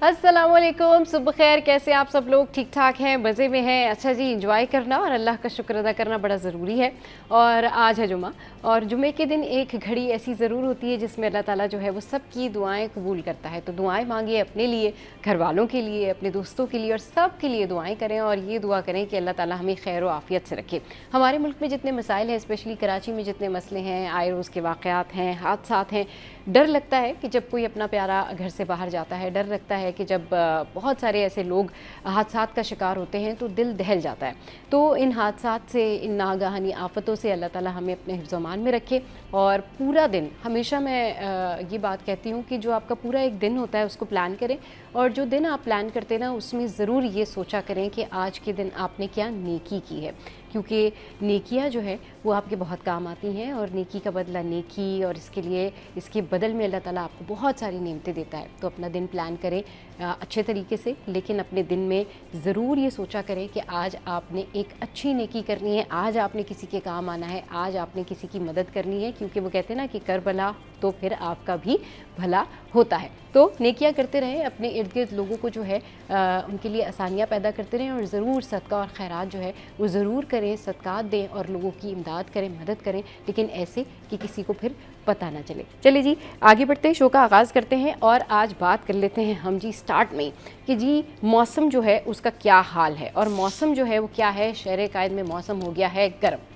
अस्सलामुअलैकुम, सुबह खैर। कैसे आप सब लोग? ठीक ठाक हैं, मज़े में हैं? अच्छा जी, इंजॉय करना और अल्लाह का शुक्र अदा करना बड़ा ज़रूरी है। और आज है जुमा, और जुमे के दिन एक घड़ी ऐसी ज़रूर होती है जिसमें अल्लाह ताला जो है वो सबकी दुआएं कबूल करता है। तो दुआएं मांगिए अपने लिए, घर वालों के लिए, अपने दोस्तों के लिए, और सब के लिए दुआएं करें। और ये दुआ करें कि अल्लाह ताला हमें खैर व आफ़ियत से रखे। हमारे मुल्क में जितने मसाइल हैं, स्पेशली कराची में जितने मसले हैं, आए रोज़ के वाक़यात हैं, हादसात हैं, डर लगता है कि जब कोई अपना प्यारा घर से बाहर जाता है, डर लगता है कि जब बहुत सारे ऐसे लोग हादसात का शिकार होते हैं तो दिल दहल जाता है। तो इन हादसात से, इन नागहानी आफ़तों से अल्लाह ताला हमें अपने हिफ्ज़-ओ-अमान में रखे। और पूरा दिन, हमेशा मैं ये बात कहती हूँ कि जो आपका पूरा एक दिन होता है उसको प्लान करें, और जो दिन आप प्लान करते हैं ना, उसमें ज़रूर ये सोचा करें कि आज के दिन आपने क्या नेकी की है, क्योंकि नेकियां जो है वो आपके बहुत काम आती हैं। और नेकी का बदला नेकी, और इसके लिए, इसके बदल में अल्लाह ताला आपको बहुत सारी नेमतें देता है। तो अपना दिन प्लान करें अच्छे तरीके से, लेकिन अपने दिन में ज़रूर ये सोचा करें कि आज आपने एक अच्छी नेकी करनी है, आज आपने किसी के काम आना है, आज आपने किसी की मदद करनी है, क्योंकि वो कहते हैं ना कि कर भला तो फिर आपका भी भला होता है। तो नेकियां करते रहें, अपने इर्द गिर्द लोगों को जो है उनके लिए आसानियाँ पैदा करते रहें, और ज़रूर सदका और खैरात जो है वो ज़रूर करें, सदकात दें और लोगों की इमदाद करें, मदद करें, लेकिन ऐसे कि किसी को फिर पता ना चले। चलिए जी, आगे बढ़ते हैं, शो का आगाज़ करते हैं। और आज बात कर लेते हैं हम जी स्टार्ट में कि जी मौसम जो है उसका क्या हाल है। और मौसम जो है वो क्या है, शहर कायद में मौसम हो गया है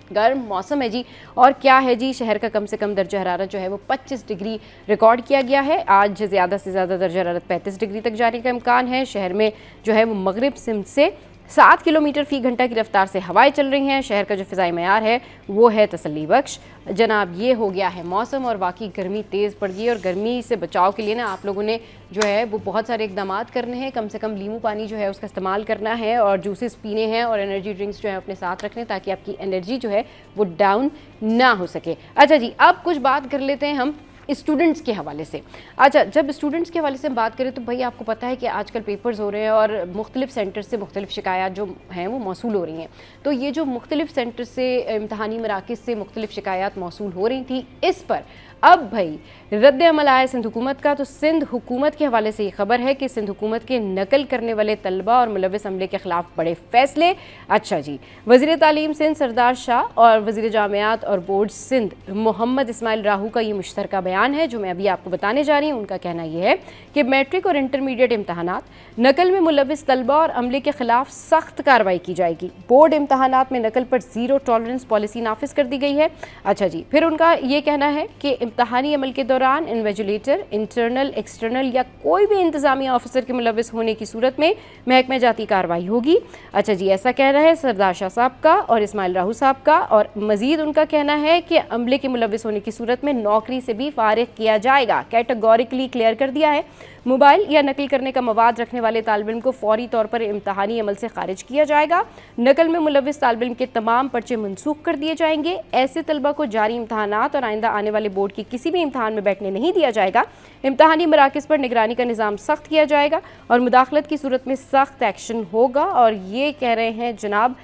गर्म मौसम है जी। और क्या है जी, शहर का कम से कम दर्जा हरारत जो है वो 25 डिग्री रिकॉर्ड किया गया है। आज ज़्यादा से ज़्यादा दर्जा हरारत 35 डिग्री तक जाने का इम्कान है। शहर में जो है वो मगरिब सिमत से 7 किलोमीटर फ़ी घंटा की रफ्तार से हवाएं चल रही हैं। शहर का जो फ़िज़ाई मयार है वो है तसल्ली बख्श। जनाब, ये हो गया है मौसम, और वाकई गर्मी तेज़ पड़ गई है। और गर्मी से बचाव के लिए ना आप लोगों ने जो है वो बहुत सारे इक़दामात करने हैं। कम से कम नींबू पानी जो है उसका इस्तेमाल करना है, और जूसेस पीने हैं, और एनर्जी ड्रिंक्स जो है अपने साथ रखने, ताकि आपकी एनर्जी जो है वो डाउन ना हो सके। अच्छा जी, अब कुछ बात कर लेते हैं हम स्टूडेंट्स के हवाले से। अच्छा, जब स्टूडेंट्स के हवाले से हम बात करें तो भाई आपको पता है कि आजकल पेपर्स हो रहे हैं, और मुख्तलिफ़ सेंटर से मुख्तलिफ़ शिकायत जो हैं वो मौसूल हो रही हैं। तो ये जो मुख्तलिफ़ सेंटर से, इम्तहानी मराकिज़ से मुख्तलिफ़ शिकायत मौसूल हो रही थी, इस पर अब भाई रद्द अमल आया सिंध हुकूमत का। तो सिंध हुकूमत के हवाले से ये खबर है कि सिंध हुकूमत के नकल करने वाले तलबा और मुलव्विस अमले के ख़िलाफ़ बड़े फ़ैसले। अच्छा जी, वज़ीर तालीम सिंध सरदार शाह और वज़ीर जामियात और बोर्ड सिंध मोहम्मद इस्माइल राहू का ये मुश्तरका बयान है जो मैं अभी आपको बताने जा रही हूँ। उनका कहना यह है कि मैट्रिक और इंटरमीडिएट इम्तहानात नकल में मुलव्विस तलबा और अमले के ख़िलाफ़ सख्त कार्रवाई की जाएगी। बोर्ड इम्तहानात में नकल पर ज़ीरो टॉलरेंस पॉलिसी नाफिज कर दी गई है। अच्छा जी, फिर उनका ये कहना है कि इम्तहानी अमल के दौरान इन्विजिलेटर, इंटरनल, एक्सटर्नल या कोई भी इंतजामी ऑफिसर के मुलव्विस होने की सूरत में महकमे जाती कार्रवाई होगी। अच्छा जी, ऐसा कह रहा है सरदार शाह साहब का और इस्माइल राहू साहब का। और मजीद उनका कहना है कि अमले के मुलव्विस होने की सूरत में नौकरी से भी फारिग किया जाएगा। कैटेगोरिकली क्लियर कर दिया है। मोबाइल या नकल करने का मवाद रखने वाले तालिब इल्म को फौरी तौर पर इम्तहानी अमल से खारिज किया जाएगा। नकल में मुलव्विस तालिब इल्म के तमाम पर्चे मनसूख कर दिए जाएंगे। ऐसे तलबा को जारी इम्तहानात और आइंदा आने वाले बोर्ड की किसी भी इम्तहान में बैठने नहीं दिया जाएगा। इम्तहानी मराकिज़ पर निगरानी का निज़ाम सख्त किया जाएगा, और मुदाखलत की सूरत में सख्त एक्शन होगा। और ये कह रहे हैं जनाब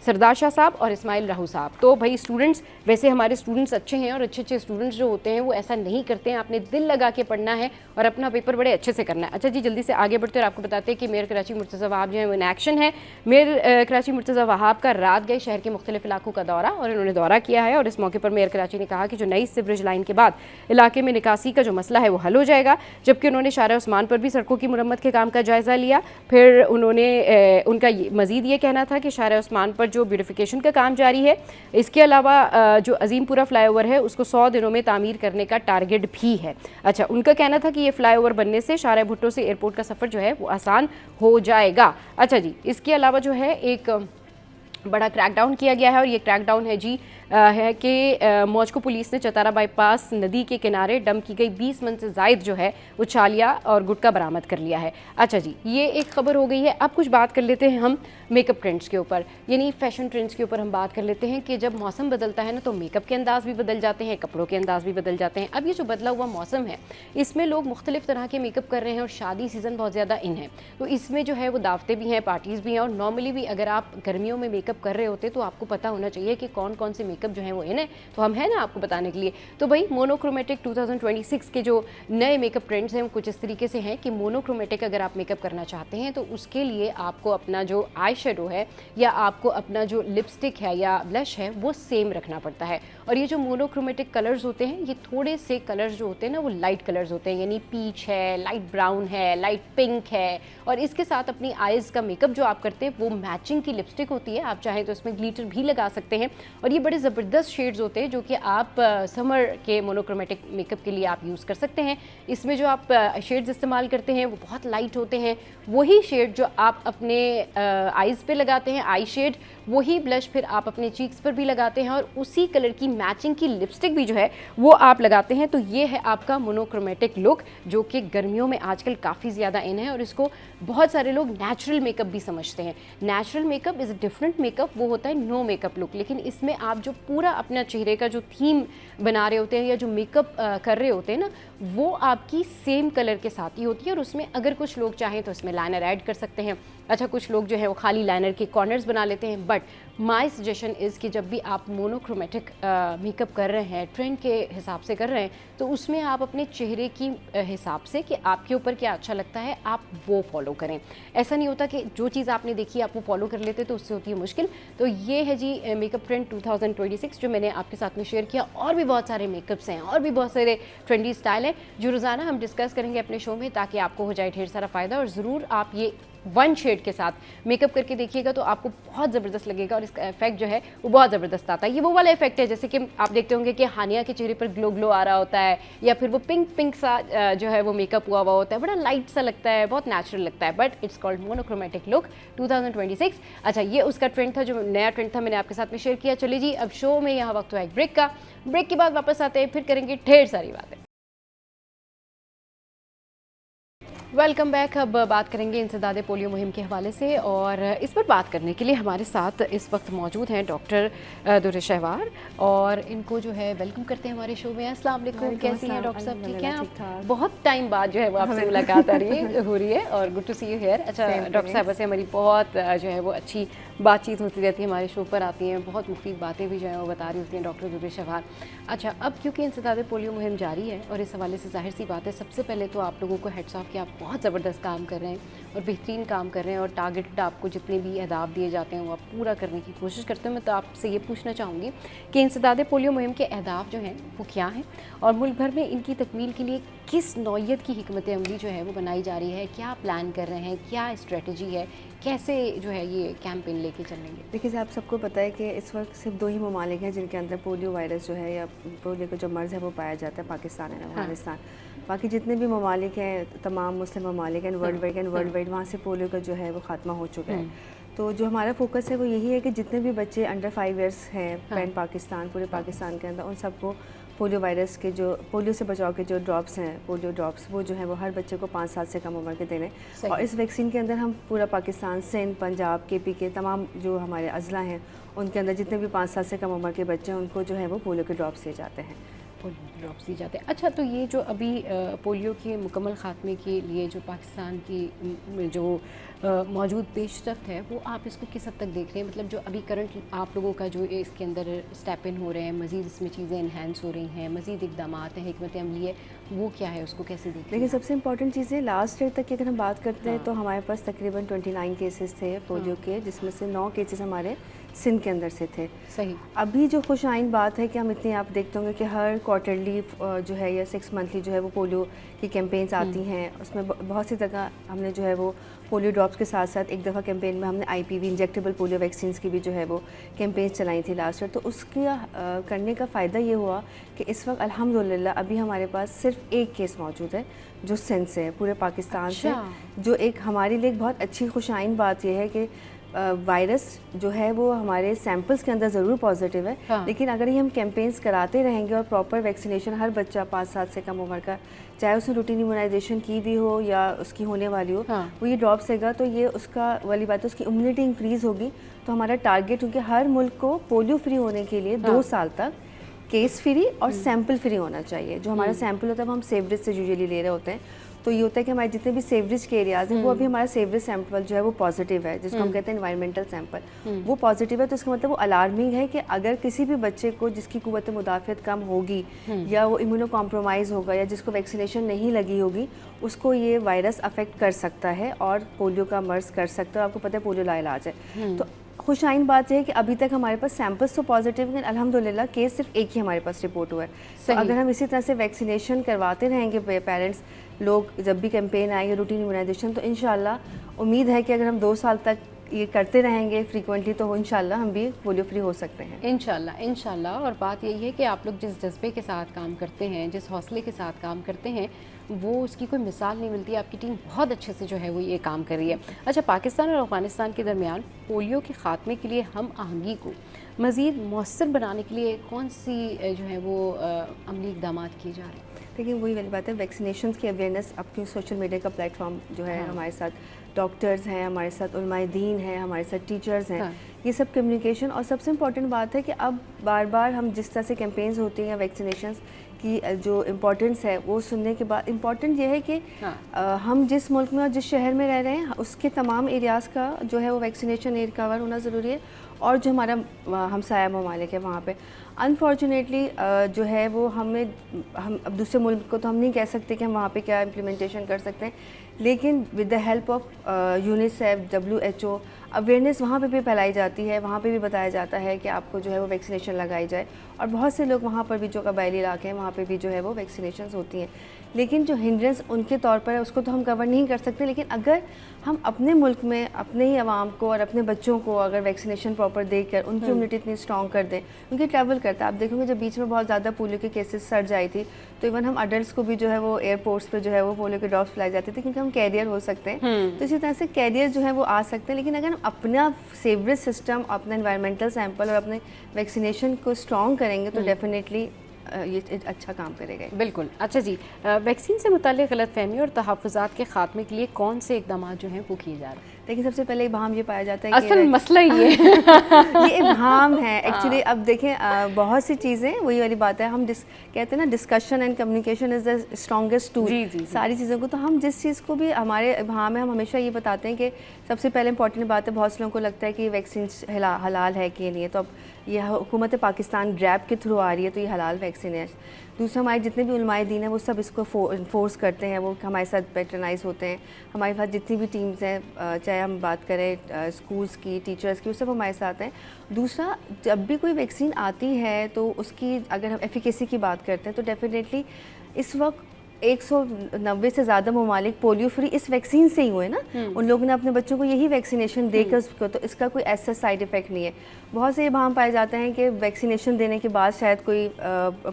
सरदार शाह साहब और इस्माइल राहू साहब। तो भाई स्टूडेंट्स, वैसे हमारे स्टूडेंट्स अच्छे हैं, और अच्छे अच्छे स्टूडेंट्स जो होते हैं वो ऐसा नहीं करते हैं। आपने दिल लगा के पढ़ना है और अपना पेपर बड़े अच्छे से करना है। अच्छा जी, जल्दी से आगे बढ़ते हैं और आपको बताते हैं कि मेयर कराची मुर्तज़ा वहाब जो है वो इन एक्शन है। मेयर कराची मुर्तज़ा वहाब का रात गए शहर के मुख्तलिफ इलाकों का दौरा, और इन्होंने दौरा किया है। और इस मौके पर मेयर कराची ने कहा कि जो नई सीवरेज लाइन के बाद इलाके में निकासी का जो मसला है वो हल हो जाएगा। जबकि उन्होंने शारा उस्मान पर भी सड़कों की मुरम्मत के काम का जायज़ा लिया। फिर उन्होंने उनका मज़ीद ये कहना था कि शारा उस्मान पर जो ब्यूटिफिकेशन काम जारी है। इसके अलावा जो अजीमपुरा फ्लाईओवर है उसको 100 दिनों में तामीर करने का टारगेट भी है। अच्छा, उनका कहना था कि ये फ्लाईओवर बनने से शारा भुट्टो से एयरपोर्ट का सफ़र जो है वो आसान हो जाएगा। अच्छा जी, इसके अलावा जो है एक बड़ा क्रैकडाउन किया गया है, और ये क्रैकडाउन है जी है कि मौजको पुलिस ने चतारा बाईपास नदी के किनारे डंप की गई 20 मन से ज़ायद जो है वो छालिया और गुटका बरामद कर लिया है। अच्छा जी, ये एक खबर हो गई है। अब कुछ बात कर लेते हैं हम मेकअप ट्रेंड्स के ऊपर, यानी फ़ैशन ट्रेंड्स के ऊपर हम बात कर लेते हैं कि जब मौसम बदलता है ना तो मेकअप के अंदाज़ भी बदल जाते हैं, कपड़ों के अंदाज़ भी बदल जाते हैं। अब ये जो बदला हुआ मौसम है इसमें लोग मुख्तलिफ़ तरह के मेकअप कर रहे हैं, और शादी सीज़न बहुत ज़्यादा इन है, तो इसमें जो है वो दावतें भी हैं, पार्टीज़ भी हैं। और नॉर्मली भी अगर आप गर्मियों में मेकअप कर रहे होते तो आपको पता होना चाहिए कि कौन कौन से मेकअप जो है वो इन है, तो हम हैं ना आपको बताने के लिए। तो भाई मोनोक्रोमेटिक 2026 के जो नए मेकअप ट्रेंड्स हैं वो कुछ इस तरीके से हैं कि मोनोक्रोमेटिक अगर आप मेकअप करना चाहते हैं तो उसके लिए आपको अपना जो आई शेडो है या आपको अपना जो लिपस्टिक है या ब्लश है वो सेम रखना पड़ता है। और ये जो मोनोक्रोमेटिक कलर्स होते हैं ये थोड़े से कलर्स जो होते हैं ना वो लाइट कलर्स होते हैं, यानी पीच है, लाइट ब्राउन है, लाइट पिंक है, और इसके साथ अपनी आईज़ का मेकअप जो आप करते हैं वो मैचिंग की लिपस्टिक होती है, आप चाहें तो इसमें ग्लिटर भी लगा सकते हैं। और ये बड़े ज़बरदस्त शेड्स होते हैं जो कि आप समर के मोनोक्रोमेटिक मेकअप के लिए आप यूज़ कर सकते हैं। इसमें जो आप शेड्स इस्तेमाल करते हैं वो बहुत लाइट होते हैं, वही शेड जो आप अपने आईज़ पे लगाते हैं आई शेड, वही ब्लश फिर आप अपने चीक्स पर भी लगाते हैं और उसी कलर की मैचिंग की लिपस्टिक भी जो है वो आप लगाते हैं। तो ये है आपका मोनोक्रोमेटिक लुक जो कि गर्मियों में आजकल काफ़ी ज़्यादा इन है और इसको बहुत सारे लोग नेचुरल मेकअप भी समझते हैं। Natural makeup is a different makeup, वो होता है नो मेकअप लुक, लेकिन इसमें आप जो पूरा अपना चेहरे का जो थीम बना रहे होते हैं या जो मेकअप कर रहे होते हैं ना वो आपकी सेम कलर के साथ ही होती है। और उसमें अगर कुछ लोग चाहें तो इसमें लाइनर ऐड कर सकते हैं, अच्छा कुछ लोग जो है वो खाली लाइनर के कॉर्नर्स बना लेते हैं। बट माय सजेशन इज़ कि जब भी आप मोनोक्रोमेटिक मेकअप कर रहे हैं, ट्रेंड के हिसाब से कर रहे हैं, तो उसमें आप अपने चेहरे की हिसाब से कि आपके ऊपर क्या अच्छा लगता है आप वो फॉलो करें। ऐसा नहीं होता कि जो चीज़ आपने देखी आप वो फॉलो कर लेते तो उससे होती है मुश्किल। तो ये है जी मेकअप ट्रेंड 2026 जो मैंने आपके साथ में शेयर किया। और भी बहुत सारे मेकअप्स हैं और भी बहुत सारे ट्रेंडी स्टाइल हैं जो रोज़ाना हम डिस्कस करेंगे अपने शो में, ताकि आपको हो जाए ढेर सारा फ़ायदा। और ज़रूर आप ये वन शेड के साथ मेकअप करके देखिएगा तो आपको बहुत ज़बरदस्त लगेगा और इसका इफेक्ट जो है वो बहुत ज़बरदस्त आता है। ये वो वाला इफेक्ट है जैसे कि आप देखते होंगे कि हानिया के चेहरे पर ग्लो ग्लो आ रहा होता है या फिर वो पिंक पिंक सा जो है वो मेकअप हुआ हुआ होता है, बड़ा लाइट सा लगता है, बहुत नेचुरल लगता है, but it's called monochromatic look 2026। अच्छा ये उसका ट्रेंड था, जो नया ट्रेंड था मैंने आपके साथ में शेयर किया। चलिए जी अब शो में यहाँ वक्त हुआ एक ब्रेक का, ब्रेक के बाद वापस आते हैं, फिर करेंगे ढेर सारी बातें। Welcome back. अब बात करेंगे इंसदादे पोलियो मुहिम के हवाले से और इस पर बात करने के लिए हमारे साथ इस वक्त मौजूद हैं डॉक्टर दुर्र शहवार और इनको जो है वेलकम करते हैं हमारे शो में। अस्सलाम वालेकुम, कैसी हैं डॉक्टर साहब, ठीक हैं आप? बहुत टाइम बाद जो है वो आपसे मुलाकात हो रही है और good to see you here. अच्छा डॉक्टर साहब से हमारी बहुत जो है वो अच्छी बातचीत होती रहती है, हमारे शो पर आती हैं, बहुत मुफीद बातें भी जो है वो बता रही होती हैं डॉक्टर दुर्र शहवार। अच्छा अब क्योंकि इंसदादे पोलियो मुहिम जारी है और इस हवाले से जाहिर सी बात है सबसे पहले तो आप लोगों को हेड्स ऑफ कि आप बहुत ज़बरदस्त काम कर रहे हैं और बेहतरीन काम कर रहे हैं और टारगेटेड आपको जितने भी अहदाफ दिए जाते हैं वो आप पूरा करने की कोशिश करते हैं। मैं तो आपसे ये पूछना चाहूँगी कि इंसदादे पोलियो मुहिम के अहदाफ जो हैं वो क्या हैं और मुल्क भर में इनकी तकमील के लिए किस नौइयत की हिकमत अमली जो है वो बनाई जा रही है, क्या प्लान कर रहे हैं, क्या स्ट्रेटजी है, कैसे जो है ये कैंपेन लेके चलेंगे? देखिए आप सबको पता है कि इस वक्त सिर्फ 2 ही ममालिक हैं जिनके अंदर पोलियो वायरस जो है या पोलियो का जो मर्ज़ है वो पाया जाता है, पाकिस्तान एंड अफगानिस्तान। बाकी जितने भी ममालिक हैं तमाम मुस्लिम ममालिक एंड वर्ल्ड वाइड वहाँ से पोलियो का जो है वो ख़ात्मा हो चुका है। तो जो हमारा फोकस है वो यही है कि जितने भी बच्चे अंडर 5 ईयर्स हैं पैन पाकिस्तान, पूरे पाकिस्तान के अंदर, उन सबको पोलियो वायरस के जो पोलियो से बचाव के जो ड्रॉप्स हैं, पोलियो ड्रॉप्स, वो जो है वो हर बच्चे को 5 साल से कम उम्र के देने। और इस वैक्सीन के अंदर हम पूरा पाकिस्तान, सिंध, पंजाब, KP के तमाम जो हमारे अजला हैं उनके अंदर जितने भी 5 साल से कम उम्र के बच्चे हैं उनको जो है वो पोलियो के ड्रॉप्स दिए जाते हैं। पोलियो ड्रॉप्स दिए जाते हैं। अच्छा तो ये जो अभी पोलियो के मुकम्मल ख़ात्मे के लिए जो पाकिस्तान की जो मौजूद पेशरफ्त है वो आप इसको किस हद तक देख रहे हैं? मतलब जो अभी करंट आप लोगों का जो इसके अंदर स्टेप इन हो रहे हैं, मज़ीद इसमें चीज़ें इन्हेंस हो रही हैं, मज़ीद इक़दाम हैं, हिकमत अमली है, वो क्या है, उसको कैसे देखें? देखिए सबसे इंपॉर्टेंट चीज़ है लास्ट ईयर तक की अगर हम बात करते हैं तो हमारे पास तकरीबन 29 केसेस थे पोलियो के, जिसमें से 9 केसेस हमारे सिंध के अंदर से थे। सही। अभी जो खुशाइन बात है कि हम इतने आप देखते होंगे कि हर क्वार्टरली जो है या 6 मंथली जो है वो पोलियो की कैंपेन्स आती हैं, उसमें बहुत सी जगह हमने जो है वो पोलियो ड्रॉप्स के साथ साथ एक दफ़ा कैंपेन में हमने IPV इंजेक्टेबल पोलियो वैक्सीन्स की भी जो है वो कैंपेन्स चलाई थी लास्ट ईयर। तो उसके करने का फ़ायदा ये हुआ कि इस वक्त अल्हम्दुलिल्लाह अभी हमारे पास सिर्फ एक केस मौजूद है जो सिंध से है, पूरे पाकिस्तान से, जो एक हमारे लिए बहुत अच्छी खुशाइन बात यह है कि वायरस जो है वो हमारे सैंपल्स के अंदर ज़रूर पॉजिटिव है। लेकिन अगर ये हम कैंपेन्स कराते रहेंगे और प्रॉपर वैक्सीनेशन हर बच्चा 5 साल से कम उम्र का, चाहे उसने रूटीन इम्यूनाइजेशन की भी हो या उसकी होने वाली हो, वो ये ड्रॉप्स लेगा तो ये उसका वाली बात है, उसकी इम्यूनिटी इंक्रीज़ होगी। तो हमारा टारगेट, क्योंकि हर मुल्क को पोलियो फ्री होने के लिए 2 साल तक केस फ्री और सैंपल फ्री होना चाहिए। जो हमारा सैंपल होता है वो हम सेवरेज से यूजुअली ले रहे होते हैं, تو یہ ہوتا ہے کہ ہمارے جتنے بھی سیوریج کے ایریاز ہیں وہ ابھی ہمارا سیوریج سیمپل جو ہے وہ پازیٹیو ہے، جس کو ہم کہتے ہیں انوائرمنٹل سیمپل، وہ پازیٹیو ہے. تو اس کا مطلب وہ الارمنگ ہے کہ اگر کسی بھی بچے کو جس کی قوت مدافعت کم ہوگی یا وہ امیونو کمپرومائز ہوگا یا جس کو ویکسینیشن نہیں لگی ہوگی، اس کو یہ وائرس افیکٹ کر سکتا ہے اور پولیو کا مرض کر سکتا ہے. آپ کو پتہ ہے پولیو لا علاج ہے. تو خوش آئند بات یہ ہے کہ ابھی تک ہمارے پاس سیمپلس تو پازیٹیو ہیں، الحمدللہ کیس صرف ایک ہی ہمارے پاس رپورٹ ہوا ہے. تو اگر ہم اسی طرح سے ویکسینیشن کرواتے رہیں گے پیرنٹس لوگ، جب بھی کیمپین آئے گے روٹین امیونائزیشن، تو انشاءاللہ امید ہے کہ اگر ہم 2 سال تک یہ کرتے رہیں گے فریکوینٹلی تو انشاءاللہ ہم بھی پولیو فری ہو سکتے ہیں انشاءاللہ. اور بات یہی ہے کہ آپ لوگ جس جذبے کے ساتھ کام کرتے ہیں، جس حوصلے کے ساتھ کام کرتے ہیں، وہ اس کی کوئی مثال نہیں ملتی. آپ کی ٹیم بہت اچھے سے جو ہے وہ یہ کام کر رہی ہے. اچھا، پاکستان اور افغانستان کے درمیان پولیو کے خاتمے کے لیے ہم آہنگی کو مزید مؤثر بنانے کے لیے کون سی جو ہے وہ عملی اقدامات کیے جا رہے ہیں؟ لیکن وہی والی بات ہے، ویکسینیشنز کی اویئرنیس اب کیوں سوشل میڈیا کا پلیٹ فارم جو ہے ہمارے ساتھ ڈاکٹرز ہیں، ہمارے ساتھ علماء دین ہیں، ہمارے ساتھ ٹیچرز ہیں، یہ سب کمیونیکیشن. اور سب سے امپورٹنٹ بات ہے کہ اب بار بار ہم جس طرح سے کیمپینز ہوتی ہیں ویکسینیشنز کی جو امپورٹنس ہے وہ سننے کے بعد امپورٹنٹ یہ ہے کہ ہم جس ملک میں اور جس شہر میں رہ رہے ہیں اس کے تمام ایریاز کا جو ہے وہ ویکسینیشن کور ہونا ضروری ہے. اور جو ہمارا ہمسایہ ممالک ہے وہاں پہ انفارچونیٹلی جو ہے وہ ہم اب دوسرے ملک کو تو ہم نہیں کہہ سکتے کہ ہم وہاں پہ کیا امپلیمنٹیشن کر سکتے ہیں، لیکن with the help of UNICEF, WHO، awareness وہاں پہ بھی پھیلائی جاتی ہے، وہاں پہ بھی بتایا جاتا ہے کہ آپ کو جو ہے وہ ویکسینیشن لگائی جائے. اور بہت سے لوگ وہاں پر بھی جو قبائلی علاقے ہیں وہاں پہ بھی جو ہے وہ ویکسینیشنز ہوتی ہیں. لیکن جو ہنڈرنس ان کے طور پر ہے اس کو تو ہم کور نہیں کر سکتے. لیکن اگر ہم اپنے ملک میں اپنے ہی عوام کو اور اپنے بچوں کو اگر ویکسینیشن پراپر دے کر ان کی امیونٹی اتنی اسٹرانگ کر دیں، کیونکہ ٹریول کرتا ہے. آپ دیکھیں گے جب بیچ میں بہت زیادہ پولیو کے کیسز سرج آئی تھی تو ایون ہم اڈلٹس کو بھی جو ہے وہ ایئرپورٹس پہ جو ہے وہ پولیو کے ڈراپس پلائے جاتے تھے کیونکہ ہم کیریئر ہو سکتے ہیں. تو اسی طرح سے کیریئر جو ہے وہ آ سکتے ہیں. لیکن اگر ہم اپنا سیوریج سسٹم، اپنا انوائرمنٹل سیمپل اور اپنے ویکسینیشن کو اسٹرانگ کریں گے تو ڈیفینیٹلی یہ اچھا کام کرے گا. بالکل. اچھا جی، ویکسین سے متعلق غلط فہمی اور تحفظات کے خاتمے کے لیے کون سے اقدامات جو ہیں وہ کیے جا رہے ہیں؟ لیکن سب سے پہلے ابہام یہ پایا جاتا ہے کہ اصل مسئلہ یہ ابہام ہے ایکچولی. اب دیکھیں بہت سی چیزیں وہی والی بات ہے، ہم کہتے ہیں نا discussion and communication is the strongest tool. ساری چیزوں کو تو ہم جس چیز کو بھی ہمارے ابہام ہے ہم ہمیشہ یہ بتاتے ہیں کہ سب سے پہلے امپورٹنٹ بات ہے، بہت سے لوگوں کو لگتا ہے کہ یہ ویکسین حلال ہے کہ نہیں ہے. تو اب یہ حکومت پاکستان ڈریب کے تھرو آ رہی ہے تو یہ حلال ویکسین ہے. دوسرا ہمارے جتنے بھی علماء دین ہیں وہ سب اس کو انفورس کرتے ہیں، وہ ہمارے ساتھ پیٹرنائز ہوتے ہیں. ہمارے پاس جتنی بھی ٹیمز ہیں، چاہے ہم بات کریں اسکولس کی، ٹیچرس کی، وہ سب ہمارے ساتھ ہیں. دوسرا جب بھی کوئی ویکسین آتی ہے تو اس کی اگر ہم ایفیکیسی کی بات کرتے ہیں تو ڈیفینیٹلی اس وقت 190 سے زیادہ ممالک پولیو فری اس ویکسین سے ہی ہوئے نا. ان لوگوں نے اپنے بچوں کو یہی ویکسینیشن دے کر، تو اس کا کوئی ایسا سائیڈ افیکٹ نہیں ہے. بہت سے ابہام پائے جاتے ہیں کہ ویکسینیشن دینے کے بعد شاید کوئی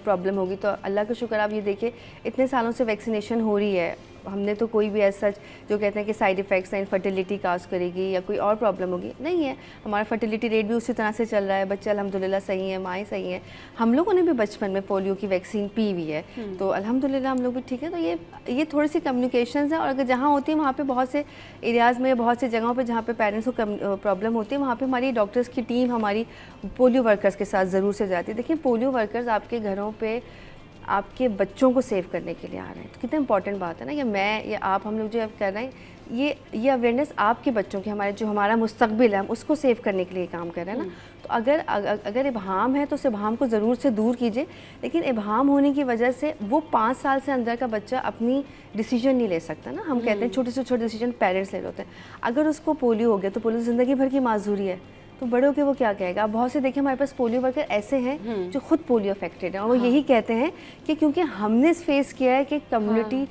پرابلم ہوگی. تو اللہ کا شکر آپ یہ دیکھیں اتنے سالوں سے ویکسینیشن ہو رہی ہے، ہم نے تو کوئی بھی ایسا جو کہتے ہیں کہ سائیڈ افیکٹس ہیں، انفرٹیلیٹی کاز کرے گی یا کوئی اور پرابلم ہوگی، نہیں ہے. ہمارا فرٹیلیٹی ریٹ بھی اسی طرح سے چل رہا ہے، بچے الحمدللہ صحیح ہیں، مائیں صحیح ہیں. ہم لوگوں نے بھی بچپن میں پولیو کی ویکسین پی ہوئی ہے تو الحمدللہ ہم لوگ بھی ٹھیک ہے. تو یہ تھوڑی سی کمیونیکیشنز ہیں. اور اگر جہاں ہوتی ہیں وہاں پہ بہت سے ایریاز میں، بہت سی جگہوں پہ جہاں پہ پیرنٹس کو پرابلم ہوتی ہے وہاں پہ ہماری ڈاکٹرس کی ٹیم ہماری پولیو ورکرز کے ساتھ ضرور سے جاتی ہے. دیکھیں پولیو ورکرز آپ کے گھروں پہ آپ کے بچوں کو سیو کرنے کے لیے آ رہے ہیں. تو کتنا امپورٹنٹ بات ہے نا کہ میں یا آپ ہم لوگ جو کر رہے ہیں یہ اویئرنیس آپ کے بچوں کی، ہمارا مستقبل ہے، ہم اس کو سیو کرنے کے لیے کام کر رہے ہیں نا. تو اگر ابہام ہے تو اس ابہام کو ضرور سے دور کیجیے. لیکن ابہام ہونے کی وجہ سے وہ 5 سال سے اندر کا بچہ اپنی ڈیسیجن نہیں لے سکتا نا. ہم کہتے ہیں چھوٹے سے چھوٹے ڈیسیجن پیرنٹس لے رہے ہوتے ہیں. اگر اس کو پولیو ہو گیا تو پولیو زندگی بھر کی معذوری ہے. تو بڑے ہو کے وہ کیا کہے گا. بہت سے دیکھیں ہمارے پاس پولیو ورکر ایسے ہیں جو خود پولیو افیکٹڈ ہیں اور وہ یہی کہتے ہیں کہ کیونکہ ہم نے فیس کیا ہے کہ کمیونٹی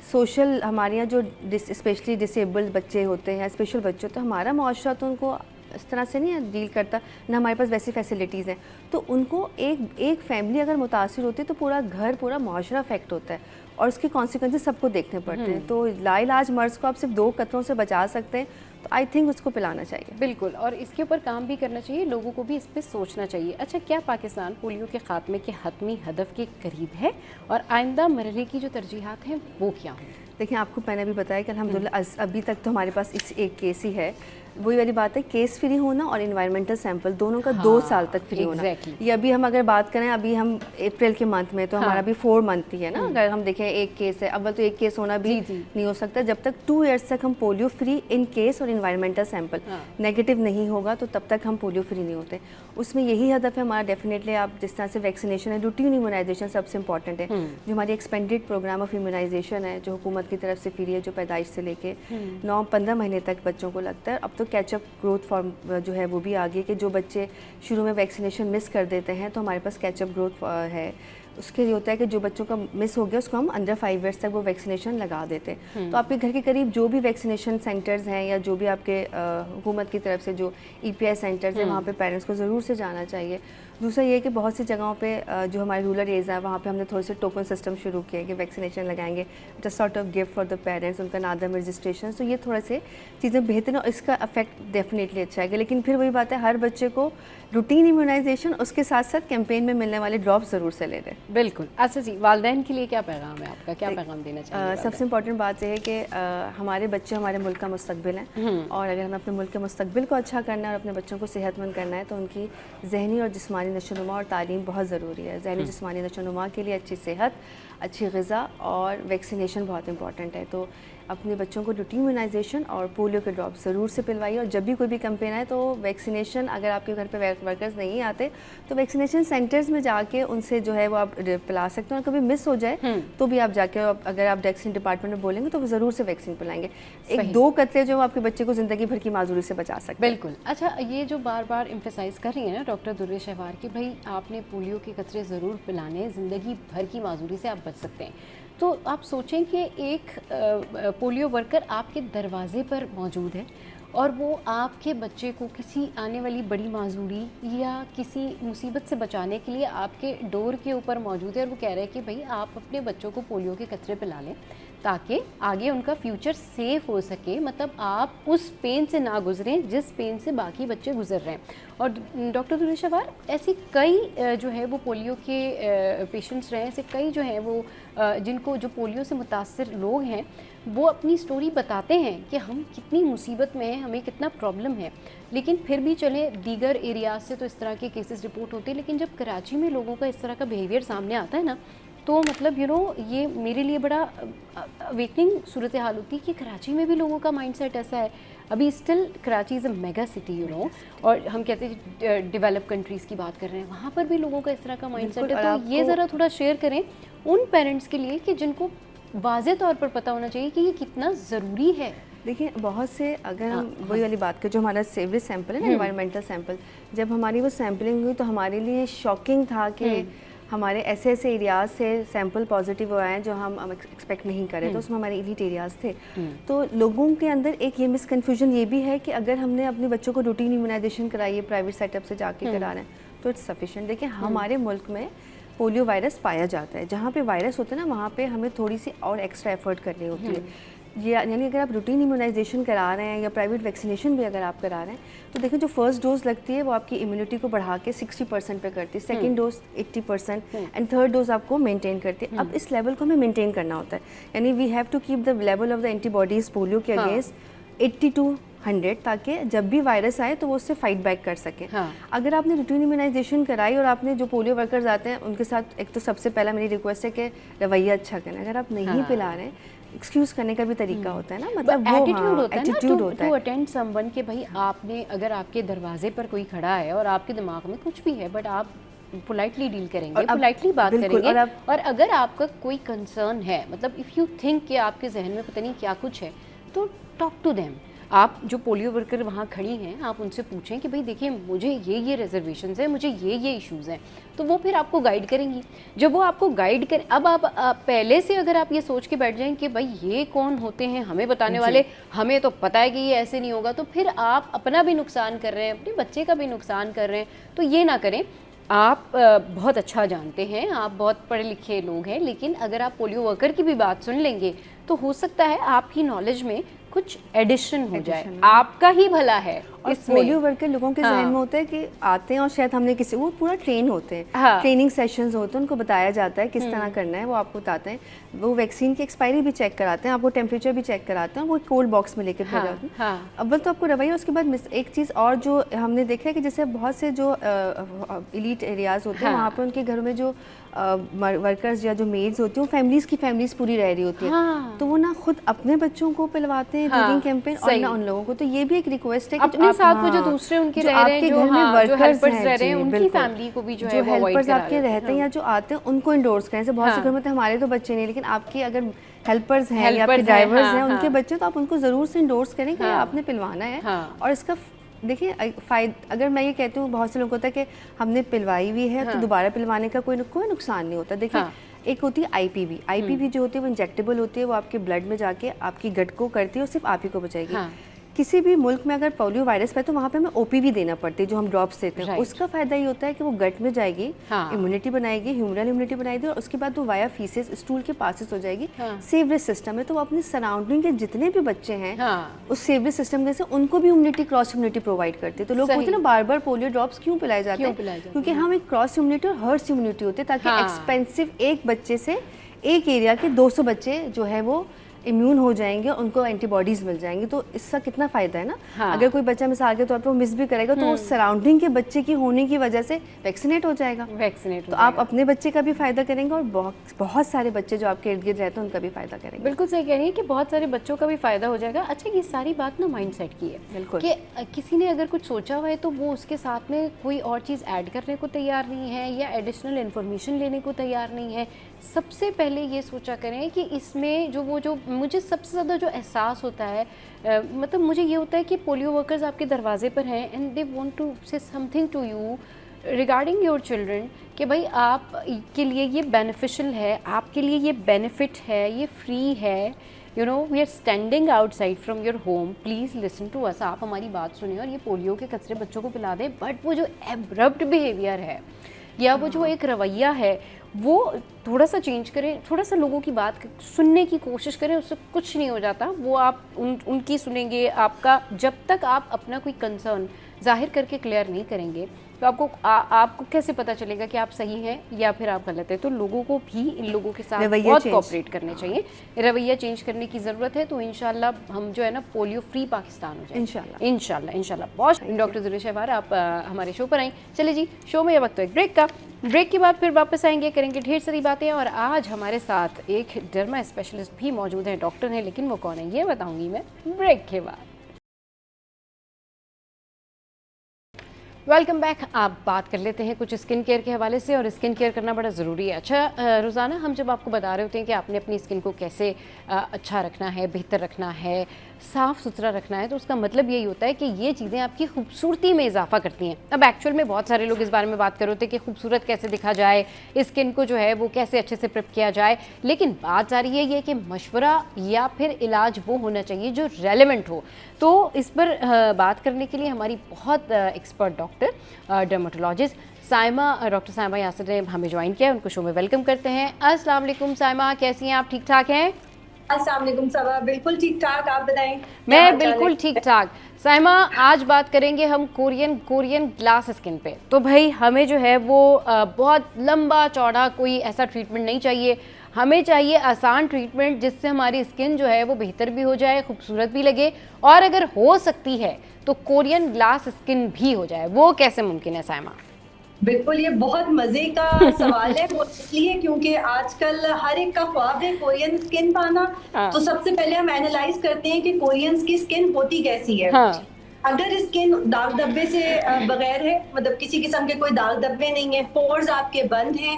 سوشل ہمارے یہاں جو اسپیشلی ڈسیبلڈ بچے ہوتے ہیں، اسپیشل بچے ہوتے ہیں، ہمارا معاشرہ تو ان کو اس طرح سے نہیں ڈیل کرتا، نہ ہمارے پاس ویسی فیسلٹیز ہیں. تو ان کو ایک فیملی اگر متاثر ہوتی ہے تو پورا گھر، پورا معاشرہ افیکٹ ہوتا ہے اور اس کے کانسیکوینسز سب کو دیکھنے پڑتے ہیں. تو لا علاج مرض کو آپ صرف 2 قطروں سے بچا سکتے ہیں تو آئی تھنک اس کو پلانا چاہیے. بالکل. اور اس کے اوپر کام بھی کرنا چاہیے، لوگوں کو بھی اس پہ سوچنا چاہیے. اچھا، کیا پاکستان پولیو کے خاتمے کے حتمی ہدف کے قریب ہے اور آئندہ مرحلے کی جو ترجیحات ہیں وہ کیا ہوں؟ دیکھیں آپ کو میں نے بھی بتایا کہ الحمدللہ ابھی تک تو ہمارے پاس ایک کیس ہی ہے، वही वाली बात है, केस फ्री होना और इन्वायरमेंटल सैंपल दोनों का 2 साल तक फ्री होना। ये अभी हम अगर बात करें, अभी हम अप्रैल के मंथ में, तो हमारा अभी 4 मंथ ही है ना, अगर हम देखें एक केस है, अव्वल तो एक केस होना भी नहीं हो सकता जब तक 2 ईयर्स तक हम पोलियो फ्री इन केस और इन्वायरमेंटल सैंपल नेगेटिव नहीं होगा, तो तब तक हम पोलियो फ्री नहीं होते। उसमें यही हदफ है हमारा। डेफिनेटली आप जिस तरह से वैक्सीनेशन है, रूटीन इम्यूनाइजेशन सबसे इंपॉर्टेंट है। जो हमारी एक्सपेंडेड प्रोग्राम ऑफ इम्यूनाइजेशन है, जो हुकूमत की तरफ से फ्री है, जो पैदाइश से लेके 9-15 महीने तक बच्चों को लगता है। अब तो कैचअप ग्रोथ फॉर्म जो है वो भी आ गई, कि जो बच्चे शुरू में वैक्सीनेशन मिस कर देते हैं, तो हमारे पास कैचअप ग्रोथ है। उसके लिए होता है कि जो बच्चों का मिस हो गया उसको हम अंडर 5 ईयर्स तक वो वैक्सीनेशन लगा देते हैं। तो आपके घर के करीब जो भी वैक्सीनेशन सेंटर्स हैं, या जो भी आपके हुकूमत की तरफ से जो EPI सेंटर्स हैं, वहाँ पे पेरेंट्स को ज़रूर से जाना चाहिए। दूसरा ये कि बहुत सी जगहों पे जो हमारे रूरल एरिया है, वहाँ पे हमने थोड़े से टोकन सिस्टम शुरू किए कि वैक्सीनेशन लगाएंगे, just sort of gift for the parents, उनका नादम रजिस्ट्रेशन। तो ये थोड़ा से चीज़ें बेहतर हैं और इसका इफेक्ट डेफिनेटली अच्छा है। लेकिन फिर वही बात है, हर बच्चे को रूटीन इम्यूनाइजेशन, उसके साथ साथ कैंपेन में मिलने वाले ड्रॉप ज़रूर से ले लें। बिल्कुल। अच्छा जी, वालिदैन के लिए क्या पैगाम है आपका, क्या पैगाम देना चाहिए? सबसे इम्पॉर्टेंट बात यह है कि हमारे बच्चे हमारे मुल्क का मुस्तकबिल हैं, और अगर हमें अपने मुल्क के मुस्तकबिल को अच्छा करना है और अपने बच्चों को सेहतमंद करना है, तो उनकी जहनी और जिस्मानी नशोनुमा और तालीम बहुत ज़रूरी है। जहनी जिस्मानी नशोनुमा के लिए अच्छी सेहत, अच्छी ग़िज़ा और वैक्सीनेशन बहुत इंपॉर्टेंट है। तो अपने बच्चों को रूटीन इम्यूनाइजेशन और पोलियो के ड्रॉप ज़रूर से पिलवाइए। और जब भी कोई भी कैंपेन आए तो वैक्सीनेशन, अगर आपके घर पे वर्कर्स नहीं आते तो वैक्सीनेशन सेंटर्स में जाके उनसे जो है वो आप पिला सकते हैं। और कभी मिस हो जाए तो भी आप जाके, अगर आप वैक्सीन डिपार्टमेंट में बोलेंगे तो वो ज़रूर से वैक्सीन पिलाएंगे। 1-2 कतरे जो आपके बच्चे को ज़िंदगी भर की माजूरी से बचा सकते हैं। बिल्कुल। अच्छा, ये जो बार बार एम्फेसाइज कर रही है ना डॉक्टर दुर्वे शहवार कि भाई आपने पोलियो के कतरे ज़रूर पिलाने, ज़िंदगी भर की माजूरी से आप बच सकते हैं, तो आप सोचें कि एक पोलियो वर्कर आपके दरवाजे पर मौजूद है और वो आपके बच्चे को किसी आने वाली बड़ी माजूरी या किसी मुसीबत से बचाने के लिए आपके डोर के ऊपर मौजूद है, और वो कह रहे हैं कि भाई आप अपने बच्चों को पोलियो के कतरे पिला लें ताकि आगे उनका फ्यूचर सेफ हो सके। मतलब आप उस पेन से ना गुजरें जिस पेन से बाकी बच्चे गुजर रहे हैं। और डॉक्टर दुर्वे शहवार, ऐसी कई जो है वो पोलियो के पेशेंट्स रहे हैं, ऐसे कई जो हैं वो जिनको जो पोलियो से मुतासर लोग हैं, वो अपनी स्टोरी बताते हैं कि हम कितनी मुसीबत में हैं, हमें कितना प्रॉब्लम है, लेकिन फिर भी चले दीगर एरियाज से तो इस तरह के केसेस रिपोर्ट होते हैं। लेकिन जब कराची में लोगों का इस तरह का बिहेवियर सामने आता है ना, तो मतलब ये मेरे लिए बड़ा अवेकनिंग सूरत हाल होती है कि कराची में भी लोगों का माइंडसेट ऐसा है। अभी still Karachi is a mega city और हम कहते हैं डेवलप कंट्रीज़ की बात कर रहे हैं, वहाँ पर भी लोगों का इस तरह का माइंडसेट है। तो ये ज़रा थोड़ा शेयर करें उन पेरेंट्स के लिए कि जिनको वाज़े तौर पर पता होना चाहिए कि ये कितना ज़रूरी है। देखिए, बहुत से, अगर हम वही वाली बात करें, जो हमारा सीवरेज सैंपल है ना, एनवायरमेंटल सैंपल, जब हमारी वो सैंपलिंग हुई तो हमारे लिए शॉकिंग था कि हमारे ऐसे ऐसे एरियाज़ से सैंपल पॉजिटिव आए हैं जो हम एक्सपेक्ट नहीं करें। तो उसमें हमारे एलीट एरियाज़ थे। तो लोगों के अंदर एक ये मिसकन्फ्यूजन ये भी है कि अगर हमने अपने बच्चों को रूटीन इम्यूनाइजेशन कराई है, प्राइवेट सेटअप से जाके करा रहे हैं, तो इट्स सफिशेंट। देखिए, हमारे मुल्क में पोलियो वायरस पाया जाता है। जहाँ पे वायरस होता है ना, वहाँ पे हमें थोड़ी सी और एक्स्ट्रा एफर्ट करनी होती है। ये यानी अगर आप रूटीन इम्यूनाइजेशन करा रहे हैं या प्राइवेट वैक्सीनेशन भी अगर आप करा रहे हैं, तो देखिए जो फर्स्ट डोज लगती है वो आपकी इम्यूनिटी को बढ़ा के 60% पे करती है, second dose 80% and third dose आपको मेंटेन करती है। अब इस लेवल को हमें मेंटेन करना होता है, यानी we have to keep the level of the antibodies polio के अगेंस्ट 80 to 100, ताकि जब भी वायरस आए तो वो उससे फाइट बैक कर सके। अगर आपने रूटीन इम्यूनाइजेशन कराई और आपने जो पोलियो वर्कर्स आते हैं उनके साथ, एक तो सबसे पहला मेरी रिक्वेस्ट है कि रवैया अच्छा करें। अगर आप नहीं पिला रहे हैं, एक्सक्यूज करने का भी तरीका होता है ना, मतलब वो एटीट्यूड होता है टू अटेंड समवन के भाई आपने, अगर आपके दरवाजे पर कोई खड़ा है और आपके दिमाग में कुछ भी है, बट आप पोलाइटली डील करेंगे, पोलाइटली बात करेंगे। और अगर आपका कोई कंसर्न है, मतलब इफ़ यू थिंक कि आपके जहन में पता नहीं क्या कुछ है, तो टॉक टू देम। आप जो पोलियो वर्कर वहाँ खड़ी हैं, आप उनसे पूछें कि भाई देखिए मुझे ये रिजर्वेशंस हैं, मुझे ये इश्यूज़ हैं, तो वो फिर आपको गाइड करेंगी। जब वो आपको गाइड करें, अब आप पहले से अगर आप ये सोच के बैठ जाएं कि भाई ये कौन होते हैं हमें बताने वाले, हमें तो पता है कि ये ऐसे नहीं होगा, तो फिर आप अपना भी नुकसान कर रहे हैं, अपने बच्चे का भी नुकसान कर रहे हैं। तो ये ना करें। आप बहुत अच्छा जानते हैं, आप बहुत पढ़े लिखे लोग हैं, लेकिन अगर आप पोलियो वर्कर की भी बात सुन लेंगे तो हो सकता है आपकी नॉलेज में कुछ एडिशन हो जाए, आपका ही भला है। اور پولیو ورکر لوگوں کے ذہن میں ہوتا ہے کہ آتے ہیں اور شاید ہم نے کسی وہ پورا ٹرین ہوتے ہیں, ٹریننگ سیشنز ہوتے ہیں, ان کو بتایا جاتا ہے کس طرح کرنا ہے, وہ آپ کو بتاتے ہیں, وہ ویکسین کی ایکسپائری بھی چیک کراتے ہیں, آپ کو ٹیمپریچر بھی چیک کراتے ہیں, وہ کولڈ باکس میں لے کے بھیجا جاتے ہیں. اول تو آپ کو رویہ, اس کے بعد ایک چیز اور جو ہم نے دیکھا ہے کہ جیسے بہت سے جو ایلیٹ ایریاز ہوتے ہیں وہاں پہ ان کے گھروں میں جو ورکرز یا جو میڈز ہوتی ہیں وہ فیملیز پوری رہ رہی ہوتی ہیں, تو وہ نہ خود اپنے بچوں کو پلواتے ہیں ڈیورنگ کیمپین اور نہ ان لوگوں کو. تو یہ بھی ایک ریکویسٹ ہے کہ اپنے ساتھ وہ جو دوسرے ان کے رہ رہے ہیں, جو ورکرز رہ رہے ہیں, ان کی فیملی کو بھی جو ہے وہ ہیلپرز آپ کے رہتے ہیں یا جو آتے ہیں ان کو انڈورس کریں. جیسے بہت سے گھر میں ہمارے تو بچے نہیں, لیکن آپ کے اگر ہیلپرز ہیں یا آپ کے ڈرائیورز ہیں ان کے بچے, تو آپ ان کو ضرور سے انڈورس کریں کہ آپ نے پلوانا ہے. اور اس کا دیکھیں اگر میں یہ کہتی ہوں, بہت سے لوگوں کو ہوتا ہے کہ ہم نے پلوائی ہوئی ہے تو دوبارہ پلوانے کا کوئی نقصان نہیں ہوتا. دیکھیں ایک ہوتی ہے آئی پی وی جو ہوتی ہے وہ انجیکٹیبل ہوتی ہے, وہ آپ کے بلڈ میں جا کے آپ کی گٹ کو کرتی ہے اور صرف آپ ہی کو بچائے گی. کسی بھی ملک میں اگر پولیو وائرس پہ تو وہاں پہ ہمیں او پی وی دینا پڑتی ہے جو ہم ڈراپس دیتے ہیں. اس کا فائدہ یہ ہوتا ہے کہ وہ گٹ میں جائے گی, امیونٹی بنائے گی, ہیومرل امیونٹی بنائے گی, اور اس کے بعد وہ وایا فیسز اسٹول کے پاسز ہو جائے گی. سیوریج سسٹم ہے, تو وہ اپنی سراؤنڈنگ کے جتنے بھی بچے ہیں اس سیوریج سسٹم کے سے ان کو بھی امیونٹی, کراس امیونٹی پرووائڈ کرتی ہے. تو لوگ پوچھتے ہیں نا بار بار پولیو ڈراپس کیوں پلائے جاتے ہیں, کیونکہ ہم ایک کراس امیونٹی اور ہرڈ امیونٹی ہوتی ہے, تاکہ ایکسپینسو ایک بچے سے ایک ایریا کے 200 بچے جو ہے وہ امیون ہو جائیں گے, ان کو اینٹی باڈیز مل جائیں گی. تو اس کا کتنا فائدہ ہے نا. اگر کوئی بچہ مثال کے طور پہ وہ مس بھی کرے گا تو وہ سراؤنڈنگ کے بچے کی ہونے کی وجہ سے ویکسینیٹ ہو جائے گا. تو آپ اپنے بچے کا بھی فائدہ کریں گے اور بہت سارے بچے جو آپ کے ارد گرد رہتے ہیں ان کا بھی فائدہ کریں گے. بالکل صحیح کہہ رہی ہیں کہ بہت سارے بچوں کا بھی فائدہ ہو جائے گا. اچھا, یہ ساری بات نا مائنڈ سیٹ کی ہے, بالکل, کہ کسی نے اگر کچھ سوچا ہوا ہے تو وہ اس کے ساتھ میں کوئی اور چیز ایڈ کرنے کو تیار نہیں ہے یا ایڈیشنل انفارمیشن لینے کو تیار نہیں ہے. سب سے پہلے یہ سوچا کریں کہ اس میں جو مجھے سب سے زیادہ جو احساس ہوتا ہے, مطلب مجھے یہ ہوتا ہے کہ پولیو ورکرز آپ کے دروازے پر ہیں and they want to say something to you regarding your children, کہ بھائی آپ کے لیے یہ بینیفیشل ہے, آپ کے لیے یہ بینیفٹ ہے, یہ فری ہے, you know we are standing outside from your home, please listen to us. آپ ہماری بات سنیں اور یہ پولیو کے قطرے بچوں کو پلا دیں. بٹ وہ جو ایبرپٹ بیہیویئر ہے یا وہ جو ایک رویہ ہے وہ تھوڑا سا چینج کریں, تھوڑا سا لوگوں کی بات سننے کی کوشش کریں, اس سے کچھ نہیں ہو جاتا. وہ آپ ان کی سنیں گے, آپ کا جب تک آپ اپنا کوئی کنسرن ظاہر کر کے کلیئر نہیں کریں گے تو آپ کو کیسے پتہ چلے گا کہ آپ صحیح ہیں یا پھر آپ غلط ہیں. تو لوگوں کو بھی ان لوگوں کے ساتھ بہت کوآپریٹ کرنے چاہیے, رویہ چینج کرنے کی ضرورت ہے. تو انشاءاللہ ہم جو ہے نا پولیو فری پاکستان ہو جائے انشاءاللہ. بہت ڈاکٹر ذریعہ شہوار آپ ہمارے شو پر آئیں. چلے جی, شو میں یہ وقت ہے ایک بریک کے بعد پھر واپس آئیں گے, کریں گے ڈھیر ساری باتیں. اور آج ہمارے ساتھ ایک ڈرما اسپیشلسٹ بھی موجود ہیں, ڈاکٹر ہیں, لیکن وہ کون ہے یہ بتاؤں گی میں بریک کے بعد. Welcome back. آپ بات کر لیتے ہیں کچھ اسکن کیئر کے حوالے سے, اور اسکن کیئر کرنا بڑا ضروری ہے. اچھا روزانہ ہم جب آپ کو بتا رہے ہوتے ہیں کہ آپ نے اپنی اسکن کو کیسے اچھا رکھنا ہے, بہتر رکھنا ہے, صاف ستھرا رکھنا ہے, تو اس کا مطلب یہی ہوتا ہے کہ یہ چیزیں آپ کی خوبصورتی میں اضافہ کرتی ہیں. اب ایکچوئل میں بہت سارے لوگ اس بارے میں بات کر رہے ہوتے ہیں کہ خوبصورت کیسے دکھا جائے, اسکن کو جو ہے وہ کیسے اچھے سے پریپ کیا جائے, لیکن بات ساری یہ ہے کہ مشورہ یا پھر علاج وہ ہونا چاہیے جو ریلیونٹ ہو. تو اس پر بات کرنے کے لیے ہماری بہت expert doctor dermatologist doctor Saima Yasir نے ہمیں جوائن کیا. ان کو شو میں ویلکم کرتے ہیں. السلام علیکم سائمہ, کیسی ہیں آپ؟ ٹھیک ٹھاک ہیں؟ السلام علیکم صبا, بالکل ٹھیک ٹھاک, آپ بتائیں. میں بالکل ٹھیک ٹھاک. سائمہ, آج بات کریں گے ہم کورین گلاس اسکن پہ. تو بھائی ہمیں جو ہے وہ بہت لمبا چوڑا کوئی ایسا ٹریٹمنٹ نہیں چاہیے, ہمیں چاہیے آسان ٹریٹمنٹ جس سے ہماری اسکن جو ہے وہ بہتر بھی ہو جائے, خوبصورت بھی لگے, اور اگر ہو سکتی ہے تو کورین گلاس اسکن بھی ہو جائے. وہ کیسے ممکن ہے سائمہ؟ بالکل, یہ بہت مزے کا سوال ہے. وہ اس لیے کیونکہ آج کل ہر ایک کا خواب ہے کورین اسکن پانا. تو سب سے پہلے ہم اینالائز کرتے ہیں کہ کورینز کی اسکن ہوتی کیسی ہے. اگر اسکن داغ دھبے سے بغیر ہے, مطلب کسی قسم کے کوئی داغ دھبے نہیں ہیں, پورز آپ کے بند ہیں,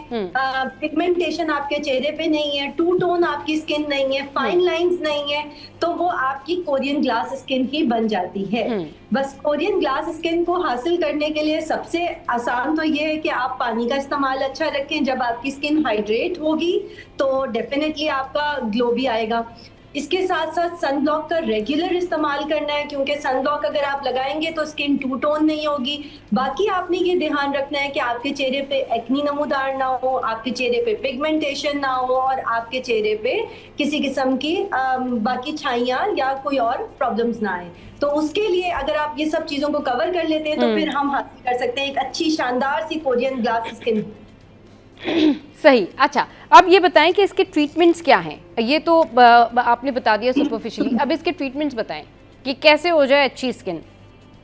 پگمنٹیشن آپ کے چہرے پہ نہیں ہے, ٹو ٹون آپ کی اسکن نہیں ہے, فائن لائنز نہیں ہے, تو وہ آپ کی کورین گلاس اسکن ہی بن جاتی ہے. بس کورین گلاس اسکن کو حاصل کرنے کے لیے سب سے آسان تو یہ ہے کہ آپ پانی کا استعمال اچھا رکھیں. جب آپ کی اسکن ہائیڈریٹ ہوگی تو ڈیفینیٹلی آپ کا گلو بھی آئے گا. इसके साथ साथ सन ब्लॉक का रेगुलर इस्तेमाल करना है, क्योंकि सन ब्लॉक अगर आप लगाएंगे तो स्किन टू टोन नहीं होगी। बाकी आपने ये ध्यान रखना है कि आपके चेहरे पे एक्नी नमूदार ना हो, आपके चेहरे पे पिगमेंटेशन ना हो और आपके चेहरे पे किसी किस्म की बाकी छाइयाँ या कोई और प्रॉब्लम्स ना आए। तो उसके लिए अगर आप ये सब चीज़ों को कवर कर लेते हैं तो फिर हम हासिल कर सकते हैं एक अच्छी शानदार सी कोरियन ग्लास स्किन। सही। अच्छा, अब ये बताएं कि इसके ट्रीटमेंट्स क्या हैं। ये तो आपने बता दिया सुपरफिशियली, अब इसके ट्रीटमेंट्स बताएं कि कैसे हो जाए अच्छी स्किन।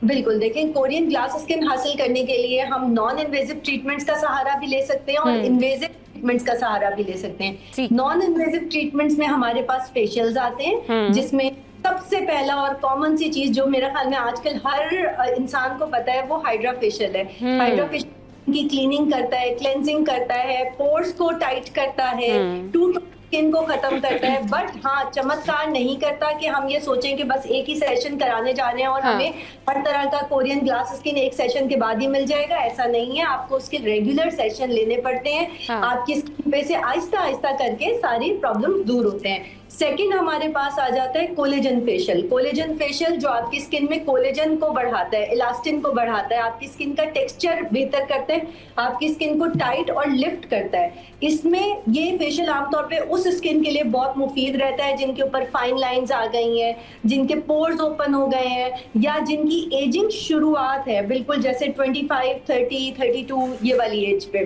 बिल्कुल, देखें, कोरियन ग्लास स्किन हासिल करने के लिए हम नॉन इन्वेजिव ट्रीटमेंट्स का सहारा भी ले सकते हैं और इन्वेजिव ट्रीटमेंट्स का सहारा भी ले सकते हैं। नॉन इन्वेजिव ट्रीटमेंट्स में हमारे पास फेशियल्स आते हैं, जिसमें सबसे पहला और कॉमन सी चीज जो मेरे ख्याल में आजकल हर इंसान को पता है वो हाइड्रा फेशियल है। हाइड्रा फेशियल की क्लीनिंग करता है, क्लेंजिंग करता है, पोर्स को टाइट करता है, टू स्किन को खत्म करता है, बट हाँ चमत्कार नहीं करता कि हम ये सोचें कि बस एक ही सेशन कराने जा रहे हैं और हमें हर तरह का कोरियन ग्लास स्किन एक सेशन के बाद ही मिल जाएगा। ऐसा नहीं है, आपको उसके रेगुलर सेशन लेने पड़ते हैं। आपकी स्किन पे से आहिस्ता आहिस्ता करके सारी प्रॉब्लम दूर होते हैं। सेकंड हमारे पास आ जाता है कोलेजन फेशियल। कोलेजन फेशियल जो आपकी स्किन में कोलेजन को बढ़ाता है, इलास्टिन को बढ़ाता है, आपकी स्किन का टेक्सचर बेहतर करता है, आपकी स्किन को टाइट और लिफ्ट करता है। इसमें ये फेशियल आमतौर पे उस स्किन के लिए बहुत मुफीद रहता है जिनके ऊपर फाइन लाइंस आ गई हैं, जिनके पोर्स ओपन हो गए हैं, या जिनकी एजिंग शुरुआत है बिल्कुल जैसे 25, 30, 32 ये वाली एज पे,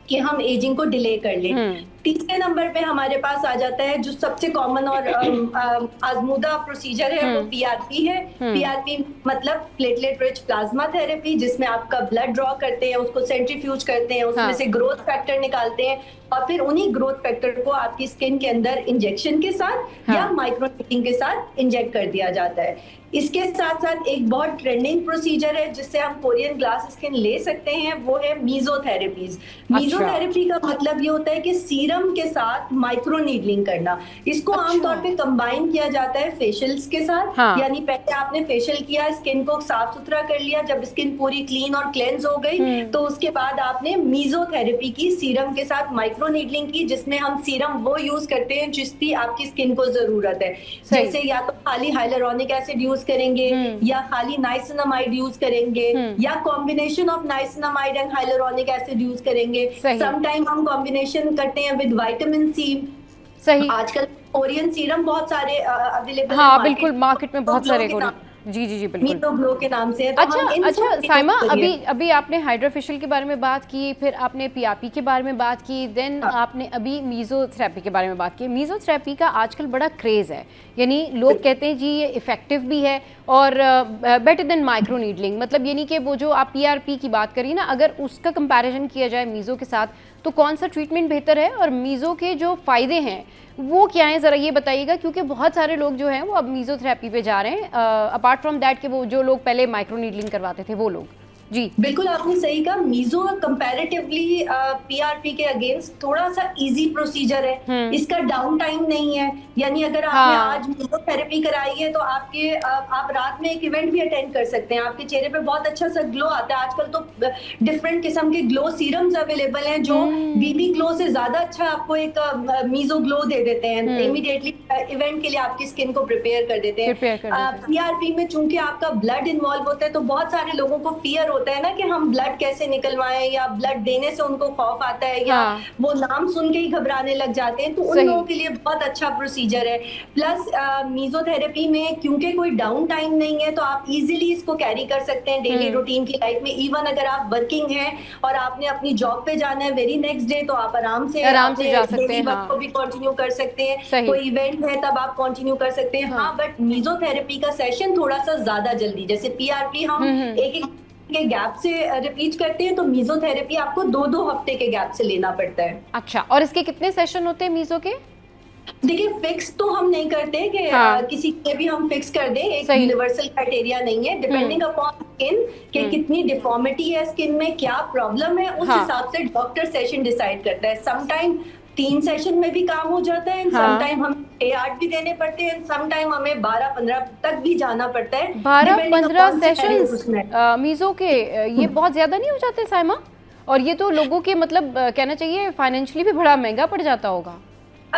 कि हम एजिंग को डिले कर लें। तीसरे नंबर पे हमारे पास आ जाता है जो सबसे कॉमन और आजमूदा प्रोसीजर है, वो पीआरपी है। पीआरपी मतलब प्लेटलेट रिच प्लाज्मा थेरेपी, जिसमें आपका ब्लड ड्रॉ करते हैं, उसको सेंट्रीफ्यूज करते हैं, उसमें से ग्रोथ फैक्टर निकालते हैं और फिर उन्हीं ग्रोथ फैक्टर को आपकी स्किन के अंदर इंजेक्शन के साथ या माइक्रोनेटिंग के साथ इंजेक्ट कर दिया जाता है। इसके साथ साथ एक बहुत ट्रेंडिंग प्रोसीजर है जिससे हम कोरियन ग्लास स्किन ले सकते हैं, वो है मीजोथेरेपीज। मीजोथेरेपी का मतलब ये होता है कि सीरम के साथ माइक्रो नीडलिंग करना। इसको आमतौर पे कंबाइन किया जाता है फेशियल्स के साथ। यानी पहले आपने फेशियल किया, स्किन को साफ सुथरा कर लिया, जब स्किन पूरी क्लीन और क्लेंस हो गई तो उसके बाद आपने मीजोथेरेपी की, सीरम के साथ माइक्रो नीडलिंग की, जिसमें हम सीरम वो यूज करते हैं जिसकी आपकी स्किन को जरूरत है। जैसे या तो खाली हाइलुरोनिक एसिड यूज करेंगे या खाली नाइसिनामाइड यूज करेंगे या combination of niacinamide and hyaluronic acid use करेंगे। सम टाइम हम कॉम्बिनेशन करते हैं विद विटामिन सी। सही, आजकल कोरियन सीरम बहुत सारे अवेलेबल हैं। हाँ बिल्कुल, मार्केट में बहुत सारे जी जी जी बिल्कुल, मीतो ग्लो के नाम से। तो अच्छा साइमा, अभी आपने हाइड्रा फेशियल के बारे में बात की, फिर आपने पीआरपी के बारे में बात की, देन आपने अभी मीजोथेरेपी के बारे में बात की। मीजोथेरेपी का आजकल बड़ा क्रेज़ है, यानी लोग कहते हैं जी ये इफेक्टिव भी है और बेटर देन माइक्रो नीडलिंग। मतलब यानी कि वो जो आप पीआरपी की बात करिए ना, अगर उसका कंपैरिजन किया जाए मीज़ो के साथ तो कौन सा ट्रीटमेंट बेहतर है और मीज़ो के जो फ़ायदे हैं वो क्या हैं, ज़रा ये बताइएगा, क्योंकि बहुत सारे लोग जो हैं वो अब मीज़ोथेरेपी पे जा रहे हैं, अपार्ट फ्रॉम दैट कि वो जो लोग पहले माइक्रो नीडलिंग करवाते थे वो लोग। जी बिल्कुल, आपने सही कहा। मीजो कंपैरेटिवली पीआरपी के अगेंस्ट थोड़ा सा इजी प्रोसीजर है, इसका डाउन टाइम नहीं है। यानी अगर आपने आज मीजो थेरेपी कराई है तो आप रात में एक इवेंट भी अटेंड कर सकते हैं, आपके चेहरे पे बहुत अच्छा सा ग्लो आता है। आजकल तो डिफरेंट किस्म के ग्लो सीरम्स अवेलेबल हैं जो बीबी ग्लो से ज्यादा अच्छा आपको एक मीजो ग्लो दे देते हैं, इमीडिएटली इवेंट के लिए आपकी स्किन को प्रिपेयर कर देते हैं। पीआरपी में चूंकि आपका ब्लड इन्वॉल्व होता है तो बहुत सारे लोगों को फियर होता है ना कि हम ब्लड कैसे निकलवाएं, या ब्लड देने से उनको खौफ आता है, या वो नाम सुन के ही घबराने लग जाते हैं। तो उन लोगों के लिए बहुत अच्छा प्रोसीजर है। प्लस मीजोथेरेपी में क्योंकि कोई डाउन टाइम नहीं है तो आप इजीली इसको कैरी कर सकते हैं डेली रूटीन की लाइफ में। इवन अगर आप वर्किंग हैं और आपने अपनी जॉब पे जाना है वेरी नेक्स्ट डे, तो आप आराम से जा सकते हैं, वर्क को भी कंटिन्यू कर सकते हैं। कोई इवेंट है तब आप कंटिन्यू कर सकते हैं। हाँ, बट मीजोथेरेपी का सेशन थोड़ा सा ज्यादा जल्दी, जैसे पीआरपी हम एक के गैप से रिपीट करते हैं, तो मीजोथेरेपी आपको 2-2 हफ्ते के गैप से लेना पड़ता है। अच्छा, और इसके कितने सेशन होते हैं मीजो के? देखिए, फिक्स तो हम नहीं करते कि किसी के भी हम फिक्स कर दें, एक यूनिवर्सल क्राइटेरिया नहीं है। डिपेंडिंग अपॉन स्किन कि कितनी डिफॉर्मिटी है स्किन में, क्या प्रॉब्लम है, उस हिसाब से डॉक्टर सेशन डिसाइड करता है। सम टाइम 3 सेशन में भी काम हो जाता है, सम टाइम हम 6-8 भी देने पड़ते हैं, सम टाइम हमें 12-15 तक भी जाना पड़ता है। 12-15 सेशंस मीजो के, ये बहुत ज्यादा नहीं हो जाते साइमा? और ये तो लोगों के मतलब कहना चाहिए फाइनेंशियली भी बड़ा महंगा पड़ जाता होगा।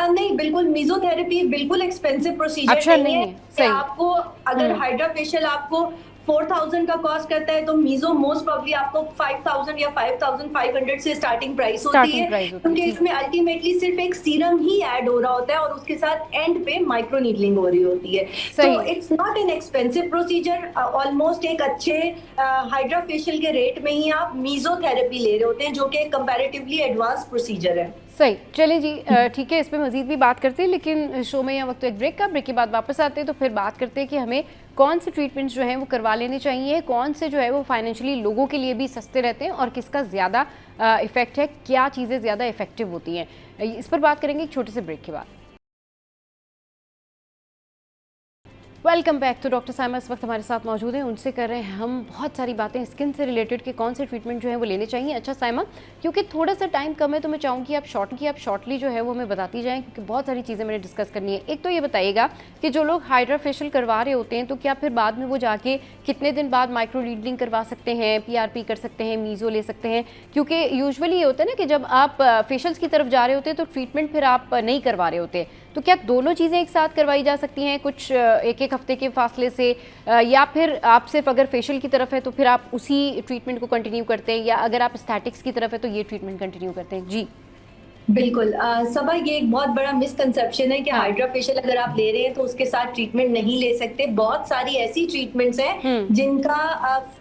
नहीं, बिल्कुल मीजोथेरेपी बिल्कुल एक्सपेंसिव प्रोसीजर अच्छा नहीं नहीं है है, कि सही। आपको अगर हाइड्रा फेशियल आपको 4000 का कॉस्ट करता है तो मीजो मोस्ट प्रॉब्ली आपको 5000 या 5500 से स्टार्टिंग प्राइस होती स्टार्टिंग है, प्राइस होती है, क्योंकि ठीक। इसमें अल्टीमेटली सिर्फ एक सीरम ही ऐड हो रहा होता है और उसके साथ एंड पे माइक्रो नीडलिंग हो रही होती है। तो सही। It's not an expensive procedure, almost एक अच्छे हाइड्रा फेशियल के रेट में ही आप मीजोथेरेपी ले रहे होते हैं, जो कि कंपैरेटिवली एडवांस प्रोसीजर है। सही, चलिए जी, ठीक है, इस पे मज़ीद भी बात करते हैं, लेकिन शो में यहाँ वक्त एक ब्रेक का, ब्रेक के बाद वापस आते हैं तो फिर बात करते हैं कि हमें कौन से ट्रीटमेंट्स जो हैं वो करवा लेने चाहिए, कौन से जो है वो फाइनेंशियली लोगों के लिए भी सस्ते रहते हैं और किसका ज़्यादा इफेक्ट है, क्या चीज़ें ज़्यादा इफेक्टिव होती हैं, इस पर बात करेंगे एक छोटे से ब्रेक के बाद। Welcome back. तो डॉक्टर साइमा इस वक्त हमारे साथ मौजूद हैं, उनसे कर रहे हैं हम बहुत सारी बातें स्किन से रिलेटेड के कौन से ट्रीटमेंट जो है वो लेने चाहिए। अच्छा साइमा, क्योंकि थोड़ा सा टाइम कम है तो मैं चाहूँगी आप शॉर्टली जो है वो हमें बताती जाएं, क्योंकि बहुत सारी चीज़ें मैंने डिस्कस करनी है। एक तो ये बताइएगा कि जो लोग हाइड्रा फेशियल करवा रहे होते हैं तो क्या फिर बाद में वो जाके कितने दिन बाद माइक्रो नीडलिंग करवा सकते हैं, PRP कर सकते हैं, मीज़ो ले सकते हैं? क्योंकि यूजुअली ये होता है ना कि जब आप फेशियल्स की तरफ जा रहे होते हैं तो ट्रीटमेंट फिर आप नहीं करवा रहे होते, तो क्या दोनों चीज़ें एक साथ करवाई जा सकती हैं कुछ एक एक हफ्ते के फासले से, या फिर आप सिर्फ अगर फेशियल की तरफ है तो फिर आप उसी ट्रीटमेंट को कंटिन्यू करते हैं, या अगर आप एस्थेटिक्स की तरफ है तो ये ट्रीटमेंट कंटिन्यू करते हैं? जी बिल्कुल, सबा ये एक बहुत बड़ा मिसकंसेप्शन है कि हाँ। हाइड्रा फेशियल अगर आप ले रहे हैं तो उसके साथ ट्रीटमेंट नहीं ले सकते। बहुत सारी ऐसी ट्रीटमेंट्स हैं जिनका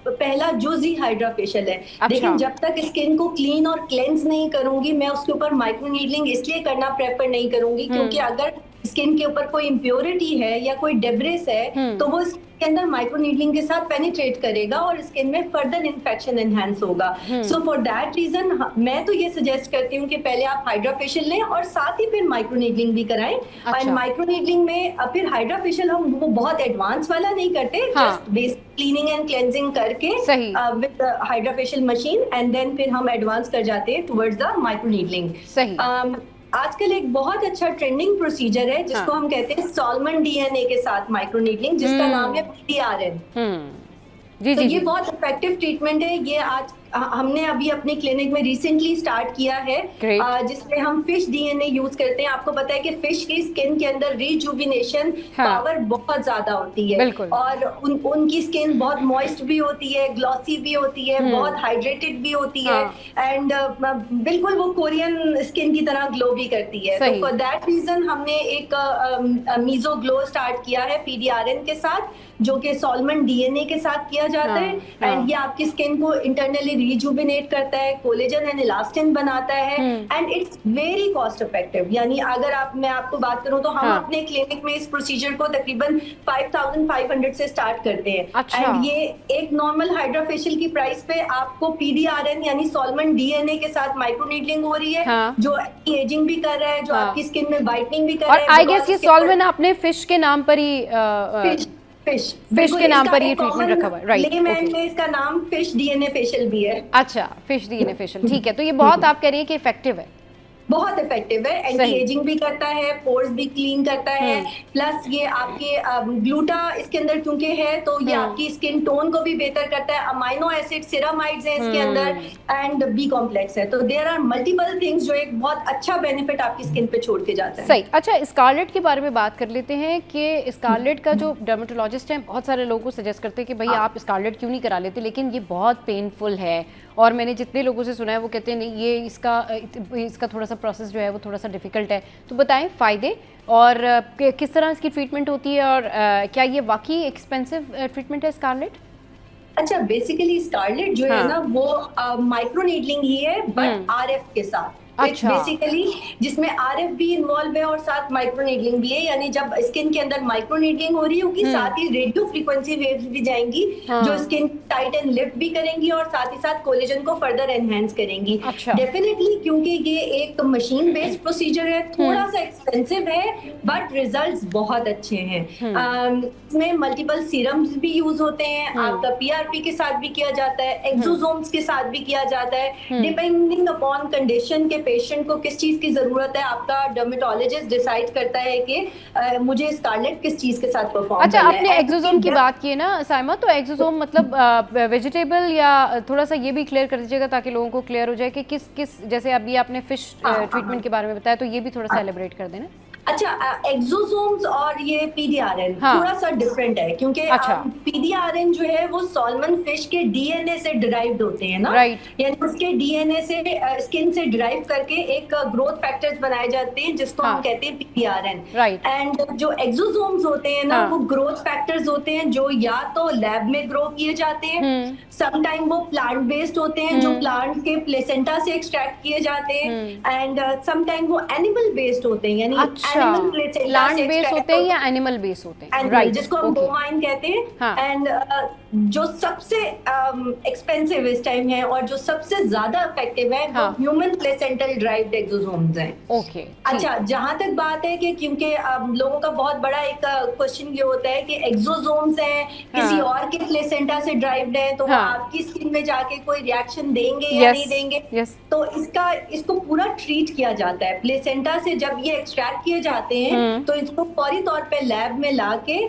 पहला जुज ही हाइड्रा फेशियल है। अच्छा। लेकिन जब तक स्किन को क्लीन और क्लेंस नहीं करूंगी, मैं उसके ऊपर माइक्रो नीडलिंग इसलिए करना प्रेफर नहीं करूंगी क्योंकि अगर स्किन के ऊपर कोई इम्प्योरिटी है या कोई डेब्रिस है तो वो के अंदर माइक्रो नीडलिंग के साथ पेनिट्रेट करेगा और स्किन में फर्दर इन्फेक्शन एनहांस होगा। सो फॉर दैट रीजन मैं तो ये सजेस्ट करती हूँ कि पहले आप हाइड्रा फेशियल लें और साथ ही फिर माइक्रो नीडलिंग भी कराएं। अच्छा। और माइक्रो नीडलिंग में फिर हाइड्रा फेशियल हम वो बहुत एडवांस वाला नहीं करते, just basic cleaning and cleansing करके with hydra facial machine and then फिर हम एडवांस कर जाते हैं टुवर्ड्स द माइक्रो नीडलिंग। सही। आजकल एक बहुत अच्छा ट्रेंडिंग प्रोसीजर है जिसको हम कहते हैं सॉल्मन DNA के साथ माइक्रो नीडलिंग, जिसका नाम है PDRN। जी तो जी ये जी। बहुत इफेक्टिव ट्रीटमेंट है। ये आज हमने अभी अपने क्लिनिक में रिसेंटली स्टार्ट किया है, जिसमें हम फिश DNA यूज करते हैं। आपको पता है कि फिश की स्किन के अंदर रिजुविनेशन पावर बहुत ज्यादा होती है और उनकी स्किन बहुत मॉइस्ट भी होती है, ग्लॉसी भी होती है, बहुत हाइड्रेटेड भी होती है एंड बिल्कुल वो कोरियन स्किन की तरह ग्लो भी करती है। तो फॉर दैट रीजन हमने एक मीजो ग्लो स्टार्ट किया है PDRN के साथ, जो कि सॉल्मन DNA के साथ किया जाता है एंड ये आपकी स्किन को इंटरनली रिजुविनेट करता है, कोलेजन एंड इलास्टिन बनाता है and it's very cost effective. यानी अगर मैं आपको बात करूं तो हम अपने क्लिनिक में इस प्रोसीजर को तकरीबन 5500 से स्टार्ट करते हैं एंड ये एक नॉर्मल हाइड्रा फेशियल की प्राइस पे आपको PDRN यानी सॉल्मन DNA के साथ माइक्रो नीडलिंग हो रही है, जो एजिंग भी कर रहा है, जो आपकी स्किन में वाइटनिंग भी कर रहा है। और आई गेस ये सॉल्मन आपने फिश के नाम पर ही फिश के नाम पर ये ट्रीटमेंट रखा हुआ है, राइट? लेमैन में इसका नाम फिश DNA फेशियल भी है। अच्छा, फिश DNA फेशियल, ठीक है। तो ये बहुत आप कह रही है कि इफेक्टिव है? बहुत इफेक्टिव है, एंटी एजिंग भी करता है, पोर्स भी क्लीन करता है, प्लस ये आपके ग्लूटा इसके अंदर क्योंकि है तो ये आपकी स्किन टोन को भी बेहतर करता है। अमाइनो एसिड सिरामाइड्स हैं इसके अंदर एंड B कॉम्प्लेक्स है, तो देयर आर मल्टीपल थिंग्स जो एक बहुत अच्छा बेनिफिट आपकी स्किन पे छोड़ के जाता है। सही। अच्छा, स्कारलेट के बारे में बात कर लेते हैं कि स्कारलेट का जो डर्मेटोलॉजिस्ट है, बहुत सारे लोगों को सजेस्ट करते हैं कि भाई आप स्कारलेट क्यों नहीं करा लेते, लेकिन ये बहुत पेनफुल है और मैंने जितने लोगों से सुना है वो कहते हैं नहीं, ये इसका थोड़ा सा प्रोसेस जो है वो थोड़ा सा डिफ़िकल्ट है। तो बताएं फ़ायदे और किस तरह इसकी ट्रीटमेंट होती है और क्या ये वाकई एक्सपेंसिव ट्रीटमेंट है स्कारलेट? अच्छा, बेसिकली स्कारलेट जो है ना वो माइक्रो नीडलिंग ही है बट RF के साथ। अच्छा। बेसिकली जिसमें RF भी इन्वॉल्व है और साथ माइक्रो नीडलिंग भी है, यानी जब स्किन के अंदर माइक्रो नीडलिंग हो रही होगी साथ ही रेडियो फ्रीक्वेंसी वेव्स भी जाएंगी जो स्किन टाइट एंड लिफ्ट भी करेंगी और साथ ही साथ कोलेजन को फर्दर एनहांस करेंगी। अच्छा। डेफिनेटली क्योंकि ये एक मशीन बेस्ड प्रोसीजर है, थोड़ा सा एक्सपेंसिव है बट रिजल्ट्स बहुत अच्छे हैं। इसमें मल्टीपल सीरम्स भी यूज होते हैं, आपका PRP के साथ भी किया जाता है, एक्सोसोम्स के साथ भी किया जाता है, डिपेंडिंग अपॉन कंडीशन के पेशेंट को किस चीज़ की ज़रूरत है, आपका डर्मेटोलॉजिस्ट डिसाइड करता है कि मुझे स्कारलेट किस चीज़ के साथ परफॉर्म अच्छा, करना है। आपने एक्सोसोम की बात की है ना साइमा, तो एक्सोसोम मतलब वेजिटेबल या थोड़ा सा ये भी क्लियर कर दीजिएगा ताकि लोगों को क्लियर हो जाए कि किस किस, जैसे अभी आपने फिश ट्रीटमेंट के बारे में बताया, तो ये भी थोड़ा सा एलिब्रेट कर देना। अच्छा, एक्सोसोम्स और ये पीडीआरएन थोड़ा सा डिफरेंट है, क्योंकि पीडीआरएन जो है वो सॉल्मन फिश के डीएनए से डिराइव्ड होते हैं ना, यानी उसके डीएनए से स्किन से डिराइव करके एक ग्रोथ फैक्टर्स बनाए जाते हैं जिसको हम कहते हैं पीडीआरएन। एंड जो एक्सोसोम्स होते हैं ना, वो ग्रोथ फैक्टर्स होते हैं जो या तो लैब में ग्रो किए जाते हैं, समटाइम वो प्लांट बेस्ड होते हैं जो प्लांट के प्लेसेंटा से एक्सट्रैक्ट किए जाते हैं, एंड समटाइम वो एनिमल बेस्ड होते हैं, यानी प्लांट बेस होते हैं या एनिमल बेस होते हैं, राइट, जिसको हम बोवाइन कहते हैं। एंड जो सबसे एक्सपेंसिव इस टाइम है और जो सबसे ज्यादा इफेक्टिव है वो ह्यूमन प्लेसेंटल ड्राइव्ड एक्सोसोम्स हैं। ओके, अच्छा, जहां तक बात है कि क्योंकि लोगों का बहुत बड़ा एक क्वेश्चन ये होता है कि एक्सोसोम्स हैं किसी और के प्लेसेंटा से ड्राइव्ड हैं, तो वो आपकी स्किन में जाके कोई रिएक्शन देंगे या नहीं देंगे। तो इसको पूरा ट्रीट किया जाता है। प्लेसेंटा से जब ये एक्सट्रैक्ट किए जाते हैं तो इसको फौरी तौर पे लैब में लाके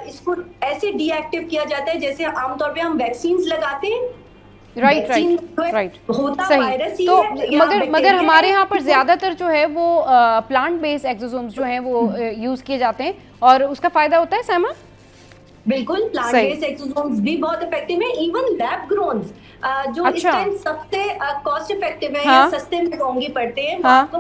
इसको ऐसे डीएक्टिव किया जाता है जैसे आमतौर पे हम वैक्सीन्स लगाते हैं। राइट, होता सही। वायरस ही तो है, मगर हमारे यहाँ पर ज्यादातर जो है वो प्लांट बेस्ड एक्सोसोम्स जो हैं वो यूज किए जाते हैं, और उसका फायदा होता है साइमा? बिल्कुल, प्लांट बेस्ड एक्सोसोम्स भी बहुत इफेक्टिव है। इवन लैब ग्रोन्स जो इस टाइम सबसे कॉस्ट इफेक्टिव है या सस्ते में महंगी पड़ते हैं, वो आपको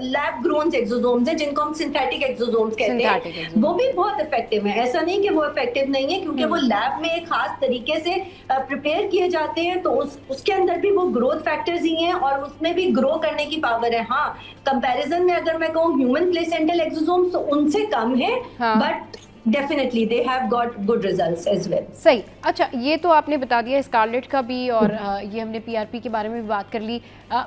लैब ग्रोन्स एक्सोसोम्स है जिनको हम सिंथेटिक एक्सोसोम्स कहते हैं। वो भी बहुत इफेक्टिव है, ऐसा नहीं कि वो इफेक्टिव नहीं है, क्योंकि वो लैब में एक खास तरीके से प्रिपेयर किए जाते हैं, तो उसके अंदर भी वो ग्रोथ फैक्टर्स ही हैं और उसमें भी ग्रो करने की पावर है। हाँ, कंपैरिजन में अगर मैं कहूँ ह्यूमन प्लेसेंटल एक्सोसोम्स तो उनसे कम है, but definitely they have got good results as well. सही। अच्छा, ये तो आपने बता दिया स्कारलेट का भी, और ये हमने पीआरपी के बारे में भी बात कर ली।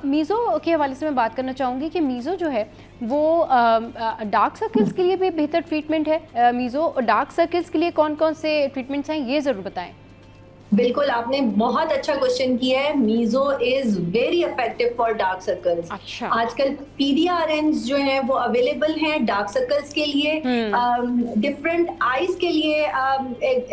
मीज़ो के हवाले से मैं बात करना चाहूँगी कि मीज़ो जो है वो डार्क सर्कल्स के लिए भी बेहतर ट्रीटमेंट है। मीज़ो डार्क सर्कल्स के लिए कौन कौन से ट्रीटमेंट्स हैं, ये ज़रूर बताएं। बिल्कुल, आपने बहुत अच्छा क्वेश्चन किया है। मीजो is very effective for dark circles. अच्छा। आजकल पीडीआरएन्स जो हैं वो अवेलेबल हैं डार्क सर्कल्स के लिए, डिफरेंट आईज के लिए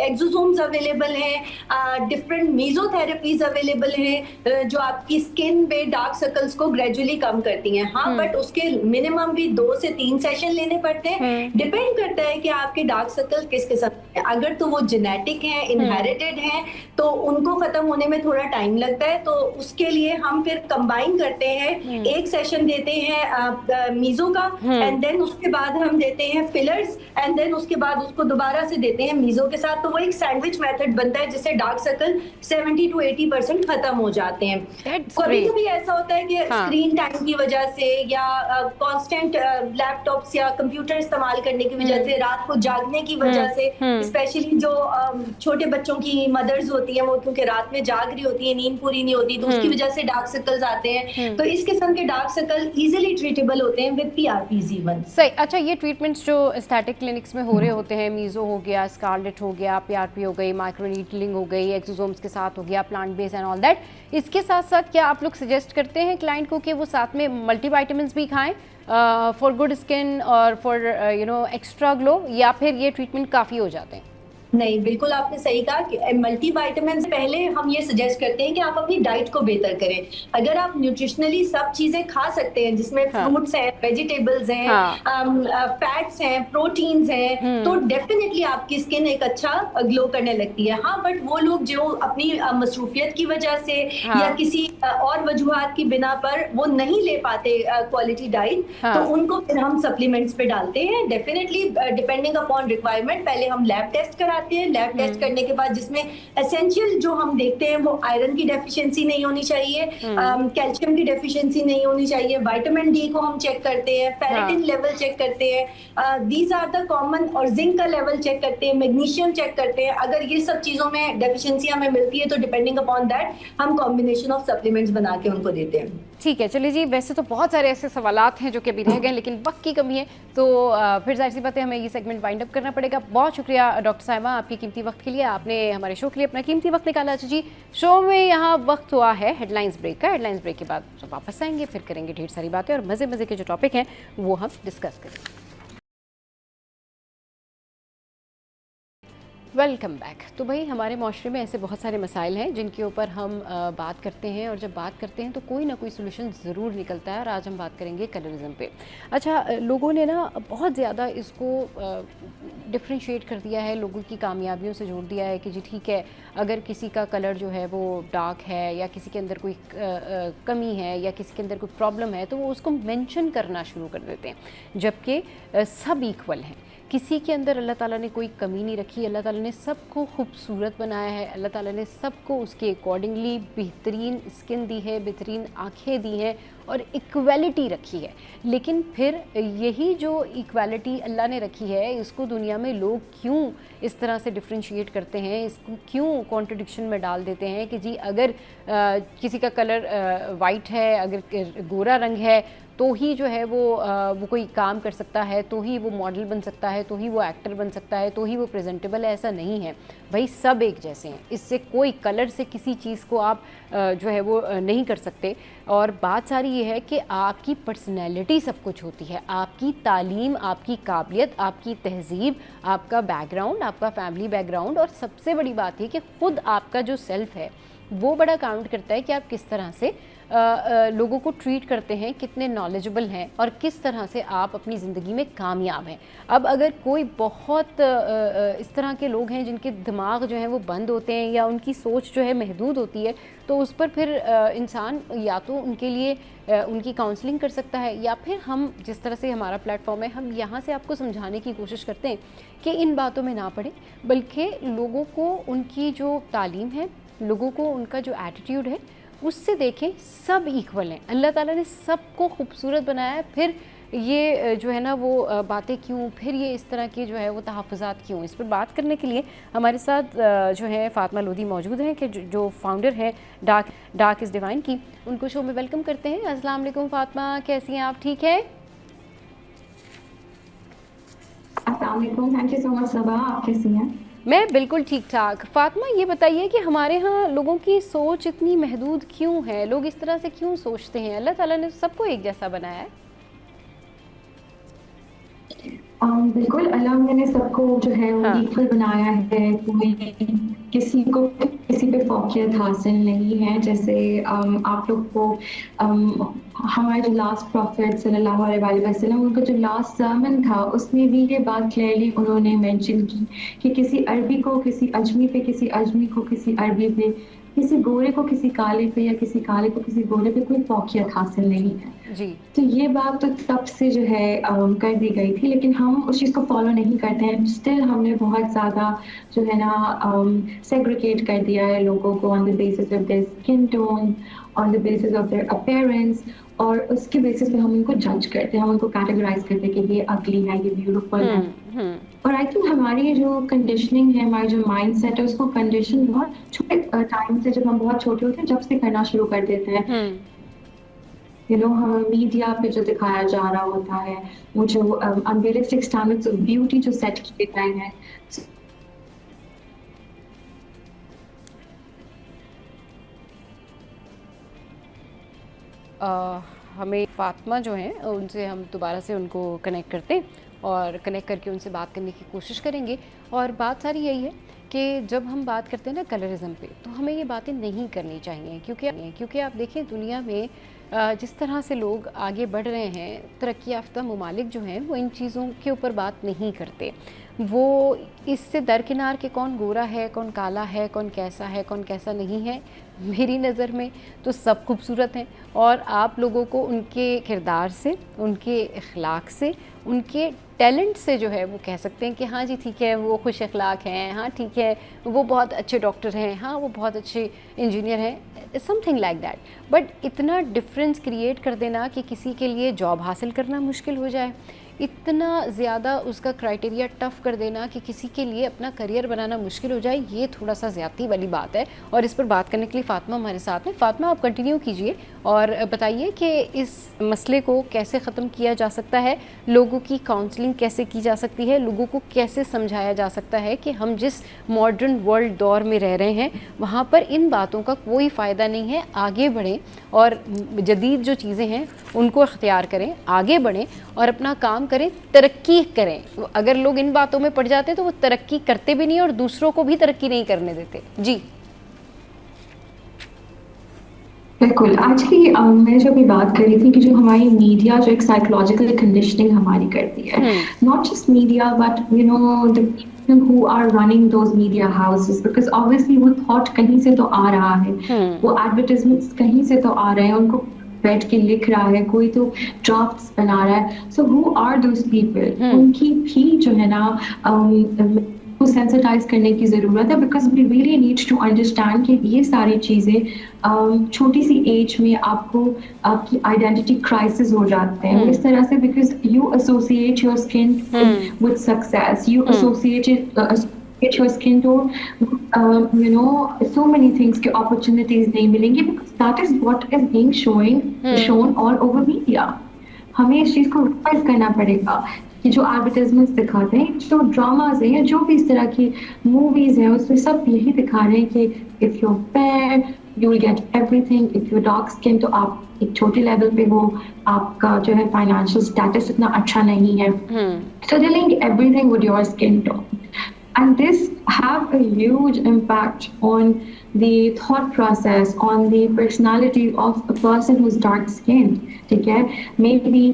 एक्सोसोम्स अवेलेबल हैं, डिफरेंट मीजोथेरेपीज अवेलेबल हैं जो आपकी स्किन पे डार्क सर्कल्स को ग्रेजुअली कम करती हैं। हाँ, बट उसके मिनिमम भी 2 से 3 सेशन लेने पड़ते हैं। डिपेंड करता है कि आपके डार्क सर्कल किस किस्म के, अगर तो वो जेनेटिक हैं, इनहेरिटेड हैं, तो उनको खत्म होने में थोड़ा टाइम लगता है, तो उसके लिए हम फिर कंबाइन करते हैं। एक सेशन देते हैं मीजो का, एंड देन उसके बाद हम देते हैं फिलर्स, एंड देन उसके बाद उसको दोबारा से देते हैं मीजो के साथ। तो वो एक सैंडविच मेथड बनता है जिससे डार्क सर्कल 70 to 80% खत्म हो जाते हैं। कभी-कभी ऐसा होता है कि स्क्रीन टाइम की वजह से या कांस्टेंट लैपटॉप्स या कंप्यूटर इस्तेमाल करने की वजह से, रात को जागने की वजह से, स्पेशली जो छोटे बच्चों की मदर्स होती हैं वो क्योंकि रात में जाग रही होती है, नींद पूरी नहीं होती, तो उसकी वजह से डार्क सर्कल्स आते हैं। तो इस किस्म के डार्क सर्कल इजीली ट्रीटेबल होते हैं विद पीआरपीज इवन। सही। अच्छा, ये ट्रीटमेंट्स जो एस्थेटिक क्लिनिक्स में हो रहे होते हैं, मीजो हो गया, स्कारलेट हो गया, पीआरपी हो गई, माइक्रोनीडलिंग हो गई, एक्सोसोम्स के साथ हो गया, plant base and all that, इसके साथ साथ क्या आप लोग सजेस्ट करते हैं क्लाइंट को कि वो साथ में मल्टीविटामिन्स भी खाएं फॉर गुड स्किन और फॉर एक्स्ट्रा ग्लो, या फिर ये ट्रीटमेंट काफ़ी हो जाते हैं? नहीं, बिल्कुल आपने सही कहा कि मल्टीविटामिन से पहले हम ये सजेस्ट करते हैं कि आप अपनी डाइट को बेहतर करें। अगर आप न्यूट्रिशनली सब चीजें खा सकते हैं जिसमें फ्रूट्स हैं, वेजिटेबल्स हैं, फैट्स हैं, प्रोटीन्स हैं, तो डेफिनेटली आपकी स्किन एक अच्छा ग्लो करने लगती है। हाँ, बट वो लोग जो अपनी मसरूफियत की वजह से या किसी और वजूहात की बिना पर वो नहीं ले पाते क्वालिटी डाइट, तो उनको फिर हम सप्लीमेंट्स पे डालते हैं। डेफिनेटली डिपेंडिंग अपॉन रिक्वायरमेंट पहले हम लैब टेस्ट कराते हैं। लैब टेस्ट करने के बाद जिसमें एसेंशियल जो हम देखते हैं वो आयरन की डेफिशिएंसी नहीं होनी चाहिए, कैल्शियम की डेफिशिएंसी नहीं होनी चाहिए, विटामिन डी को हम चेक करते हैं, फेरेटिन लेवल चेक करते हैं, दीज आर द कॉमन, और जिंक का लेवल चेक करते हैं, मैग्नीशियम चेक करते हैं। अगर ये सब चीजों में डेफिशिएंसी हमें मिलती है तो डिपेंडिंग अपॉन दैट हम कॉम्बिनेशन ऑफ सप्लीमेंट्स बना के उनको देते हैं। ठीक है, चलिए जी, वैसे तो बहुत सारे ऐसे सवालात हैं जो कि अभी रह गए, लेकिन वक्त की कमी है, तो फिर जाहिर सी बात है हमें ये सेगमेंट वाइंड अप करना पड़ेगा। बहुत शुक्रिया डॉक्टर साहिबा आपकी कीमती वक्त के लिए, आपने हमारे शो के लिए अपना कीमती वक्त निकाला। अच्छा जी, शो में यहाँ वक्त हुआ है हेडलाइंस ब्रेक का। हेडलाइंस ब्रेक के बाद वापस आएंगे, फिर करेंगे ढेर सारी बातें और मज़े मज़े के जो टॉपिक हैं वो हम डिस्कस करेंगे। Welcome back. तो भाई हमारे माशरे में ऐसे बहुत सारे मसाइल हैं जिनके ऊपर हम बात करते हैं, और जब बात करते हैं तो कोई ना कोई सोल्यूशन ज़रूर निकलता है, और आज हम बात करेंगे कलरिज्म पे। अच्छा, लोगों ने ना बहुत ज़्यादा इसको डिफ्रेंशिएट कर दिया है, लोगों की कामयाबियों से जोड़ दिया है कि जी ठीक है, अगर किसी का कलर जो है वो डार्क है या किसी के अंदर कोई कमी है या किसी के अंदर कोई प्रॉब्लम है तो वो उसको मेंशन करना शुरू कर देते हैं, जबकि सब इक्वल हैं। किसी के अंदर अल्लाह ताला ने कोई कमी नहीं रखी, अल्लाह ताला ने सबको खूबसूरत बनाया है, अल्लाह ताला ने सबको उसके अकॉर्डिंगली बेहतरीन स्किन दी है, बेहतरीन आँखें दी हैं और इक्वालिटी रखी है। लेकिन फिर यही जो इक्वालिटी अल्लाह ने रखी है, इसको दुनिया में लोग क्यों इस तरह से डिफ्रेंशिएट करते हैं, इसको क्यों कॉन्ट्रडिक्शन में डाल देते हैं कि जी अगर किसी का कलर वाइट है, अगर गोरा रंग है तो ही जो है वो कोई काम कर सकता है, तो ही वो मॉडल बन सकता है, तो ही वो एक्टर बन सकता है, तो ही वो प्रेजेंटेबल है। ऐसा नहीं है भाई, सब एक जैसे हैं। इससे कोई कलर से किसी चीज़ को आप जो है वो नहीं कर सकते। और बात सारी ये है कि आपकी पर्सनैलिटी सब कुछ होती है, आपकी तालीम, आपकी काबिलियत, आपकी तहज़ीब, आपका बैकग्राउंड, आपका फैमिली बैकग्राउंड, और सबसे बड़ी बात है कि ख़ुद आपका जो सेल्फ़ है वो बड़ा काउंट करता है कि आप किस तरह से लोगों को ट्रीट करते हैं, कितने नॉलेजेबल हैं और किस तरह से आप अपनी ज़िंदगी में कामयाब हैं। अब अगर कोई बहुत इस तरह के लोग हैं जिनके दिमाग जो हैं वो बंद होते हैं या उनकी सोच जो है महदूद होती है, तो उस पर फिर इंसान या तो उनके लिए उनकी काउंसलिंग कर सकता है, या फिर हम जिस तरह से हमारा प्लेटफॉर्म है, हम यहाँ से आपको समझाने की कोशिश करते हैं कि इन बातों में ना पड़े, बल्कि लोगों को उनकी जो तालीम है, लोगों को उनका जो एटीट्यूड है उससे देखें, सब इक्वल हैं। अल्लाह ताला ने सबको खूबसूरत बनाया है, फिर ये जो है ना वो बातें क्यों, फिर ये इस तरह के जो है वो तहफ़्फ़ुज़ात क्यों। इस पर बात करने के लिए हमारे साथ जो है फ़ातिमा लोधी मौजूद हैं कि जो फाउंडर हैं डार्क इज़ डिवाइन की। उनको शो में वेलकम करते हैं। अस्सलाम वालेकुम फ़ातिमा, कैसी हैं आप? ठीक है, अस्सलाम वालेकुम, थैंक यू सो मच सबा, आप कैसी हैं? मैं बिल्कुल ठीक ठाक। फ़ातिमा, ये बताइए कि हमारे यहाँ लोगों की सोच इतनी महदूद क्यों है, लोग इस तरह से क्यों सोचते हैं? अल्लाह ताला ने सबको एक जैसा बनाया है। बिल्कुल, अल्लाह ने सबको जो है वो इक्वल बनाया है, कोई किसी को किसी पे फ़ौक़ियत हासिल नहीं है। जैसे आप लोग को हमारे जो लास्ट प्रॉफिट सल्लल्लाहु अलैहि वसल्लम, उनका जो लास्ट सर्मन था उसमें भी ये बात क्लियरली उन्होंने मेंशन की कि किसी अरबी को किसी अजमी पे, किसी अजमी को किसी अरबी पे, किसी गोरे को किसी काले पे या किसी काले को किसी गोरे पे कोई फ़ौक़ियत हासिल नहीं है जी। तो ये बात तो तब से जो है कर दी गई थी, लेकिन हम उस चीज़ को फॉलो नहीं करते हैं। स्टिल हमने बहुत ज़्यादा जो है ना सेग्रीगेट कर दिया है लोगों को on the basis of their skin tone, on the basis of their appearance, और उसके बेसिस पे हम उनको जज करते हैं, हम उनको कैटेगराइज करते हैं कि ये अगली है, ये ब्यूटीफुल है। और आई थिंक हमारी जो कंडीशनिंग है, हमारा जो माइंड सेट है, उसको कंडीशन बहुत छोटे टाइम से, जब हम बहुत छोटे होते हैं, जब से करना शुरू कर देते हैं। यू नो, हमें मीडिया पे जो दिखाया जा रहा होता है, वो जो अनरियलिस्टिक स्टैंडर्ड्स ऑफ ब्यूटी जो सेट किए गए हैं, हमें फ़ातिमा जो हैं उनसे हम दोबारा से उनको कनेक्ट करते हैं और कनेक्ट करके उनसे बात करने की कोशिश करेंगे। और बात सारी यही है कि जब हम बात करते हैं ना कलरिज़म पे, तो हमें ये बातें नहीं करनी चाहिए, क्योंकि आप देखें दुनिया में जिस तरह से लोग आगे बढ़ रहे हैं, तरक्की याफ्ता ममालिक जो हैं वो इन चीज़ों के ऊपर बात नहीं करते। वो इससे दरकिनार के कौन गोरा है, कौन काला है, कौन कैसा नहीं है, मेरी नज़र में तो सब खूबसूरत हैं। और आप लोगों को उनके किरदार से, उनके अखलाक से, उनके टैलेंट से जो है वो कह सकते हैं कि हाँ जी ठीक है, वो खुश अखलाक हैं, हाँ ठीक है, वो बहुत अच्छे डॉक्टर हैं, हाँ वो बहुत अच्छे इंजीनियर हैं, समथिंग लाइक दैट। बट इतना डिफरेंस क्रिएट कर देना कि किसी के लिए जॉब हासिल करना मुश्किल हो जाए, इतना ज़्यादा उसका क्राइटेरिया टफ कर देना कि किसी के लिए अपना करियर बनाना मुश्किल हो जाए, ये थोड़ा सा ज़्यादती वाली बात है। और इस पर बात करने के लिए फ़ातिमा हमारे साथ हैं। फ़ातिमा, आप कंटिन्यू कीजिए और बताइए कि इस मसले को कैसे ख़त्म किया जा सकता है, लोगों की काउंसलिंग कैसे की जा सकती है, लोगों को कैसे समझाया जा सकता है कि हम जिस मॉडर्न वर्ल्ड दौर में रह रहे हैं वहाँ पर इन बातों का कोई फ़ायदा नहीं है, आगे बढ़ें और जदीद जो चीज़ें हैं उनको इख्तियार करें, आगे बढ़ें और अपना काम करें, तरक्की करें। अगर लोग इन बातों में पड़ जाते हैं तो वो तरक्की करते भी नहीं और दूसरों को भी तरक्की नहीं करने देते। जी बिल्कुल। आज की मैं जो अभी बात कर रही थी कि जो हमारी मीडिया जो एक साइकोलॉजिकल कंडीशनिंग हमारी करती है, not just media but you know the people who are running those media houses, because obviously वो थॉट कहीं से तो आ रहा है, वो एडवर्टाइजमेंट्स कहीं से तो आ रहे हैं, उनको बैठ के लिख रहा है, कोई तो ड्राफ्ट्स बना रहा है। So who are those people, उनकी भी जो है ना को सेंसिटाइज करने की ज़रूरत है, because we really need to understand कि ये सारी चीज़ें छोटी सी एज में आपको आपकी आइडेंटिटी क्राइसिस हो जाते हैं इस तरह से, because you associate your skin with success, you associate your skin tone, you know, so many things के opportunities नहीं मिलेंगे, because that is what is being shown all over media. हमें इस चीज़ को रियलाइज करना पड़ेगा कि जो एडवर्टाइजमेंट्स दिखाते हैं, जो ड्रामाज हैं, जो भी इस तरह की मूवीज हैं, उसमें सब यही दिखा रहे हैं कि if you fair you will get everything, if you dark skin तो आप एक छोटे लेवल पे हो, आपका जो है फाइनेंशियल स्टेटस इतना अच्छा नहीं है, so they're linked everything with your skin tone. And this have a huge impact on the thought process, on the personality of a person who's dark skinned. ठीक है, maybe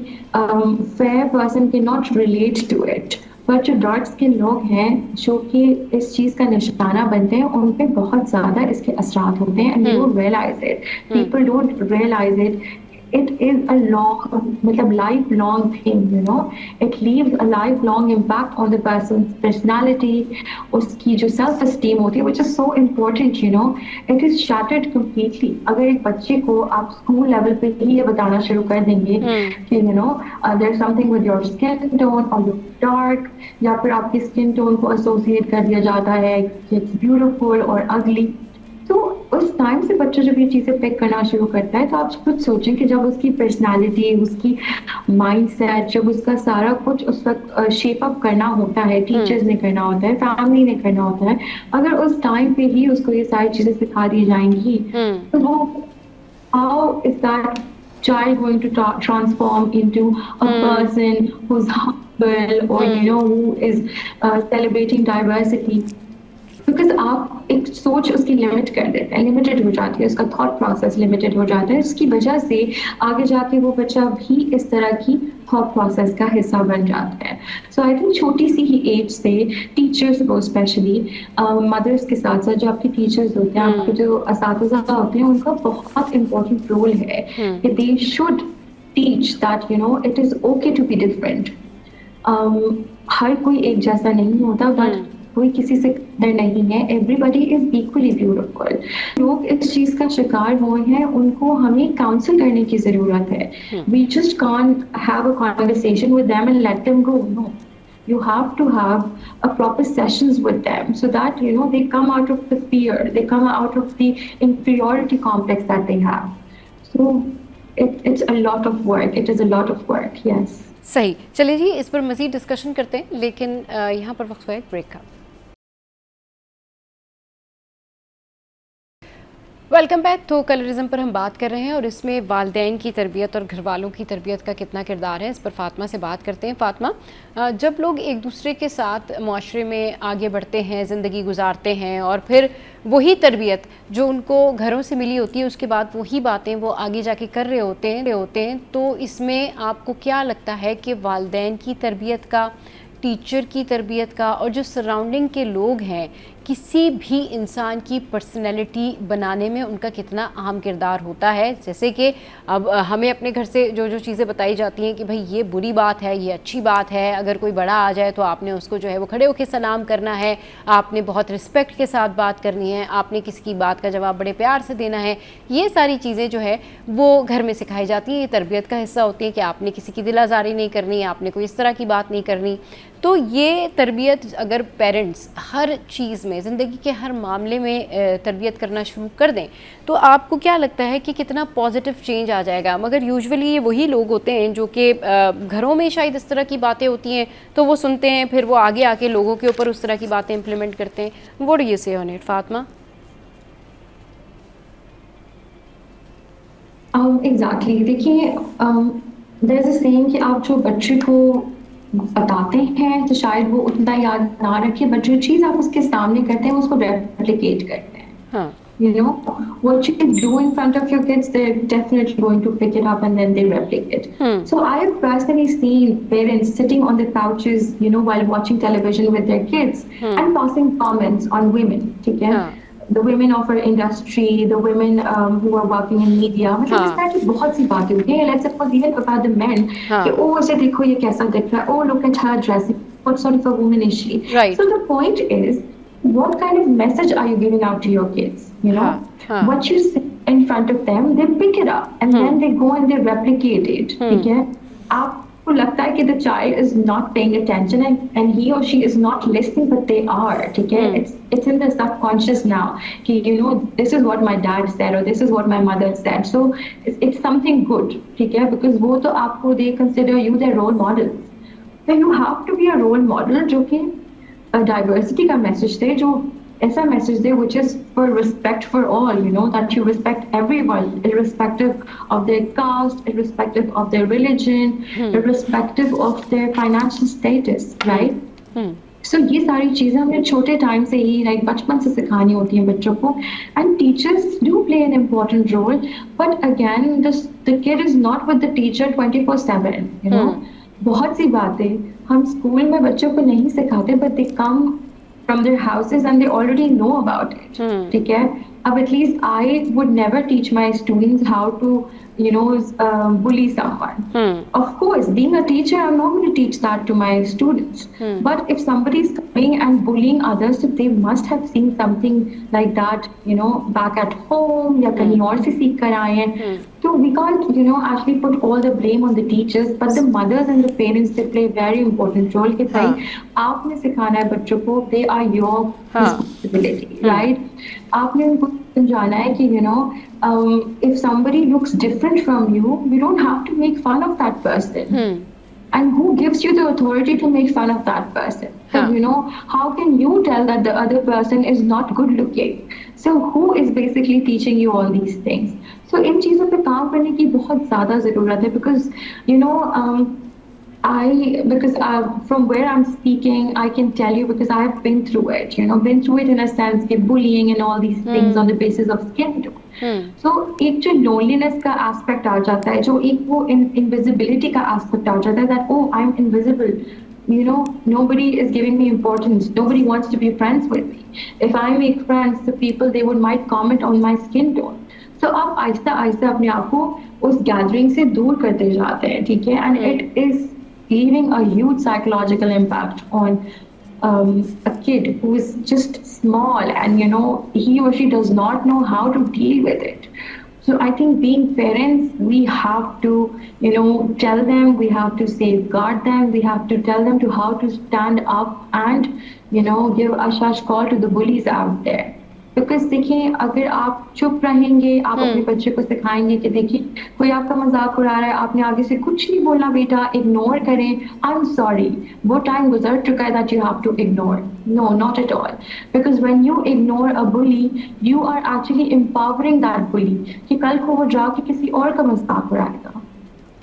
fair person cannot relate to it, but जो dark skin लोग हैं जो कि इस चीज़ का निशाना बनते हैं, उन पे बहुत ज़्यादा इसके असरात होते हैं, and they don't realize it. People don't realize it. It is a मतलब lifelong thing, you know. It leaves a lifelong impact on the person's personality, उसकी जो self esteem होती है, which is so important, you know. It is shattered completely. अगर एक बच्चे को आप स्कूल लेवल पे ही ये बताना शुरू कर देंगे कि you know there's something with your skin tone or you're dark, या फिर आपकी skin tone को associate कर दिया जाता है कि it's beautiful or ugly, तो उस टाइम से बच्चा जब ये चीज़ें पिक करना शुरू करता है, तो आप खुद सोचें कि जब उसकी पर्सनालिटी, उसकी माइंडसेट, जब उसका सारा कुछ उस वक्त शेप अप करना होता है, टीचर्स ने करना होता है, फैमिली ने करना होता है, अगर उस टाइम पे ही उसको ये सारी चीज़ें सिखा दी जाएंगी, तो वो how is that child going to transform into a person who's humble or you know who is celebrating diversity, because आप एक सोच उसकी लिमिट कर देते हैं, लिमिटेड हो जाती है, उसका थॉट प्रोसेस लिमिटेड हो जाता है, उसकी वजह से आगे जाके वो बच्चा भी इस तरह की थॉट प्रोसेस का हिस्सा बन जाता है। सो आई थिंक छोटी सी ही एज से टीचर्स को स्पेशली मदर्स के साथ साथ जो आपके टीचर्स होते हैं, आपके जो असातिज़ा होते हैं, उनका बहुत इम्पोर्टेंट रोल है कि they should teach that you know it is okay to be different. हर कोई एक जैसा नहीं होता, बट कोई किसी से डर नहीं है, एवरीबडी इज इक्वली ब्यूटीफुल। लोग इस चीज का शिकार हुए हैं, उनको हमें काउंसिल करने की जरूरत है। We just can't have a conversation with them and let them go, no, you have to have a proper sessions with them so that you know they come out of the fear, they come out of the inferiority complex that they have. So it's a lot of work, it is a lot of work, yes. सही, चलिए जी इस पर मज़ीद discussion करते हैं, लेकिन यहाँ पर वक्त हुआ है ब्रेक का। Welcome back. तो कलरिज्म पर हम बात कर रहे हैं और इसमें वालिदैन की तरबियत और घर वालों की तरबियत का कितना किरदार है, इस पर फ़ातिमा से बात करते हैं। फ़ातिमा, जब लोग एक दूसरे के साथ माशरे में आगे बढ़ते हैं, ज़िंदगी गुजारते हैं और फिर वही तरबियत जो उनको घरों से मिली होती है, उसके बाद वही बातें वो आगे जाके कर रहे होते हैं, तो इसमें आपको क्या लगता है कि वालिदैन की तरबियत का, टीचर की तरबियत का और जो सराउंडिंग के लोग हैं किसी भी इंसान की पर्सनैलिटी बनाने में उनका कितना अहम किरदार होता है। जैसे कि अब हमें अपने घर से जो जो चीज़ें बताई जाती हैं कि भाई ये बुरी बात है, ये अच्छी बात है, अगर कोई बड़ा आ जाए तो आपने उसको जो है वो खड़े होकर सलाम करना है, आपने बहुत रिस्पेक्ट के साथ बात करनी है, आपने किसी की बात का जवाब बड़े प्यार से देना है। ये सारी चीज़ें जो है वो घर में सिखाई जाती हैं, ये तरबियत का हिस्सा होती है कि आपने किसी की दिल आज़ारी नहीं करनी, आपने कोई इस तरह की बात नहीं करनी। तो ये तरबियत अगर पेरेंट्स हर चीज़ में, ज़िंदगी के हर मामले में तरबियत करना शुरू कर दें तो आपको क्या लगता है कि कितना पॉजिटिव चेंज आ जाएगा? मगर यूजुअली ये वही लोग होते हैं जो कि घरों में शायद इस तरह की बातें होती हैं तो वो सुनते हैं, फिर वो आगे आके लोगों के ऊपर उस तरह की बातें इम्प्लीमेंट करते हैं। व्हाट डू यू से ऑन इट, फातिमा? एग्जैक्टली, देखिए देयर इज अ सेइंग कि आप जो बच्चे को बताते हैं तो शायद वो उतना याद ना रखे, बट जो चीज़ आप उसके सामने करते हैं उसको रेप्लिकेट करते हैं। हाँ, You know, what you do in front of your kids, they're definitely going to pick it up and then they replicate. So I have personally seen parents sitting on the couches, you know, while watching television with their kids and passing comments on women, okay? The women of our industry, the women who are working in media. मतलब इस तरह की बहुत सी बातें होती हैं. Let's suppose even about the men, कि oh उसे देखो ये कैसा दिख रहा है, oh look at her dressing, what sort of a woman is she? Right. So the point is, what kind of message are you giving out to your kids? You know, what you say in front of them, they pick it up and then they go and they replicate it. ठीक है? आपको लगता है कि the child is not paying attention and he or she is not listening, but they are. ठीक है? It's in the subconscious now. कि you know, this is what my dad said or this is what my mother said. So it's something good. ठीक है? Because वो तो आपको they consider you their role model. So you have to be a role model जो कि diversity का message दे, जो ऐसा message they which is for respect for all, you know, that you respect everyone irrespective of their caste, irrespective of their religion, irrespective of their financial status, right? So ये सारी चीज़ें हमें छोटे time से ही like बचपन से सिखानी होती हैं बच्चों को, and teachers do play an important role, but again the kid is not with the teacher 24/7, you know. बहुत सी बातें हम स्कूल में बच्चों को नहीं सिखाते, but they come from their houses and they already know about it. ठीक है? अब at least I would never teach my students how to, you know, bully someone. Of course, being a teacher, I'm not going to teach that to my students. But if somebody is coming and bullying others, so they must have seen something like that, you know, back at home या कहीं और से सीख कर आए हैं. So we can't, you know, actually put all the blame on the teachers, but the mothers and the parents, they play a very important role. कि भाई आपने सिखाना है बच्चों को, they are your responsibility, right? आपने उनको समझाना है कि you know, if somebody looks different from you, we don't have to make fun of that person. And who gives you the authority to make fun of that person? So, you know, how can you tell that the other person is not good looking? So who is basically teaching you all these things? So इन चीज़ों पे काम करने की बहुत ज़्यादा ज़रूरत है, because you know, from where I'm speaking, I can tell you because I have been through it, you know, been through it in a sense कि bullying and all these things on the basis of skin tone. So एक जो loneliness का aspect आ जाता है, जो एक वो invisibility का aspect आ जाता है, that oh I'm invisible, you know, nobody is giving me importance, nobody wants to be friends with me. If I make friends, the people they might comment on my skin tone. So आप आहिस्ता आहिस्ता अपने आप को उस gathering से दूर करते जाते हैं, ठीक है? And it is leaving a huge psychological impact on a kid who is just small and, you know, he or she does not know how to deal with it. So I think being parents, we have to, you know, tell them, we have to safeguard them, we have to tell them to how to stand up and, you know, give a sharp call to the bullies out there. Because देखिए, अगर आप चुप रहेंगे, आप अपने बच्चे को सिखाएंगे कि देखिए कोई आपका मजाक उड़ा रहा है, आपने आगे से कुछ नहीं बोलना बेटा, इग्नोर करें, आई एम सॉरी, वो टाइम गुजर चुका है that you have to ignore. No, not at all, because when you ignore a bully, you are actually empowering that bully कि कल को वो जाके किसी और का मजाक उड़ाएगा.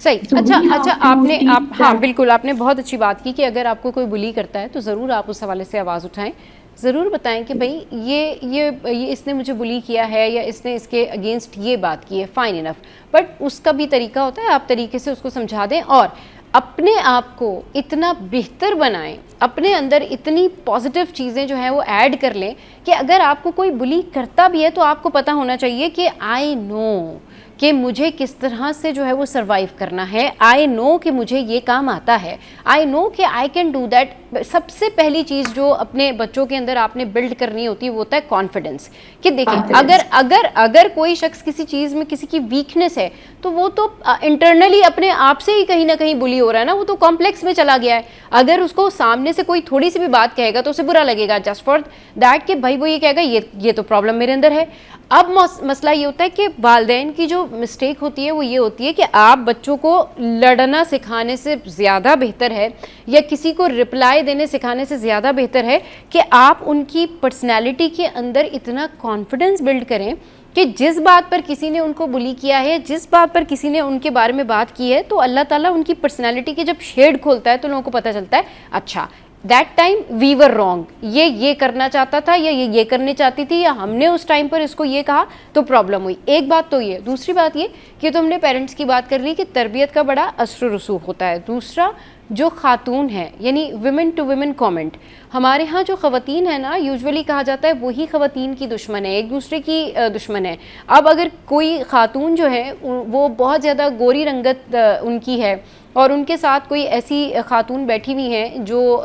सही. अच्छा, आप हाँ बिल्कुल, आपने बहुत अच्छी बात की कि अगर आपको कोई बुली करता है तो ज़रूर आप उस हवाले से आवाज़ उठाएं, ज़रूर बताएं कि भाई ये इसने मुझे बुली किया है या इसने इसके अगेंस्ट ये बात की है, फ़ाइन इनफ. बट उसका भी तरीका होता है, आप तरीके से उसको समझा दें और अपने आप को इतना बेहतर बनाएं اپنے اندر اتنی پازیٹیو چیزیں جو ہیں وہ ایڈ کر لیں کہ اگر آپ کو کوئی بلی کرتا بھی ہے تو آپ کو پتہ ہونا چاہیے کہ آئی نو کہ مجھے کس طرح سے جو ہے وہ سروائیو کرنا ہے, آئی نو کہ مجھے یہ کام آتا ہے, آئی نو کہ آئی کین ڈو دیٹ. سب سے پہلی چیز جو اپنے بچوں کے اندر آپ نے بلڈ کرنی ہوتی ہے وہ ہوتا ہے کانفیڈنس, کہ دیکھیں اگر کوئی شخص کسی چیز میں کسی کی ویکنس ہے تو وہ تو انٹرنلی اپنے آپ سے ہی کہیں نہ کہیں بلی ہو رہا ہے نا, وہ تو کمپلیکس میں چلا گیا ہے. اگر اس کو سامنے سے کوئی تھوڑی سی بھی بات کہے گا تو اسے برا لگے گا, جسٹ فار دیٹ کہ بھائی وہ یہ کہے گا یہ تو پرابلم میرے اندر ہے. اب مسئلہ یہ ہوتا ہے کہ والدین کی جو مسٹیک ہوتی ہے وہ یہ ہوتی ہے کہ آپ بچوں کو لڑنا سکھانے سے زیادہ بہتر ہے, یا کسی کو رپلائی دینے سکھانے سے زیادہ بہتر ہے کہ آپ ان کی پرسنالٹی کے اندر اتنا کانفیڈنس بلڈ کریں کہ جس بات پر کسی نے ان کو بلی کیا ہے, جس بات پر کسی نے ان کے بارے میں بات کی ہے, تو اللہ تعالیٰ ان کی پرسنالٹی کے جب شیڈ کھولتا ہے تو لوگوں کو پتہ چلتا ہے اچھا that time we were wrong, یہ کرنا چاہتا تھا یا یہ کرنی چاہتی تھی, یا ہم نے اس ٹائم پر اس کو یہ کہا تو پرابلم ہوئی. ایک بات تو یہ. دوسری بات یہ کہ تو ہم نے پیرنٹس کی بات کر لی کہ تربیت کا بڑا اثر و رسوخ ہوتا ہے. دوسرا جو خاتون ہے یعنی ویمن ٹو ویمن کامنٹ, ہمارے ہاں جو خواتین ہیں نا یوزولی کہا جاتا ہے وہی خواتین کی دشمن ہے, ایک دوسرے کی دشمن ہے. اب اگر کوئی خاتون جو ہے وہ بہت زیادہ گوری رنگت ان کی ہے اور ان کے ساتھ کوئی ایسی خاتون بیٹھی ہوئی ہیں جو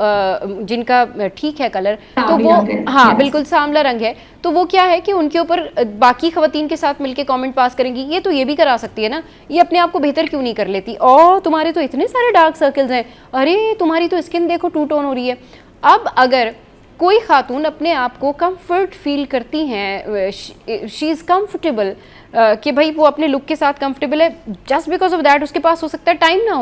جن کا ٹھیک ہے کلر, تو وہ ہاں بالکل سانولا رنگ ہے, تو وہ کیا ہے کہ ان کے اوپر باقی خواتین کے ساتھ مل کے کامنٹ پاس کریں گی, یہ تو یہ بھی کرا سکتی ہے نا, یہ اپنے آپ کو بہتر کیوں نہیں کر لیتی, اور تمہارے تو اتنے سارے ڈارک سرکلز ہیں, ارے تمہاری تو اسکن دیکھو ٹو ٹون ہو رہی ہے. اب اگر کوئی خاتون اپنے آپ کو کمفرٹ فیل کرتی ہیں, شی از کمفرٹیبل, کہ بھائی وہ اپنے لک کے ساتھ کمفرٹیبل ہے, جسٹ بیکاز آف دیٹ اس کے پاس ہو سکتا ہے ٹائم نہ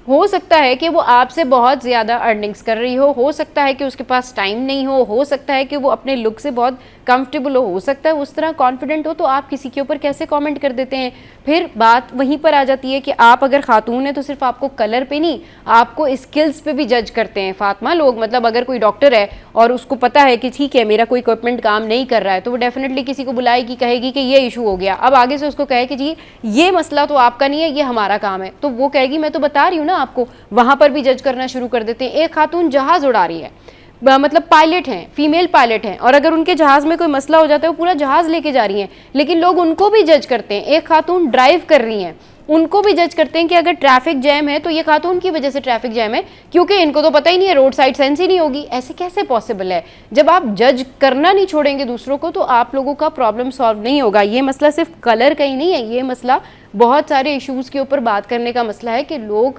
ہو سکتا ہے کہ وہ آپ سے بہت زیادہ ارننگس کر رہی ہو سکتا ہے کہ اس کے پاس ٹائم نہیں ہو سکتا ہے کہ وہ اپنے لک سے بہت کمفرٹیبل ہو سکتا ہے اس طرح کانفیڈنٹ ہو, تو آپ کسی کے اوپر کیسے کامنٹ کر دیتے ہیں. پھر بات وہیں پر آ جاتی ہے کہ آپ اگر خاتون ہیں تو صرف آپ کو کلر پہ نہیں, آپ کو اسکلز پہ بھی جج کرتے ہیں فاطمہ لوگ. مطلب اگر کوئی ڈاکٹر ہے اور اس کو پتا ہے کہ ٹھیک ہے میرا کوئی اکوپمنٹ کام نہیں کر رہا ہے, تو وہ ڈیفینیٹلی کسی کو بلائے گی, کہے گی کہ یہ ایشو ہو گیا. اب آگے سے اس کو کہے کہ جی یہ مسئلہ تو آپ کا نہیں ہے, یہ ہمارا کام ہے, تو وہ کہے گی میں تو بتا رہی ہوں نا آپ کو. وہاں پر بھی جج کرنا شروع کر دیتے ہیں. ایک خاتون جہاز اڑا رہی ہے, مطلب پائلٹ ہیں, فیمیل پائلٹ ہیں, اور اگر ان کے جہاز میں کوئی مسئلہ ہو جاتا ہے وہ پورا جہاز لے کے جا رہی ہیں, لیکن لوگ ان کو بھی جج کرتے ہیں. ایک خاتون ڈرائیو کر رہی ہیں, ان کو بھی جج کرتے ہیں کہ اگر ٹریفک جیم ہے تو یہ خاتون کی وجہ سے ٹریفک جیم ہے, کیونکہ ان کو تو پتہ ہی نہیں ہے, روڈ سائڈ سینس ہی نہیں ہوگی. ایسے کیسے پاسبل ہے؟ جب آپ جج کرنا نہیں چھوڑیں گے دوسروں کو تو آپ لوگوں کا پرابلم سالو نہیں ہوگا. یہ مسئلہ صرف کلر کا ہی نہیں ہے, یہ مسئلہ بہت سارے ایشوز کے اوپر بات کرنے کا مسئلہ ہے کہ لوگ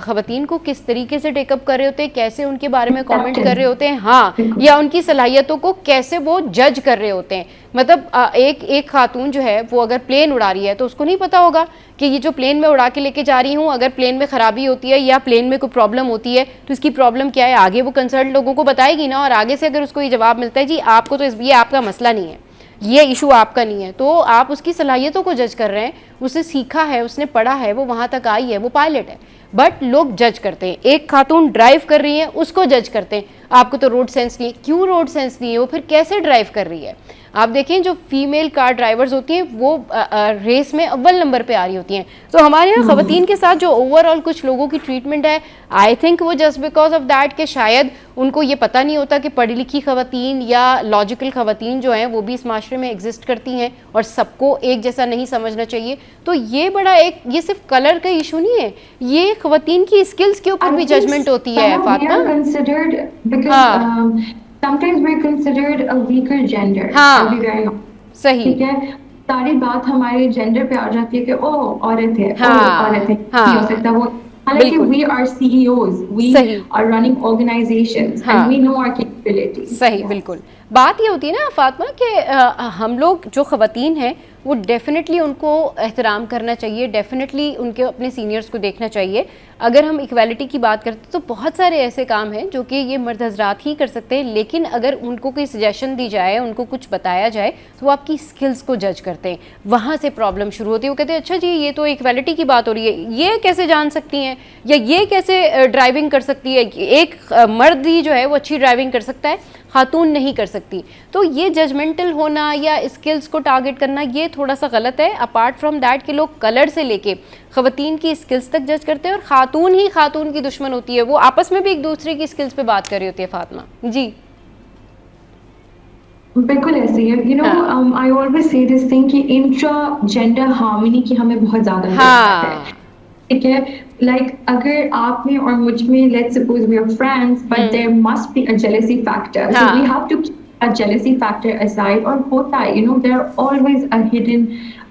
خواتین کو کس طریقے سے ٹیک اپ کر رہے ہوتے ہیں, کیسے ان کے بارے میں کامنٹ کر رہے ہوتے ہیں, ہاں, یا ان کی صلاحیتوں کو کیسے وہ جج کر رہے ہوتے ہیں. مطلب ایک خاتون جو ہے وہ اگر پلین اڑا رہی ہے تو اس کو نہیں پتا ہوگا کہ یہ جو پلین میں اڑا کے لے کے جا رہی ہوں, اگر پلین میں خرابی ہوتی ہے یا پلین میں کوئی پرابلم ہوتی ہے تو اس کی پرابلم کیا ہے, آگے وہ کنسرن لوگوں کو بتائے گی نا. اور آگے سے اگر اس کو یہ جواب ملتا ہے جی آپ کو تو یہ آپ کا مسئلہ نہیں ہے, یہ ایشو آپ کا نہیں ہے, تو آپ اس کی صلاحیتوں کو جج کر رہے ہیں. اسے سیکھا ہے, اس نے پڑھا ہے, وہ وہاں تک آئی ہے, وہ پائلٹ ہے, بٹ لوگ جج کرتے ہیں. ایک خاتون ڈرائیو کر رہی ہے, اس کو جج کرتے ہیں, آپ کو تو روڈ سینس نہیں ہے. کیوں روڈ سینس نہیں ہے؟ وہ پھر کیسے ڈرائیو کر رہی ہے؟ آپ دیکھیں جو فیمیل کار ڈرائیورز ہوتی ہیں وہ ریس میں اول نمبر پہ آ رہی ہوتی ہیں. تو ہمارے یہاں خواتین کے ساتھ جو اوور آل کچھ لوگوں کی ٹریٹمنٹ ہے, آئی تھنک وہ جسٹ بیکاز آف دیٹ کہ شاید ان کو یہ پتہ نہیں ہوتا کہ پڑھی لکھی خواتین یا لاجیکل خواتین جو ہیں وہ بھی اس معاشرے میں ایگزسٹ کرتی ہیں اور سب کو ایک جیسا نہیں سمجھنا چاہیے. تو یہ بڑا یہ صرف کلر کا ایشو نہیں ہے, یہ خواتین کی اسکلز کے اوپر بھی ججمنٹ ہوتی ہے Fatima. Sometimes we're considered a weaker gender. ہاں صحیح, ٹھیک ہے, ساری بات ہمارے جینڈر پہ آ جاتی ہے کہ او عورت ہے, عورت ہے, نہیں ہو سکتا وہ. حالانکہ we are CEOs, we are running organizations and we know our capabilities. صحیح, بالکل. بات یہ ہوتی ہے نا فاطمہ کہ ہم لوگ جو خواتین ہیں وہ ڈیفینیٹلی ان کو احترام کرنا چاہیے, ڈیفینیٹلی ان کے اپنے سینئرز کو دیکھنا چاہیے. اگر ہم ایکویلٹی کی بات کرتے تو بہت سارے ایسے کام ہیں جو کہ یہ مرد حضرات ہی کر سکتے ہیں, لیکن اگر ان کو کوئی سجیشن دی جائے, ان کو کچھ بتایا جائے تو وہ آپ کی اسکلز کو جج کرتے ہیں. وہاں سے پرابلم شروع ہوتی ہے. وہ کہتے ہیں اچھا جی یہ تو ایکویلٹی کی بات ہو رہی ہے, یہ کیسے جان سکتی ہیں, یا یہ کیسے ڈرائیونگ کر سکتی ہے, ایک مرد ہی جو ہے وہ اچھی ڈرائیونگ کر سکتا ہے, خاتون نہیں کر سکتی. تو یہ ججمنٹل ہونا یا اسکلز کو ٹارگٹ کرنا یہ تھوڑا سا غلط ہے. اپارٹ فرام دیٹ کہ لوگ کلر سے لے کے خواتین کی اسکلز تک جج کرتے ہیں, اور خاتون ہی خاتون کی دشمن ہوتی ہے, وہ آپس میں بھی ایک دوسرے کی اسکلز پہ بات کر رہی ہوتی ہے. فاطمہ جی بالکل ایسے ہی ہے. You know I always see this thing کہ انٹرا جینڈر ہارمونی کی ہمیں بہت زیادہ ضرورت ہے. ٹھیک ہے, لائک اگر آپ میں اور مجھ میں let's suppose we are friends but there must be a jealousy factor, so we have to a jealousy factor aside, اور ہوتا ہے, you know, there are always a hidden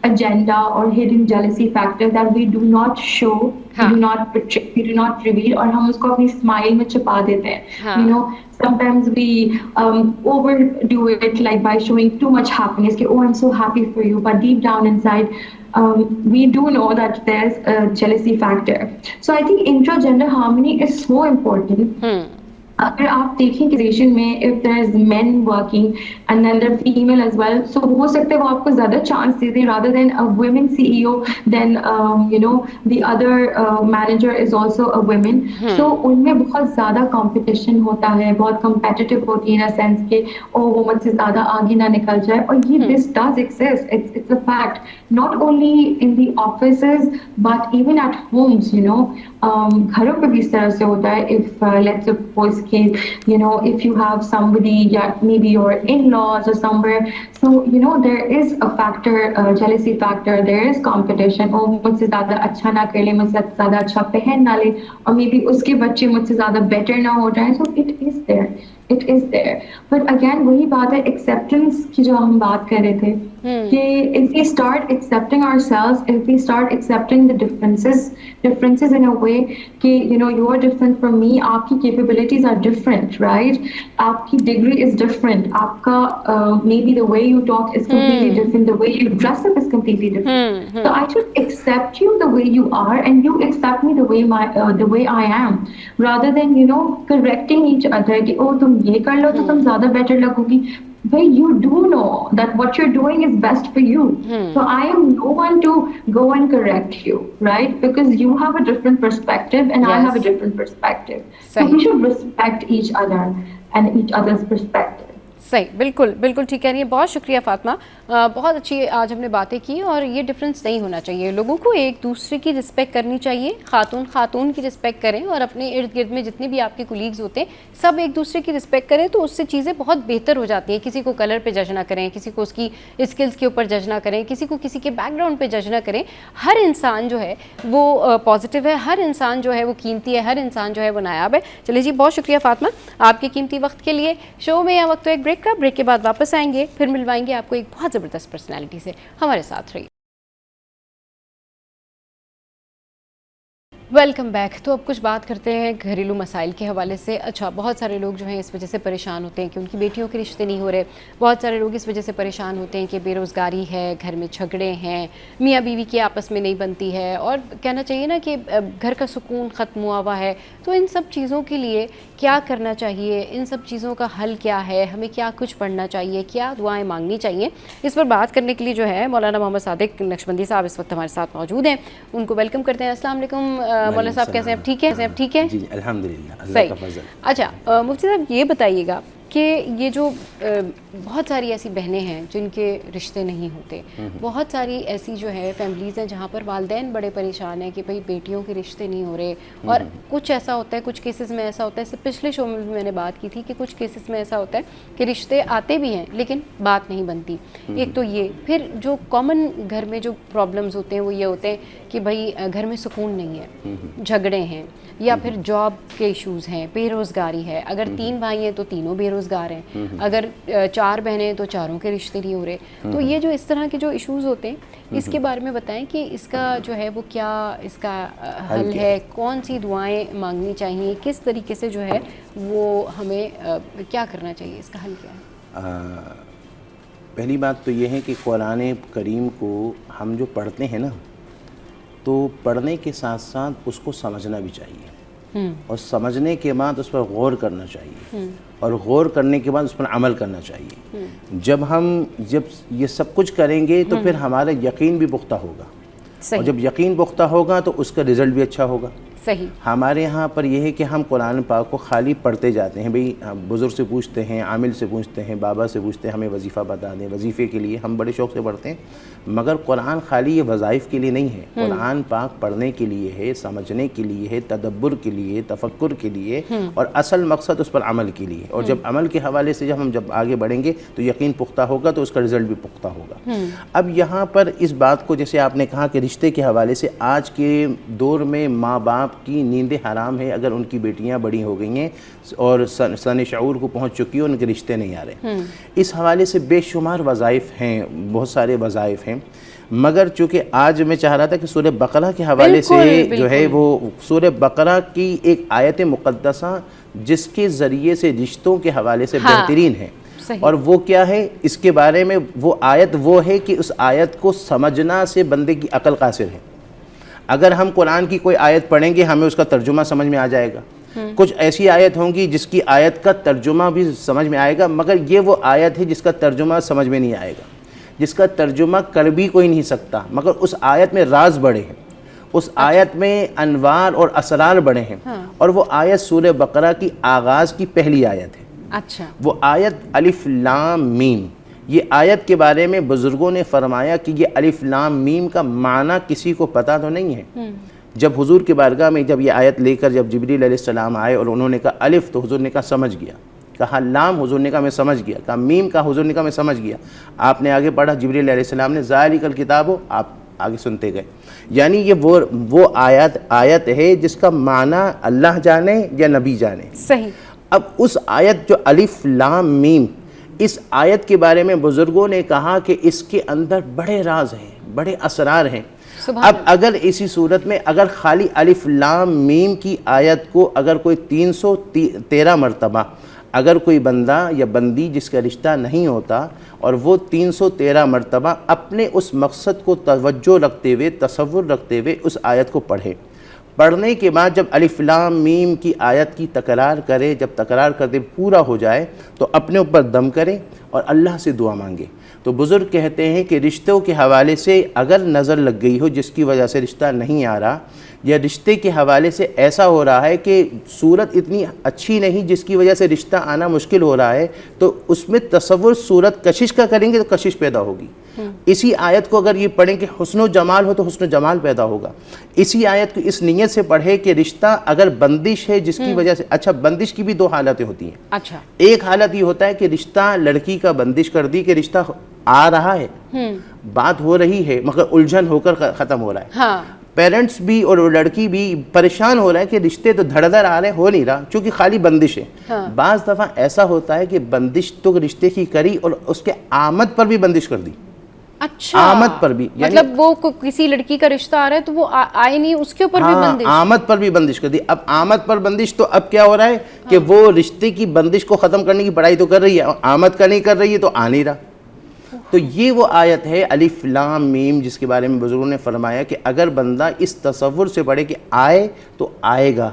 agenda or hidden jealousy factor that we do not show, we do not portray, we do not reveal, اور ہم اس کو اپنی smile میں چھپا دیتے ہیں. You know, sometimes we overdo it, like by showing too much happiness, کہ oh I'm so happy for you, but deep down inside we do know that there's a jealousy factor. So I think intra-gender harmony is so important. اگر آپ دیکھیں کہ ریشن میں if there is men working and then they're female as well, so ہو سکتا ہے وہ آپ کو زیادہ چانس دے دیں rather than a women CEO, then you know the other manager is also a woman. So ان میں بہت زیادہ competition ہوتا ہے, بہت competitive ہوتی ہے in a sense کہ وہ مجھ سے زیادہ آگے نہ نکل جائے. اور یہ this does exist, it's a fact, not only in the offices but even at homes, you know. گھروں پہ بھی اس طرح سے ہوتا ہے. if let's suppose کہ you know if you have somebody, yeah, maybe your in-laws or somewhere, so you know there is a factor, jealousy factor, there is competition. وہ مجھ سے زیادہ اچھا نہ کر لے, مجھ سے زیادہ اچھا پہن نہ لے, اور maybe اس کے بچے مجھ سے زیادہ better نہ ہو جائیں. so it is there, it is there. but again وہی بات ہے acceptance کی جو ہم بات کر رہے تھے, کہ if we start accepting ourselves, if we start accepting the differences in a way کہ you know you are different from me, آپ کی capabilities are different, right, آپ کی degree is different, آپ کا maybe the way you talk is completely different, the way you dress up is completely different. so I should accept you the way you are and you accept me the way I am, rather than you know correcting each other کہ oh تم یہ کر لو تو تم زیادہ better لگو گی. But you do know that what you're doing is best for you. So I am no one to go and correct you, right? Because you have a different perspective and I have a different perspective. So we should respect each other and each other's perspective. صحیح, بالکل بالکل ٹھیک کہہ رہی ہیں. بہت شکریہ فاطمہ, بہت اچھی آج ہم نے باتیں کی. اور یہ ڈفرینس نہیں ہونا چاہیے, لوگوں کو ایک دوسرے کی رسپیکٹ کرنی چاہیے, خاتون کی رسپیکٹ کریں, اور اپنے ارد گرد میں جتنے بھی آپ کے کولیگز ہوتے ہیں سب ایک دوسرے کی رسپیکٹ کریں, تو اس سے چیزیں بہت بہتر ہو جاتی ہیں. کسی کو کلر پہ جج نہ کریں, کسی کو اس کی اسکلز کے اوپر جج نہ کریں, کسی کو کسی کے بیک گراؤنڈ پہ جج نہ کریں. ہر انسان جو ہے وہ پازیٹیو ہے, ہر انسان جو ہے وہ قیمتی ہے, ہر انسان جو ہے وہ نایاب ہے. چلیے جی, بہت شکریہ فاطمہ آپ کے قیمتی وقت کے لیے. شو میں یا وقت ایک بریک کا, بریک کے بعد واپس آئیں گے, پھر ملوائیں گے آپ کو ایک بہت زبردست پرسنالٹی سے. ہمارے ساتھ رہیے. Welcome back. تو اب کچھ بات کرتے ہیں گھریلو مسائل کے حوالے سے. اچھا, بہت سارے لوگ جو ہیں اس وجہ سے پریشان ہوتے ہیں کہ ان کی بیٹیوں کے رشتے نہیں ہو رہے. بہت سارے لوگ اس وجہ سے پریشان ہوتے ہیں کہ بے روزگاری ہے, گھر میں جھگڑے ہیں, میاں بیوی کی آپس میں نہیں بنتی ہے, اور کہنا چاہیے نا کہ گھر کا سکون ختم ہوا ہوا ہے. تو ان سب چیزوں کے لیے کیا کرنا چاہیے, ان سب چیزوں کا حل کیا ہے, ہمیں کیا کچھ پڑھنا چاہیے, کیا دعائیں مانگنی چاہیے, اس پر بات کرنے کے لیے جو ہے مولانا محمد صادق نقشبندی صاحب اس وقت ہمارے ساتھ موجود ہیں. ان کو ویلکم کرتے ہیں. السلام علیکم مولانا صاحب, کیسے ہیں؟ ٹھیک ہے, ٹھیک ہے جی الحمدللہ, اللہ صحیح. کا فضل. اچھا مفتی صاحب, یہ بتائیے گا کہ یہ جو بہت ساری ایسی بہنیں ہیں جن کے رشتے نہیں ہوتے, بہت ساری ایسی جو ہے فیملیز ہیں جہاں پر والدین بڑے پریشان ہیں کہ بھئی بیٹیوں کے رشتے نہیں ہو رہے, اور کچھ ایسا ہوتا ہے, کچھ کیسز میں ایسا ہوتا ہے, اس سے پچھلے شو میں بھی میں نے بات کی تھی کہ کچھ کیسز میں ایسا ہوتا ہے کہ رشتے آتے بھی ہیں لیکن بات نہیں بنتی. ایک تو یہ, پھر جو کامن گھر میں جو پرابلمز ہوتے ہیں وہ یہ ہوتے ہیں کہ بھئی گھر میں سکون نہیں ہے, جھگڑے ہیں, یا پھر جاب کے ایشوز ہیں, بے روزگاری ہے. اگر 3 بھائی ہیں تو تینوں بے روزگار ہیں, اگر 4 بہنیں تو چاروں کے رشتے نہیں ہو رہے. تو یہ جو اس طرح کے جو ایشوز ہوتے ہیں, اس کے بارے میں بتائیں کہ اس کا جو ہے وہ کیا اس کا حل ہے, کون سی دعائیں مانگنی چاہیے, کس طریقے سے جو ہے وہ ہمیں کیا کرنا چاہیے, اس کا حل کیا ہے؟ پہلی بات تو یہ ہے کہ قرآن کریم کو ہم جو پڑھتے ہیں نا, تو پڑھنے کے ساتھ ساتھ اس کو سمجھنا بھی چاہیے, اور سمجھنے کے بعد اس پر غور کرنا چاہیے, اور غور کرنے کے بعد اس پر عمل کرنا چاہیے. جب یہ سب کچھ کریں گے تو پھر ہمارا یقین بھی پختہ ہوگا, اور جب یقین پختہ ہوگا تو اس کا رزلٹ بھی اچھا ہوگا. صحیح. ہمارے یہاں پر یہ ہے کہ ہم قرآن پاک کو خالی پڑھتے جاتے ہیں. بھئی بزرگ سے پوچھتے ہیں, عامل سے پوچھتے ہیں, بابا سے پوچھتے ہیں ہمیں وظیفہ بتا دیں, وظیفے کے لیے ہم بڑے شوق سے پڑھتے ہیں. مگر قرآن خالی یہ وظائف کے لیے نہیں ہے. قرآن پاک پڑھنے کے لیے ہے, سمجھنے کے لیے ہے, تدبر کے لیے, تفکر کے لیے, اور اصل مقصد اس پر عمل کے لیے. اور جب عمل کے حوالے سے جب آگے بڑھیں گے تو یقین پختہ ہوگا, تو اس کا رزلٹ بھی پختہ ہوگا. اب یہاں پر اس بات کو جیسے آپ نے کہا کہ رشتے کے حوالے سے آج کے دور میں ماں باپ کی نیندیں حرام ہے اگر ان کی بیٹیاں بڑی ہو گئی ہیں اور سن شعور کو پہنچ چکی ہیں, ان کے رشتے نہیں آ رہے. اس حوالے سے بے شمار وظائف ہیں, بہت سارے وظائف ہیں. مگر چونکہ آج میں چاہ رہا تھا کہ سورہ بقرہ کے حوالے سے جو ہے وہ سورہ بقرہ کی ایک آیت مقدسہ جس کے ذریعے سے رشتوں کے حوالے سے بہترین ہے. اور وہ کیا ہے, اس کے بارے میں وہ آیت وہ ہے کہ اس آیت کو سمجھنا سے بندے کی عقل قاصر ہے. اگر ہم قرآن کی کوئی آیت پڑھیں گے ہمیں اس کا ترجمہ سمجھ میں آ جائے گا. کچھ ایسی آیت ہوں گی جس کی آیت کا ترجمہ بھی سمجھ میں آئے گا, مگر یہ وہ آیت ہے جس کا ترجمہ سمجھ میں نہیں آئے گا, جس کا ترجمہ کر بھی کوئی نہیں سکتا. مگر اس آیت میں راز بڑے ہیں, اس آیت میں انوار اور اسرار بڑے ہیں. اور وہ آیت سورہ بقرہ کی آغاز کی پہلی آیت ہے. اچھا. وہ آیت الف لام میم. یہ آیت کے بارے میں بزرگوں نے فرمایا کہ یہ الف لام میم کا معنی کسی کو پتہ تو نہیں ہے. جب حضور کے بارگاہ میں جب یہ آیت لے کر جب جبریل علیہ السلام آئے اور انہوں نے کہا الف, تو حضور نے کہا سمجھ گیا. کہا لام, حضور نے کہا میں سمجھ گیا. کہا میم, کہا حضور نے کہا میں سمجھ گیا. آپ نے آگے پڑھا, جبریل علیہ السلام نے ذالک الکتاب, آپ آگے سنتے گئے. یعنی یہ وہ آیت ہے جس کا معنی اللہ جانے یا نبی جانے. صحیح. اب اس آیت جو الف لام میم, اس آیت کے بارے میں بزرگوں نے کہا کہ اس کے اندر بڑے راز ہیں, بڑے اسرار ہیں. اب اگر اسی صورت میں اگر خالی الف لام میم کی آیت کو اگر کوئی 313 مرتبہ اگر کوئی بندہ یا بندی جس کا رشتہ نہیں ہوتا اور وہ 313 مرتبہ اپنے اس مقصد کو توجہ رکھتے ہوئے, تصور رکھتے ہوئے اس آیت کو پڑھنے کے بعد جب الف لام میم کی آیت کی تکرار کرے, جب تکرار کرتے پورا ہو جائے تو اپنے اوپر دم کرے اور اللہ سے دعا مانگے. تو بزرگ کہتے ہیں کہ رشتوں کے حوالے سے اگر نظر لگ گئی ہو جس کی وجہ سے رشتہ نہیں آ رہا, یا رشتے کے حوالے سے ایسا ہو رہا ہے کہ صورت اتنی اچھی نہیں جس کی وجہ سے رشتہ آنا مشکل ہو رہا ہے, تو اس میں تصور صورت کشش کا کریں گے تو کشش پیدا ہوگی. اسی آیت کو اگر یہ پڑھیں کہ حسن و جمال ہو تو حسن و جمال پیدا ہوگا. اسی آیت کو اس نیت سے پڑھے کہ رشتہ اگر بندش ہے جس کی وجہ سے, اچھا بندش کی بھی دو حالتیں ہوتی ہیں. اچھا. ایک حالت یہ ہوتا ہے کہ رشتہ لڑکی کا بندش کر دی کہ رشتہ آ رہا ہے, بات ہو رہی ہے مگر الجھن ہو کر ختم ہو رہا ہے. پیرنٹس بھی اور لڑکی بھی پریشان ہو رہا ہے کہ رشتے تو دھڑ دھڑ آ رہے ہیں, ہو نہیں رہا چونکہ خالی بندش ہے. بعض دفعہ ایسا ہوتا ہے کہ بندش تو رشتے کی کری اور اس کے آمد پر بھی بندش کر دی. اچھا. آمد پر بھی, مطلب وہ کسی لڑکی کا رشتہ آ رہا ہے تو وہ آئے نہیں, اس کے اوپر بھی بندش, آمد پر بھی بندش کر دی. اب آمد پر بندش, تو اب کیا ہو رہا ہے کہ وہ رشتے کی بندش کو ختم کرنے کی پڑھائی تو کر رہی ہے, آمد کا نہیں کر رہی ہے تو آ نہیں رہا. تو یہ وہ آیت ہے الف لام میم جس کے بارے میں بزرگوں نے فرمایا کہ اگر بندہ اس تصور سے پڑھے کہ آئے تو آئے گا,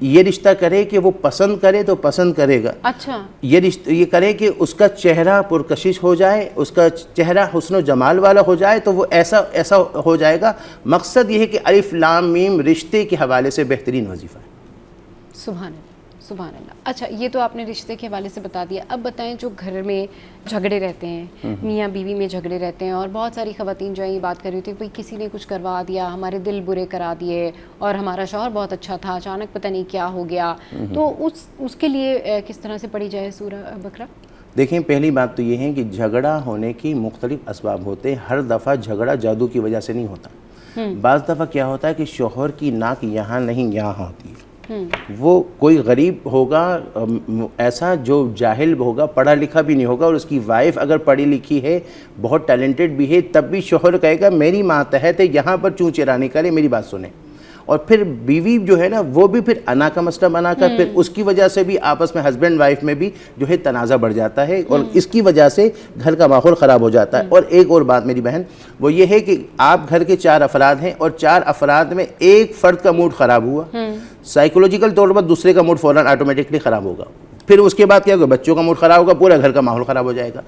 یہ رشتہ کرے کہ وہ پسند کرے تو پسند کرے گا. اچھا. یہ کرے کہ اس کا چہرہ پرکشش ہو جائے, اس کا چہرہ حسن و جمال والا ہو جائے, تو وہ ایسا ہو جائے گا. مقصد یہ ہے کہ الف لام میم رشتے کے حوالے سے بہترین وظیفہ ہے. سبحان اللہ, سبحان اللہ. اچھا, یہ تو آپ نے رشتے کے حوالے سے بتا دیا. اب بتائیں جو گھر میں جھگڑے رہتے ہیں, میاں بیوی میں جھگڑے رہتے ہیں, اور بہت ساری خواتین جو ہیں یہ بات کر رہی تھی, بھئی کسی نے کچھ کروا دیا, ہمارے دل برے کرا دیے, اور ہمارا شوہر بہت اچھا تھا, اچانک پتہ نہیں کیا ہو گیا, تو اس کے لیے کس طرح سے پڑھی جائے سورہ بقرہ؟ دیکھیں, پہلی بات تو یہ ہے کہ جھگڑا ہونے کی مختلف اسباب ہوتے ہیں. ہر دفعہ جھگڑا جادو کی وجہ سے نہیں ہوتا. بعض دفعہ کیا ہوتا ہے کہ شوہر کی ناک یہاں نہیں یہاں ہوتی ہے. وہ کوئی غریب ہوگا ایسا جو جاہل ہوگا, پڑھا لکھا بھی نہیں ہوگا, اور اس کی وائف اگر پڑھی لکھی ہے, بہت ٹیلنٹڈ بھی ہے, تب بھی شوہر کہے گا میری ماتحت ہے, یہاں پر چوں چرانی کرے, میری بات سنیں. اور پھر بیوی جو ہے نا وہ بھی پھر انا کا مسئلہ بنا کر پھر اس کی وجہ سے بھی آپس میں ہسبینڈ وائف میں بھی جو ہے تنازع بڑھ جاتا ہے, اور اس کی وجہ سے گھر کا ماحول خراب ہو جاتا ہے. اور ایک اور بات میری بہن, وہ یہ ہے کہ آپ گھر کے 4 افراد ہیں, اور 4 افراد میں ایک فرد کا موڈ خراب ہوا, سائیکولوجیکل طور پر دوسرے کا موڈ فوراً آٹومیٹکلی خراب ہوگا. پھر اس کے بعد کیا ہوگا, بچوں کا موڈ خراب ہوگا, پورا گھر کا ماحول خراب ہو جائے گا.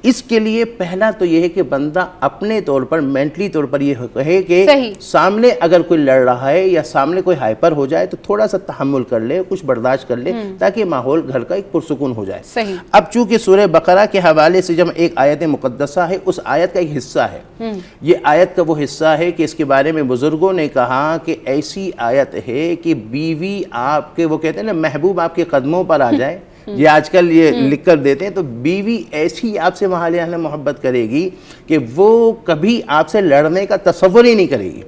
اس کے لیے پہلا تو یہ ہے کہ بندہ اپنے طور پر مینٹلی طور پر یہ کہے کہ سامنے اگر کوئی لڑ رہا ہے یا سامنے کوئی ہائپر ہو جائے تو تھوڑا سا تحمل کر لے, کچھ برداشت کر لے, تاکہ ماحول گھر کا ایک پرسکون ہو جائے. اب چونکہ سورہ بقرہ کے حوالے سے جب ایک آیت مقدسہ ہے, اس آیت کا ایک حصہ ہے, یہ آیت کا وہ حصہ ہے کہ اس کے بارے میں بزرگوں نے کہا کہ ایسی آیت ہے کہ بیوی آپ کے, وہ کہتے ہیں نا محبوب آپ کے قدموں پر آ جائے, یہ آج کل یہ لکھ کر دیتے ہیں, تو بیوی ایسی آپ سے محال محبت کرے گی کہ وہ کبھی آپ سے لڑنے کا تصور ہی نہیں کرے گی.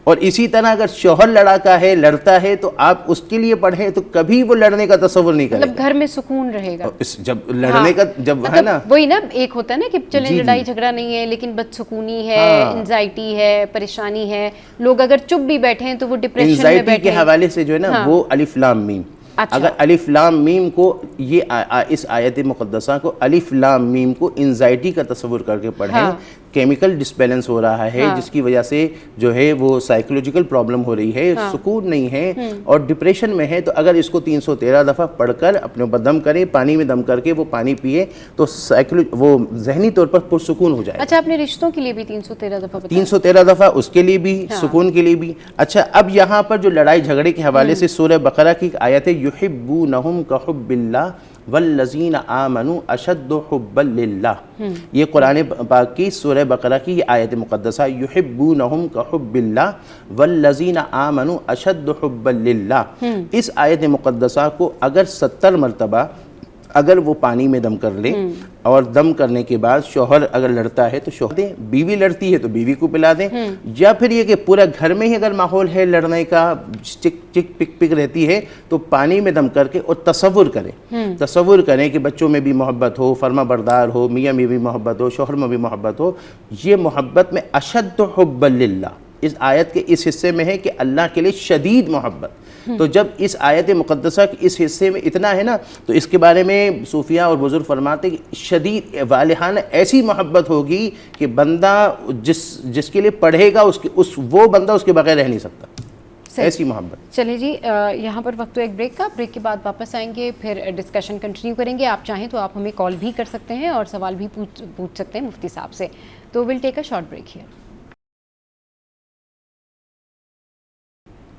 اور اسی طرح اگر شوہر لڑاکا ہے, لڑتا ہے, تو آپ اس کے لیے پڑھیں تو کبھی وہ لڑنے کا تصور نہیں کرے گا. مطلب گھر میں سکون رہے گا جب لڑنے کا جب ہے نا, وہی نا ایک ہوتا ہے نا کہ چلیں لڑائی جھگڑا نہیں ہے لیکن بدسکونی ہے, انزائٹی ہے, پریشانی ہے, لوگ اگر چپ بھی بیٹھے ہیں تو وہ ڈپریشن میں بیٹھے ہیں. انزائٹی کے حوالے سے جو ہے نا وہ الف لام میم, اگر الف لام میم کو یہ اس آیت مقدسہ کو الف لام میم کو انزائٹی کا تصور کر کے پڑھیں, کیمیکل ڈسبیلنس ہو رہا ہے جس کی وجہ سے جو ہے وہ سائیکولوجیکل پرابلم ہو رہی ہے, سکون نہیں ہے اور ڈپریشن میں ہے, تو اگر اس کو 313 دفعہ پڑھ کر اپنے اوپر دم کرے, پانی میں دم کر کے وہ پانی پیے, تو وہ ذہنی طور پر پرسکون ہو جائے. اچھا, اپنے رشتوں کے لیے بھی 313 دفعہ 313 دفعہ اس کے لیے بھی, سکون کے لیے بھی. اچھا, اب یہاں پر جو لڑائی جھگڑے کے حوالے سے سورہ بقرہ کی آیت ہے, یحبونہم کحب اللہ والذین آمنوا اشد حبا للہ, یہ قرآن پاک کی سورہ بقرہ کی یہ آیت مقدسہ, یحبونہم کحب اللہ والذین آمنوا اشد حبا للہ. اس آیت مقدسہ کو اگر 70 مرتبہ اگر وہ پانی میں دم کر لے, اور دم کرنے کے بعد شوہر اگر لڑتا ہے تو شوہر دیں, بیوی لڑتی ہے تو بیوی کو پلا دیں, یا پھر یہ کہ پورا گھر میں ہی اگر ماحول ہے لڑنے کا, چک چک پک پک رہتی ہے, تو پانی میں دم کر کے اور تصور کریں کہ بچوں میں بھی محبت ہو, فرما بردار ہو, میاں میں بھی محبت ہو, شوہر میں بھی محبت ہو. یہ محبت میں اشد حب للہ اس آیت کے اس حصے میں ہے کہ اللہ کے لیے شدید محبت. تو جب اس آیت مقدسہ کے اس حصے میں اتنا ہے نا, تو اس کے بارے میں صوفیاء اور بزرگ فرماتے ہیں کہ شدید والہانہ ایسی محبت ہوگی کہ بندہ جس کے لیے پڑھے گا وہ بندہ اس کے بغیر رہ نہیں سکتا, ایسی محبت. چلیں جی, یہاں پر وقت ایک بریک کا, بریک کے بعد واپس آئیں گے, پھر ڈسکشن کنٹینیو کریں گے. آپ چاہیں تو آپ ہمیں کال بھی کر سکتے ہیں اور سوال بھی پوچھ سکتے ہیں مفتی صاحب سے. تو will take a short break here.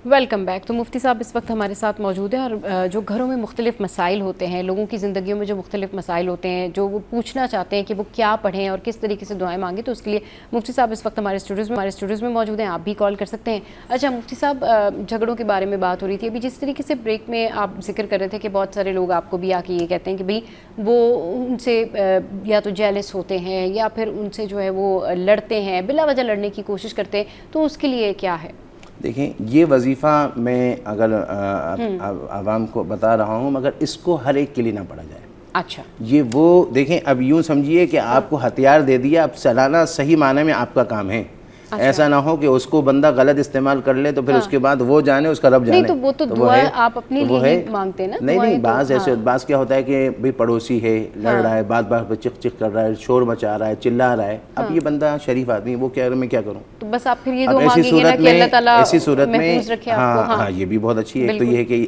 Welcome back. تو مفتی صاحب اس وقت ہمارے ساتھ موجود ہیں, اور جو گھروں میں مختلف مسائل ہوتے ہیں, لوگوں کی زندگیوں میں جو مختلف مسائل ہوتے ہیں, جو وہ پوچھنا چاہتے ہیں کہ وہ کیا پڑھیں اور کس طریقے سے دعائیں مانگیں, تو اس کے لیے مفتی صاحب اس وقت ہمارے اسٹوڈیوز میں موجود ہیں, آپ بھی کال کر سکتے ہیں. اچھا مفتی صاحب, جھگڑوں کے بارے میں بات ہو رہی تھی ابھی, جس طریقے سے بریک میں آپ ذکر کر رہے تھے کہ بہت سارے لوگ آپ کو بھی آ کے یہ کہتے ہیں کہ بھئی وہ ان سے یا تو جیلس ہوتے ہیں یا پھر ان سے جو ہے وہ لڑتے ہیں, بلا وجہ لڑنے کی کوشش کرتے ہیں, تو اس کے لیے کیا ہے؟ دیکھیں, یہ وظیفہ میں اگر عوام کو بتا رہا ہوں, مگر اس کو ہر ایک کے لیے نہ پڑھا جائے. اچھا, یہ وہ دیکھیں, اب یوں سمجھیے کہ آپ کو ہتھیار دے دیا, اب چلانا صحیح معنی میں آپ کا کام ہے. ایسا نہ ہو کہ اس کو بندہ غلط استعمال کر لے تو پھر اس کے بعد وہ جانے, اس کا رب جانے. نہیں تو وہ تو دعا آپ اپنے لیے مانگتے ہیں نا. نہیں, بعض کیا ہوتا ہے کہ بھئی پڑوسی ہے, لڑ رہا ہے, بات بات پہ چک چک کر رہا ہے, شور مچا رہا ہے, چلا رہا ہے. اب یہ بندہ شریف آدمی ہے, وہ کیا میں کیا کروں؟ تو بس آپ پھر یہ دعا مانگیں گے نا کہ اللہ تعالیٰ محفوظ رکھے آپ کو. ہاں, یہ بھی بہت اچھی ہے.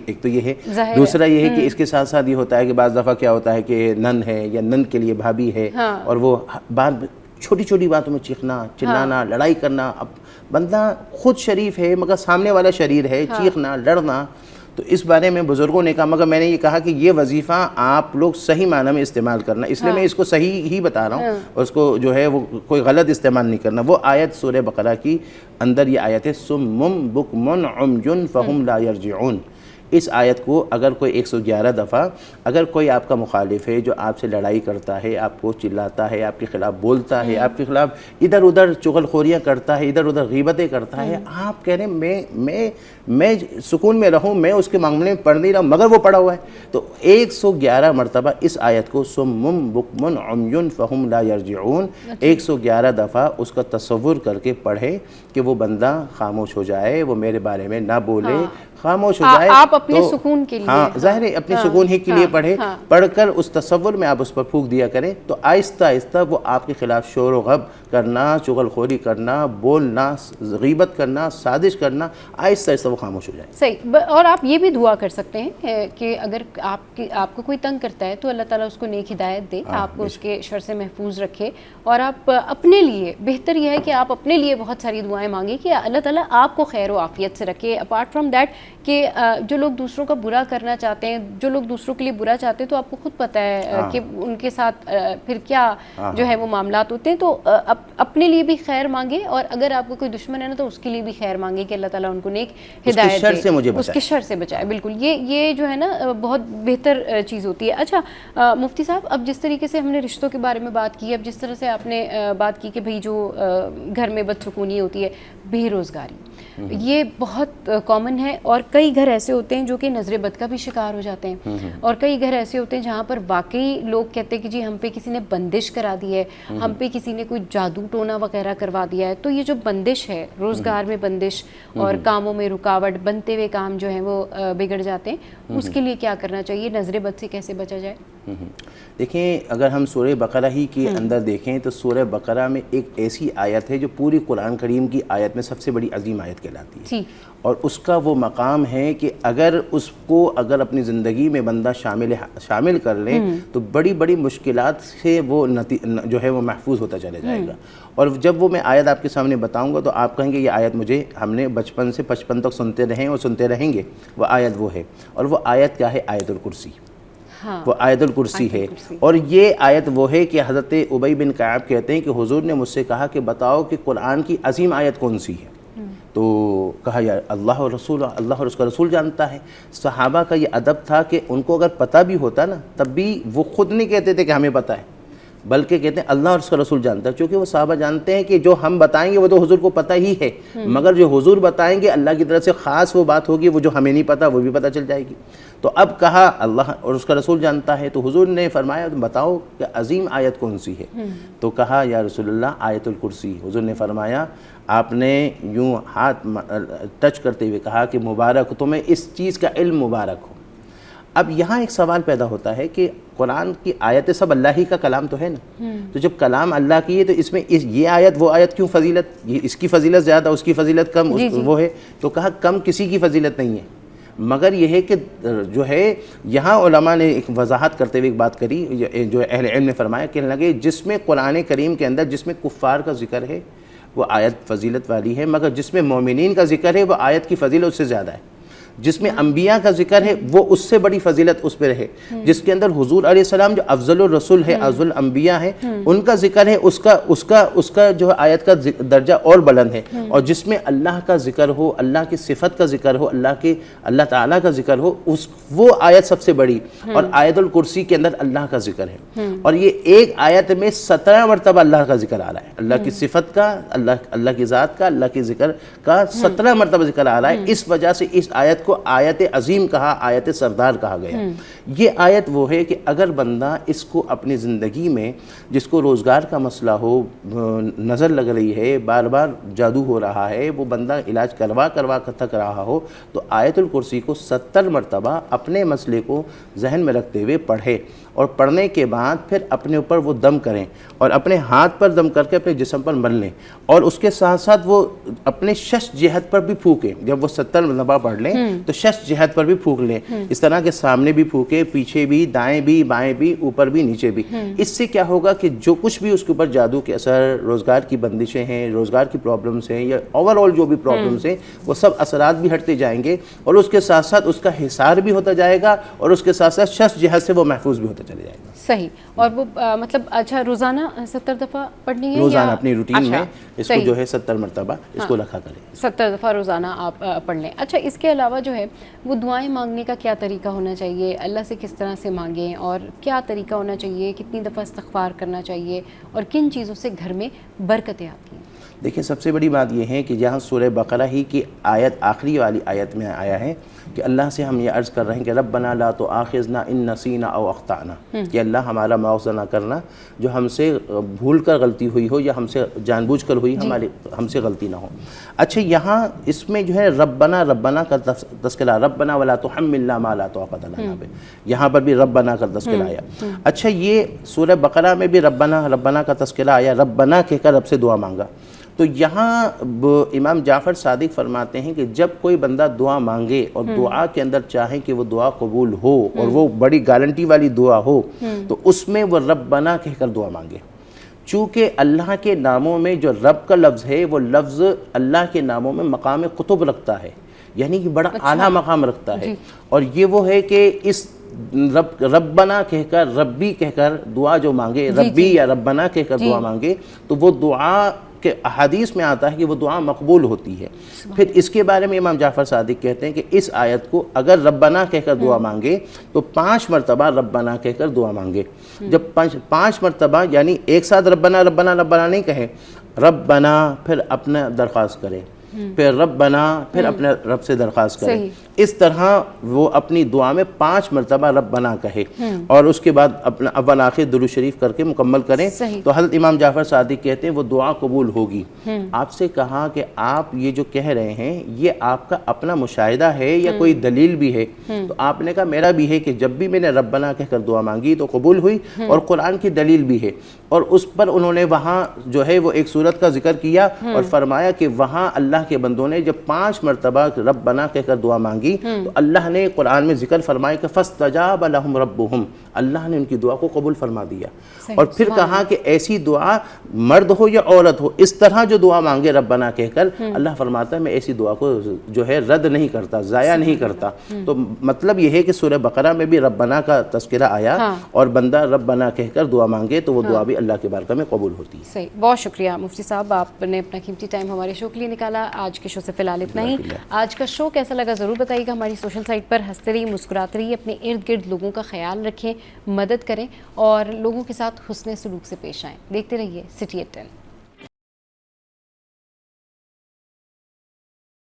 ایک تو یہ ہے. دوسرا یہ ہے کہ اس کے ساتھ ساتھ یہ ہوتا ہے کہ بعض دفعہ کیا ہوتا ہے کہ نن ہے یا نن کے لیے بھابھی ہے, اور وہ بات چھوٹی چھوٹی باتوں میں چیخنا, چلانا, لڑائی کرنا. اب بندہ خود شریف ہے مگر سامنے والا شریر ہے, چیخنا, لڑنا. تو اس بارے میں بزرگوں نے کہا, مگر میں نے یہ کہا کہ یہ وظیفہ آپ لوگ صحیح معنی میں استعمال کرنا, اس لیے میں اس کو صحیح ہی بتا رہا ہوں, اور اس کو جو ہے وہ کوئی غلط استعمال نہیں کرنا. وہ آیت سورہ بقرہ کی اندر یہ آیت ہے, سم بکم عمی فہم لا یرجعون. اس آیت کو اگر کوئی 111 دفعہ اگر کوئی آپ کا مخالف ہے جو آپ سے لڑائی کرتا ہے, آپ کو چلاتا ہے, آپ کے خلاف بولتا ہے, آپ کے خلاف ادھر ادھر چغل خوریاں کرتا ہے, ادھر ادھر غیبتیں کرتا ہے, آپ کہہ رہے ہیں میں سکون میں رہوں, میں اس کے معاملے میں پڑھ نہیں رہا ہوں, مگر وہ پڑھا ہوا ہے. تو 111 مرتبہ اس آیت کو سم بکم عمی فہم لا یرجعون 111 دفعہ اس کا تصور کر کے پڑھے کہ وہ بندہ خاموش ہو جائے, وہ میرے بارے میں نہ بولے, خاموش ہو جائے. آپ اپنے سکون کے لیے, ہاں ظاہر ہے اپنے سکون ہی کے لیے پڑھے, پڑھ کر اس تصور میں آپ اس پر پھونک دیا کریں تو آہستہ آہستہ وہ آپ کے خلاف شور و غب کرنا, چغل خوری کرنا, بولنا, غیبت کرنا, سازش کرنا, آہستہ آہستہ وہ خاموش ہو جائے. صحیح. اور آپ یہ بھی دعا کر سکتے ہیں کہ اگر آپ کو کوئی تنگ کرتا ہے تو اللہ تعالیٰ اس کو نیک ہدایت دے, آپ کو اس کے شر سے محفوظ رکھے, اور آپ اپنے لیے بہتر یہ ہے کہ آپ اپنے لیے بہت ساری دعائیں مانگیں کہ اللہ تعالیٰ آپ کو خیر و عافیت سے رکھے. اپارٹ فرام دیٹ کہ جو لوگ دوسروں کا برا کرنا چاہتے ہیں, جو لوگ دوسروں کے لیے برا چاہتے ہیں, تو آپ کو خود پتہ ہے کہ ان کے ساتھ پھر کیا جو ہے وہ معاملات ہوتے ہیں. تو اپنے لیے بھی خیر مانگے, اور اگر آپ کو کوئی دشمن ہے نا تو اس کے لیے بھی خیر مانگے کہ اللہ تعالیٰ ان کو نیک ہدایت دے, اس کے شر سے بچائے. بالکل, یہ جو ہے نا بہت بہتر چیز ہوتی ہے. اچھا مفتی صاحب, اب جس طریقے سے ہم نے رشتوں کے بارے میں بات کی, اب جس طرح سے آپ نے بات کی کہ بھئی جو گھر میں بدسکونی ہوتی ہے, بے روزگاری, یہ بہت کامن ہے, اور کئی گھر ایسے ہوتے ہیں جو کہ نظر بد کا بھی شکار ہو جاتے ہیں, اور کئی گھر ایسے ہوتے ہیں جہاں پر واقعی لوگ کہتے ہیں کہ جی ہم پہ کسی نے بندش کرا دی ہے, ہم پہ کسی نے کوئی جادو ٹونا وغیرہ کروا دیا ہے. تو یہ جو بندش ہے, روزگار میں بندش اور کاموں میں رکاوٹ, بنتے ہوئے کام جو ہیں وہ بگڑ جاتے ہیں, اس کے لیے کیا کرنا چاہیے, نظر بد سے کیسے بچا جائے؟ دیکھیں, اگر ہم سورہ بقرہ ہی کے اندر دیکھیں تو سورہ بقرہ میں ایک ایسی آیت ہے جو پوری قرآن کریم کی آیت میں سب سے بڑی عظیم آیت کہلاتی ہے, اور اس کا وہ مقام ہے کہ اگر اس کو اپنی زندگی میں بندہ شامل کر لیں تو بڑی بڑی مشکلات سے وہ جو ہے وہ محفوظ ہوتا چلا جائے گا. اور جب وہ میں آیت آپ کے سامنے بتاؤں گا تو آپ کہیں گے یہ آیت مجھے ہم نے بچپن سے 55 تک سنتے رہے اور سنتے رہیں گے. وہ آیت وہ ہے, اور وہ آیت کیا ہے؟ آیت الکرسی. وہ آیت الکرسی ہے. اور یہ آیت وہ ہے کہ حضرت ابی بن کعب کہتے ہیں کہ حضور نے مجھ سے کہا کہ بتاؤ کہ قرآن کی عظیم آیت کون سی ہے؟ تو کہا یا اللہ اور رسول, اللہ اور اس کا رسول جانتا ہے. صحابہ کا یہ ادب تھا کہ ان کو اگر پتہ بھی ہوتا نا تب بھی وہ خود نہیں کہتے تھے کہ ہمیں پتہ ہے, بلکہ کہتے ہیں اللہ اور اس کا رسول جانتا ہے, چونکہ وہ صحابہ جانتے ہیں کہ جو ہم بتائیں گے وہ تو حضور کو پتہ ہی ہے, مگر جو حضور بتائیں گے اللہ کی طرف سے خاص وہ بات ہوگی, وہ جو ہمیں نہیں پتہ وہ بھی پتہ چل جائے گی. تو اب کہا اللہ اور اس کا رسول جانتا ہے, تو حضور نے فرمایا تم بتاؤ کہ عظیم آیت کون سی ہے؟ تو کہا یا رسول اللہ آیت الکرسی. حضور نے فرمایا, آپ نے یوں ہاتھ ٹچ کرتے ہوئے کہا کہ مبارک تمہیں اس چیز کا علم, مبارک ہو. اب یہاں ایک سوال پیدا ہوتا ہے کہ قرآن کی آیتیں سب اللہ ہی کا کلام تو ہے نا, تو جب کلام اللہ کی ہے تو اس میں یہ آیت وہ آیت کیوں فضیلت, اس کی فضیلت زیادہ, اس کی فضیلت کم, وہ ہے. تو کہا کم کسی کی فضیلت نہیں ہے, مگر یہ ہے کہ جو ہے یہاں علماء نے ایک وضاحت کرتے ہوئے ایک بات کری, جو اہل علم نے فرمایا کہ لگے جس میں قرآن کریم کے اندر جس میں کفار کا ذکر ہے وہ آیت فضیلت والی ہے, مگر جس میں مومنین کا ذکر ہے وہ آیت کی فضیلت اس سے زیادہ ہے. جس میں انبیاء کا ذکر ہے وہ اس سے بڑی فضیلت اس پہ رہے. جس کے اندر حضور علیہ السلام جو افضل الرسول ہے, افضل الانبیاء ہے, ان کا ذکر ہے, اس کا جو آیت کا درجہ اور بلند ہے. اور جس میں اللہ کا ذکر ہو, اللہ کی صفت کا ذکر ہو, اللہ تعالیٰ کا ذکر ہو, وہ آیت سب سے بڑی. اور آیت الکرسی کے اندر اللہ کا ذکر ہے, اور یہ ایک آیت میں 17 مرتبہ اللہ کا ذکر آ رہا ہے, اللہ کی صفت کا, اللہ کی ذات کا, اللہ کی ذکر کا 17 مرتبہ ذکر آ رہا ہے. اس وجہ سے اس آیت کو آیت عظیم کہا, آیت سردار کہا گیا. یہ آیت وہ ہے کہ اگر بندہ اس کو اپنی زندگی میں, جس کو روزگار کا مسئلہ ہو, نظر لگ رہی ہے, بار بار جادو ہو رہا ہے, وہ بندہ علاج کروا تھک رہا ہو, تو آیت الکرسی کو 70 مرتبہ اپنے مسئلے کو ذہن میں رکھتے ہوئے پڑھے, اور پڑھنے کے بعد پھر اپنے اوپر وہ دم کریں, اور اپنے ہاتھ پر دم کر کے اپنے جسم پر مل لیں, اور اس کے ساتھ ساتھ وہ اپنے شش جہت پر بھی پھونکیں. جب وہ 70 مرتبہ پڑھ لیں تو شش جہت پر بھی پھونک لیں, اس طرح کے سامنے بھی پھونکے, پیچھے بھی, دائیں بھی, بائیں بھی, اوپر بھی, نیچے بھی. اس سے کیا ہوگا کہ جو کچھ بھی اس کے اوپر جادو کے اثر, روزگار کی بندشیں ہیں, روزگار کی پرابلمس ہیں, یا اوور آل جو بھی پرابلمس ہیں, وہ سب اثرات بھی ہٹتے جائیں گے, اور اس کے ساتھ ساتھ اس کا حصار بھی ہوتا جائے گا, اور اس کے ساتھ ساتھ شش جہت سے وہ محفوظ بھی ہوتا چلے جائے گا. صحیح. اور وہ مطلب اچھا روزانہ 70 دفعہ پڑھنی ہے, روزانہ اپنی روٹین میں اس کو جو ہے 70 مرتبہ اس کو رکھا کریں, 70 دفعہ روزانہ آپ پڑھ لیں. اچھا, اس کے علاوہ جو ہے وہ دعائیں مانگنے کا کیا طریقہ ہونا چاہیے, اللہ سے کس طرح سے مانگیں, اور کیا طریقہ ہونا چاہیے, کتنی دفعہ استغفار کرنا چاہیے, اور کن چیزوں سے گھر میں برکتیں آتی ہیں؟ دیکھیں سب سے بڑی بات یہ ہے کہ جہاں سورہ بقرہ ہی کی آیت آخری والی آیت میں آیا ہے کہ اللہ سے ہم یہ عرض کر رہے ہیں کہ ربنا لا تؤاخذنا ان نسینا او اخطأنا، کہ اللہ ہمارا مواخذہ نہ کرنا جو ہم سے بھول کر غلطی ہوئی ہو یا ہم سے جان بوجھ کر ہوئی، ہم سے غلطی نہ ہو۔ اچھا یہاں اس میں جو ہے ربنا کا تذکرہ، ربنا ولا تحملنا ما لا طاقت لنا پہ، یہاں پر بھی ربنا کا تذکرہ آیا۔ اچھا یہ سورہ بقرہ میں بھی ربنا کا تذکرہ آیا، ربنا کہہ کر رب سے دعا مانگا۔ تو یہاں امام جعفر صادق فرماتے ہیں کہ جب کوئی بندہ دعا مانگے اور دعا کے اندر چاہے کہ وہ دعا قبول ہو اور وہ بڑی گارنٹی والی دعا ہو، تو اس میں وہ ربنا کہہ کر دعا مانگے۔ چونکہ اللہ کے ناموں میں جو رب کا لفظ ہے وہ لفظ اللہ کے ناموں میں مقام قطب رکھتا ہے، یعنی کہ بڑا اعلیٰ مقام رکھتا ہے، اور یہ وہ ہے کہ اس ربنا کہہ کر، ربی کہہ کر دعا جو مانگے، ربی یا ربنا کہہ کر دعا مانگے تو وہ دعا کہ احادیث میں آتا ہے کہ وہ دعا مقبول ہوتی ہے۔ پھر اس کے بارے میں امام جعفر صادق کہتے ہیں کہ اس آیت کو اگر ربنا کہہ کر دعا مانگے تو 5 مرتبہ ربنا کہہ کر دعا مانگے۔ جب 5 مرتبہ یعنی ایک ساتھ ربنا ربنا ربنا نہیں کہے، ربنا پھر اپنا درخواست کرے، پھر ربنا پھر اپنے رب سے درخواست کرے، اس طرح وہ اپنی دعا میں 5 مرتبہ ربنا کہے اور اس کے بعد اپنا اول آخر درود شریف کر کے مکمل کریں تو حضرت امام جعفر صادق کہتے ہیں وہ دعا قبول ہوگی۔ آپ سے کہا کہ آپ یہ جو کہہ رہے ہیں یہ آپ کا اپنا مشاہدہ ہے یا کوئی دلیل بھی ہے؟ تو آپ نے کہا میرا بھی ہے کہ جب بھی میں نے ربنا کہہ کر دعا مانگی تو قبول ہوئی، اور قرآن کی دلیل بھی ہے، اور اس پر انہوں نے وہاں جو ہے وہ ایک سورت کا ذکر کیا اور فرمایا کہ وہاں اللہ کے بندوں نے جب 5 مرتبہ ربنا کہہ کر دعا مانگی تو اللہ نے قرآن میں ذکر فرمایا کہ فاستجاب لهم ربهم، اللہ نے ان کی دعا کو قبول فرما دیا۔ اور پھر کہا کہ ایسی دعا مرد ہو یا عورت ہو، اس طرح جو دعا مانگے ربنا کہہ کر، اللہ فرماتا ہے میں ایسی دعا کو جو ہے رد نہیں کرتا، ضائع نہیں کرتا۔ تو مطلب یہ ہے کہ سورہ بقرہ میں بھی ربنا کا تذکرہ آیا اور بندہ ربنا کہہ کر دعا مانگے تو وہ دعا بھی اللہ کے بارگاہ میں قبول ہوتی ہے۔ صحیح، بہت شکریہ مفتی صاحب، آپ نے اپنا قیمتی ٹائم ہمارے شو کے لیے نکالا۔ آج کے شو سے فی الحال اتنا ہی۔ آج کا شو کیسا لگا ضرور بتائیے گا، ہماری سوشل سائٹ پر ہنستے رہیے، مسکراتے رہیے، اپنے ارد گرد لوگوں کا خیال رکھیں، مدد کریں اور لوگوں کے ساتھ حسن سلوک سے پیش آئیں۔ دیکھتے رہیے City at 10۔